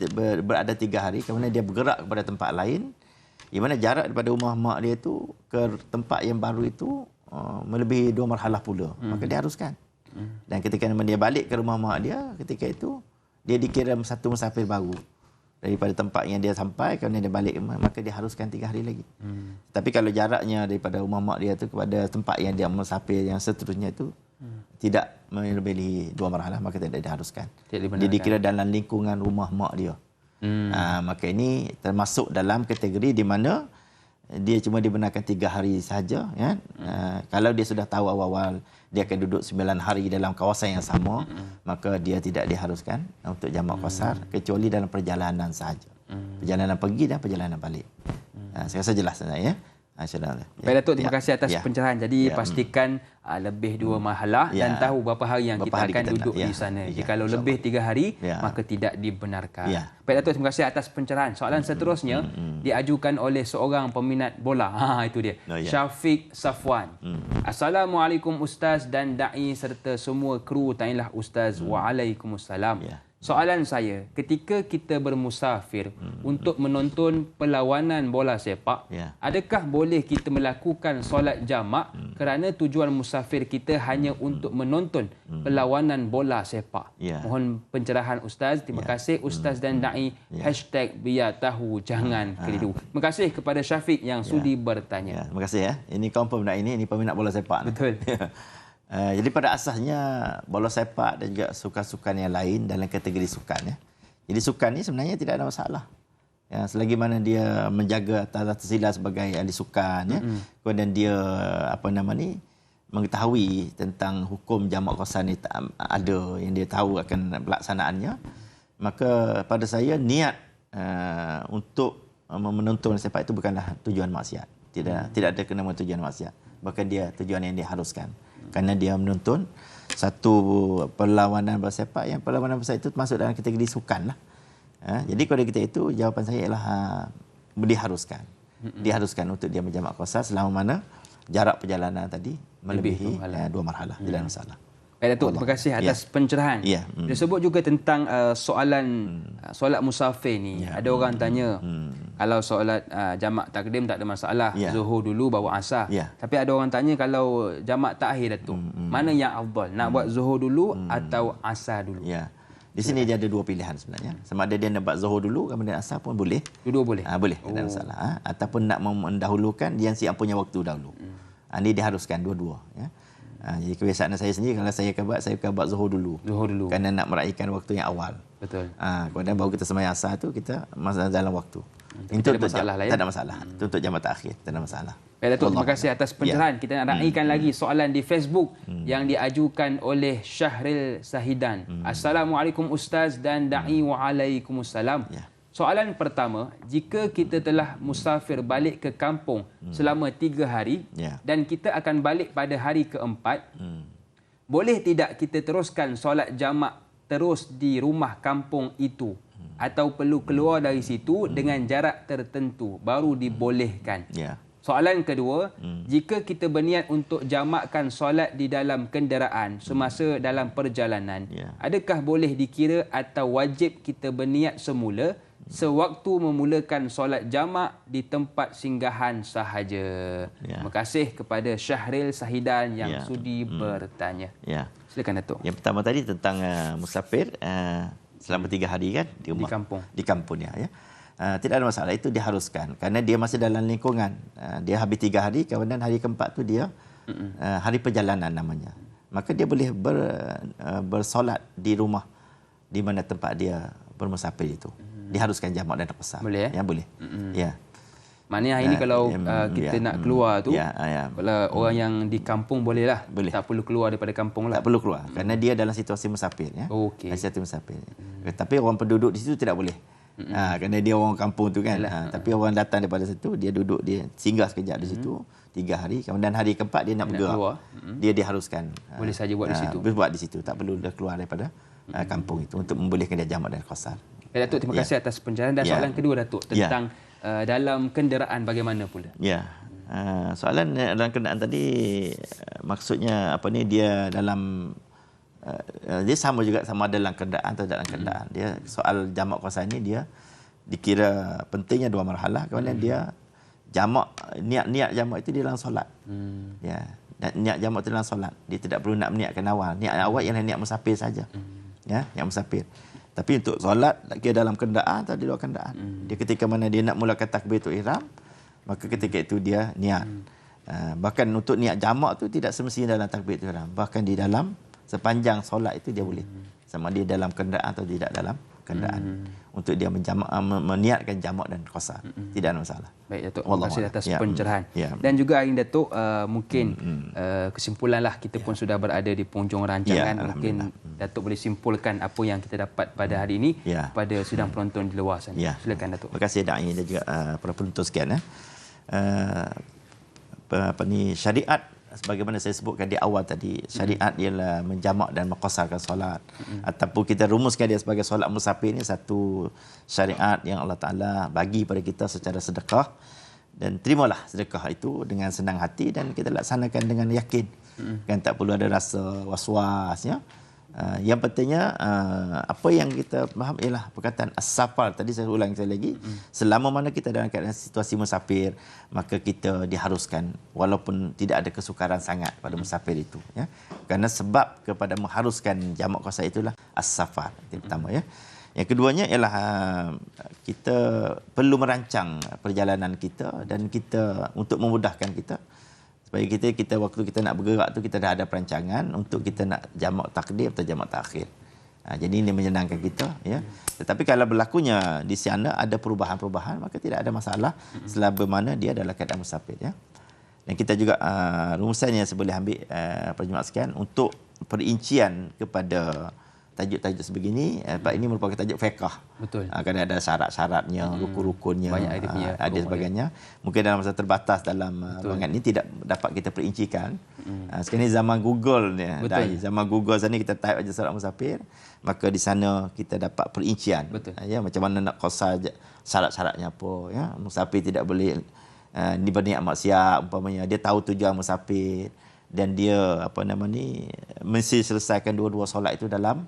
berada 3 hari, kemudian dia bergerak kepada tempat lain, di mana jarak daripada rumah mak dia itu ke tempat yang baru itu melebihi 2 marhalah pula. Maka dia haruskan. Dan ketika dia balik ke rumah mak dia, ketika itu dia dikira satu musafir baru. Daripada tempat yang dia sampai, kemudian dia balik, maka dia haruskan 3 hari lagi. Tapi kalau jaraknya daripada rumah mak dia tu kepada tempat yang dia musafir yang seterusnya itu tidak melebihi 2 marhalah, maka tidak diharuskan. Dia dikira dalam lingkungan rumah mak dia. Maka ini termasuk dalam kategori di mana dia cuma dibenarkan 3 hari sahaja. Ya? Kalau dia sudah tahu awal-awal dia akan duduk 9 hari dalam kawasan yang sama, maka dia tidak diharuskan untuk jamak qasar kecuali dalam perjalanan sahaja. Perjalanan pergi dan perjalanan balik. Saya rasa jelas sebenarnya. Baik Datuk, terima kasih atas pencerahan. Jadi pastikan lebih 2 marhalah dan tahu berapa hari yang kita akan duduk di sana. Jika kalau lebih 3 hari, maka tidak dibenarkan. Baik Datuk, terima kasih atas pencerahan. Soalan seterusnya diajukan oleh seorang peminat bola. Itu dia. Syafiq Safwan. Assalamualaikum Ustaz dan Da'i serta semua kru Ta'ilah Ustaz. Waalaikumsalam. Soalan saya, ketika kita bermusafir untuk menonton perlawanan bola sepak, adakah boleh kita melakukan solat jamak kerana tujuan musafir kita hanya untuk menonton perlawanan bola sepak? Mohon pencerahan Ustaz. Terima kasih Ustaz dan Da'i. #biar tahu jangan keliru. Terima kasih kepada Syafiq yang sudi bertanya. Terima kasih ya. Ini kaum peminat ini peminat bola sepak. Betul. Jadi pada asasnya bola sepak dan juga sukan-sukan yang lain dalam kategori sukan. Jadi sukan ni sebenarnya tidak ada masalah. Selagi mana dia menjaga tata sila sebagai ahli sukan, kemudian dia mengetahui tentang hukum jamak qasar ni ada yang dia tahu akan pelaksanaannya, maka pada saya niat untuk menonton sepak itu bukanlah tujuan maksiat. Tidak ada kena tujuan maksiat. Bahkan dia tujuan yang diharuskan. Kerana dia menonton satu perlawanan bola sepak yang perlawanan bola itu masuk dalam kategori sukan lah. Jadi kepada kita itu jawapan saya ialah diharuskan. Diharuskan untuk dia menjamak qasar selama mana jarak perjalanan tadi melebihi 2 marhalah. Tidak ada masalah. Baik Datuk, terima kasih atas pencerahan. Dia sebut juga tentang soalan solat musafir ni. Ada orang tanya, kalau solat jamak takdim tak ada masalah, zuhur dulu baru asar. Tapi ada orang tanya kalau jamak takhir Datuk, mana yang afdal? Nak buat zuhur dulu atau asar dulu? Di sini dia ada 2 pilihan sebenarnya. Sama ada dia nak buat zuhur dulu kemudian asar pun boleh. Dua-dua boleh. Boleh, tak ada masalah. Ataupun nak mendahulukan dia yang punya waktu dahulu. Ini diharuskan dua-dua, ya. Jadi kebiasaan saya sendiri, kalau saya akan buat zuhur dulu. Kerana nak meraihkan waktu yang awal. Betul. Kemudian baru kita sembahyang asar tu kita masa dalam waktu. Itu tak ada masalah lah, ya? Tak ada masalah. Itu untuk jamak takhir, tak ada masalah. Baik Datuk, terima kasih atas pencerahan. Kita nak raikan lagi soalan di Facebook yang diajukan oleh Syahril Sahidan. Assalamualaikum Ustaz dan da'i waalaikumsalam. Soalan pertama, jika kita telah musafir balik ke kampung selama 3 hari dan kita akan balik pada hari keempat, boleh tidak kita teruskan solat jamak terus di rumah kampung itu atau perlu keluar dari situ dengan jarak tertentu baru dibolehkan? Soalan kedua, jika kita berniat untuk jamakkan solat di dalam kenderaan semasa dalam perjalanan, adakah boleh dikira atau wajib kita berniat semula sewaktu memulakan solat jamak di tempat singgahan sahaja? Terima kasih kepada Syahril Sahidan yang sudi bertanya. Silakan Datuk. Yang pertama tadi tentang musafir selama 3 hari kan di rumah, di kampungnya, ya. Tidak ada masalah, itu diharuskan kerana dia masih dalam lingkungan. Dia habis 3 hari, kemudian hari keempat tu dia hari perjalanan namanya. Maka dia boleh bersolat di rumah di mana tempat dia bermusafir itu. Diharuskan jamak dan qasar. Boleh, ya? Boleh. Ya. Maknanya hari ini kalau kita nak keluar tu, kalau orang yang di kampung bolehlah. Boleh. Tak perlu keluar daripada kampung lah. Tak perlu keluar kerana dia dalam situasi musafir, ya. Situasi musafir. Tapi orang penduduk di situ tidak boleh. Kerana dia orang kampung tu kan. Tapi orang datang daripada situ, dia duduk, dia singgah sekejap di situ 3 hari, kemudian hari keempat dia nak bergerak. Dia diharuskan boleh saja buat di situ. Buat di situ, tak perlu dia keluar daripada kampung itu untuk membolehkan dia jamak dan qasar. Datuk, terima kasih atas pencerahan. Dan soalan kedua Datuk tentang dalam kenderaan bagaimana pula? Soalan dalam kenderaan tadi maksudnya apa ni, dia dalam dia sama juga sama dalam kenderaan atau dalam kenderaan. Dia soal jamak qasar ni dia dikira pentingnya 2 marhalah, kemudian dia jamak, niat jamak itu di dalam solat. Niat jamak itu dalam solat. Dia tidak perlu nak niatkan awal. Niat awal ialah niat musafir saja. Niat musafir. Tapi untuk solat kira dalam kenderaan atau di luar kenderaan. Dia ketika mana dia nak mulakan takbiratul ihram, maka ketika itu dia niat. Bahkan untuk niat jamak tu tidak semestinya dalam takbiratul ihram. Bahkan di dalam sepanjang solat itu dia boleh. Sama dia dalam kenderaan atau tidak dalam kenderaan. Untuk dia meniatkan jamak dan qasar. Tidak ada masalah. Baik Datuk, terima kasih atas pencerahan. Dan juga hari Datuk, mungkin kesimpulanlah, kita pun sudah berada di penghujung rancangan. Mungkin Datuk boleh simpulkan apa yang kita dapat pada hari ini pada sidang penonton di luar sana. Silakan Datuk. Terima kasih Da'i dan juga para penonton sekalian. Syariat sebagaimana saya sebutkan di awal tadi, syariat ialah menjamak dan mengqasarkan solat. Ataupun kita rumuskan dia sebagai solat musafir, ini satu syariat yang Allah Ta'ala bagi pada kita secara sedekah. Dan terimalah sedekah itu dengan senang hati dan kita laksanakan dengan yakin. Kan tak perlu ada rasa was-was, ya. Yang pentingnya apa yang kita faham ialah perkataan as-safar. Tadi saya ulang sekali lagi, selama mana kita dalam keadaan situasi musafir, maka kita diharuskan walaupun tidak ada kesukaran sangat pada musafir itu, ya. Kerana sebab kepada mengharuskan jamak qasar itulah as-safar. Yang pertama, ya. Yang keduanya ialah kita perlu merancang perjalanan kita dan kita untuk memudahkan kita. Supaya kita waktu kita nak bergerak tu kita dah ada perancangan untuk kita nak jamak takdim atau jamak takhir. Jadi ini menyenangkan kita, ya. Tetapi kalau berlakunya di sana ada perubahan-perubahan, maka tidak ada masalah selama mana dia dalam keadaan musafir, ya. Dan kita juga rumusannya saya boleh ambil para jemaah sekalian untuk perincian kepada tajuk-tajuk sebegini. Ini merupakan tajuk fiqh. Betul. Kerana ada syarat-syaratnya, rukun-rukunnya, ada sebagainya. Mungkin dalam masa terbatas dalam ruangan ini tidak dapat kita perincikan. Sekarang ni zaman Google ni. Zaman Google sana kita type aja solat musafir, maka di sana kita dapat perincian. Ya, macam mana nak qasar, syarat-syaratnya apa, ya. Musafir tidak boleh Dia berniat maksiat umpamanya, dia tahu tujuan musafir dan dia mesti selesaikan dua-dua solat itu dalam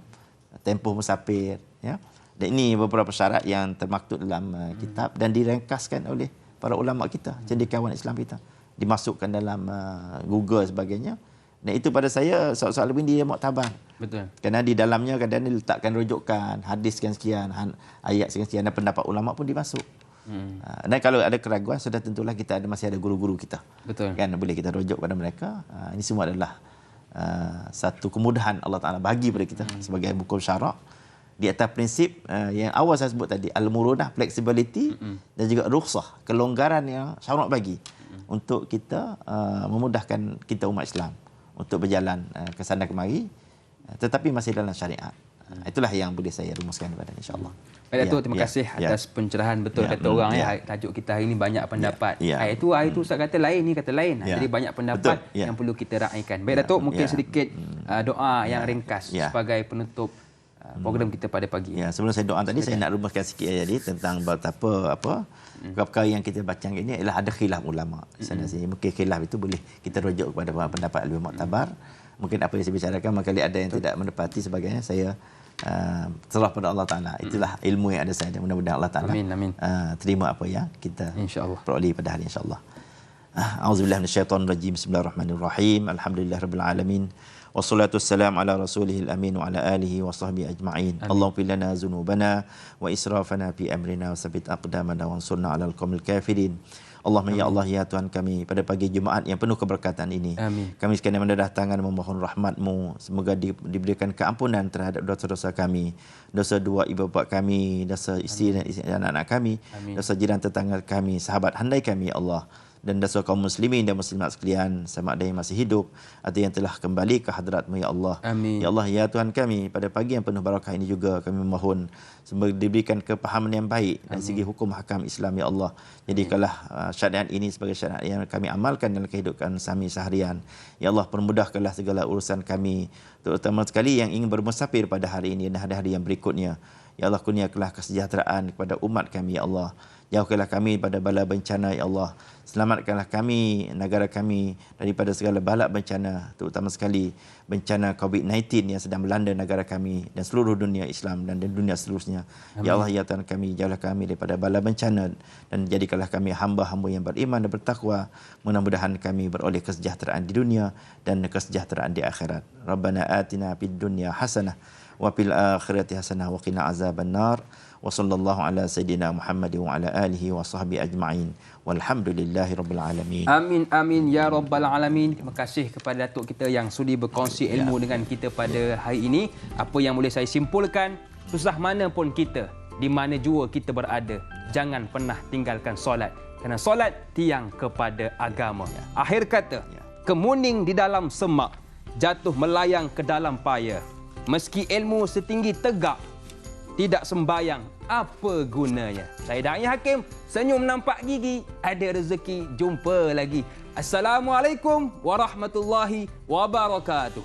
tempoh musafir, ya. Dan ini beberapa syarat yang termaktub dalam kitab dan direngkaskan oleh para ulama kita, cendekiawan Islam kita. Dimasukkan dalam Google sebagainya. Dan itu pada saya soal ini dia muktabar. Betul. Kerana di dalamnya kadang diletakkan rujukan, hadis sekian-sekian, ayat sekian-sekian dan pendapat ulama pun dimasuk. Dan kalau ada keraguan, sudah tentulah kita masih ada guru-guru kita. Betul. Kan boleh kita rujuk pada mereka. Ini semua adalah satu kemudahan Allah Taala bagi pada kita sebagai buku syarak di atas prinsip yang awal saya sebut tadi, al-murunah, flexibility, dan juga rukhsah, kelonggaran yang syarak bagi untuk kita memudahkan kita umat Islam untuk berjalan ke sana kemari, tetapi masih dalam syariat. Itulah yang boleh saya rumuskan kepada insya-Allah. Baik Datuk, terima kasih atas pencerahan. Betul kata orang tajuk kita hari ini banyak pendapat. Hari itu Ustaz kata lain, ni kata lain. Jadi banyak pendapat yang perlu kita raikan. Baik Datuk, mungkin sedikit doa yang ringkas sebagai penutup program kita pada pagi. Ya, sebelum saya doa tadi, saya nak rumuskan sikit jadi tentang betapa perkara yang kita baca ini adalah ada khilaf ulama. Sana sini mungkin khilaf itu boleh kita rujuk kepada pendapat lebih muktabar. Mungkin apa yang saya bicarakan mungkin ada yang tidak mendapati sebagainya, saya serah pada Allah Taala. Itulah ilmu yang ada saya. Mudah-mudahan Allah Taala terima apa yang kita peroleh pada hari insya-Allah. A'udzubillahi minasyaitonir rajim. Bismillahirrahmanirrahim. Alhamdulillahirabbil alamin. Wassalatu wassalamu ala rasulihil amin wa ala alihi wa sahbihi ajma'in. Allahumma fir lana dzunubana wa israfana fi amrina wa tsabbit aqdamana wansurna 'alal qaumil kafirin. Allahumma ya Allah ya Tuhan kami, pada pagi Jumaat yang penuh keberkatan ini, kami sekalian mendadah tangan memohon rahmat-Mu, semoga diberikan keampunan terhadap dosa-dosa kami, dosa dua ibu bapa kami, dosa isteri dan anak-anak kami, dosa jiran tetangga kami, sahabat handai kami ya Allah, dan dosa kaum muslimin dan muslimat sekalian, sama ada yang masih hidup atau yang telah kembali ke hadrat-Mu ya Allah. Ya Allah ya Tuhan kami, pada pagi yang penuh barakah ini juga kami memohon semoga diberikan kepahaman yang baik dari segi hukum hakam Islam ya Allah. Jadikanlah syariat ini sebagai syariat yang kami amalkan dalam kehidupan kami seharian. Ya Allah, permudahkanlah segala urusan kami, terutama sekali yang ingin bermusafir pada hari ini dan hari-hari yang berikutnya. Ya Allah, kurniakanlah kesejahteraan kepada umat kami ya Allah. Jauhkanlah kami pada bala bencana ya Allah. Selamatkanlah kami, negara kami daripada segala bala bencana, terutama sekali bencana COVID-19 yang sedang melanda negara kami dan seluruh dunia Islam dan dunia seterusnya. Ya Allah ya Tuhan kami, jauhlah kami daripada bala bencana dan jadikanlah kami hamba-hamba yang beriman dan bertakwa. Mudah-mudahan kami beroleh kesejahteraan di dunia dan kesejahteraan di akhirat. Rabbana atina fid dunya hasanah wa fil akhirati hasanah wa qina azabannar. Wa sallallahu ala sayyidina Muhammad wa ala alihi wa sahbihi ajma'in. Walhamdulillahi rabbil alamin. Amin amin ya rabbal alamin. Terima kasih kepada Datuk kita yang sudi berkongsi ilmu dengan kita pada hari ini. Apa yang boleh saya simpulkan, susah mana pun kita, di mana jua kita berada, jangan pernah tinggalkan solat. Kerana solat tiang kepada agama. Akhir kata, kemuning di dalam semak, jatuh melayang ke dalam paya. Meski ilmu setinggi tegak, tidak sembayang, apa gunanya? Saya Da'i Hakim, senyum nampak gigi, ada rezeki, jumpa lagi. Assalamualaikum warahmatullahi wabarakatuh.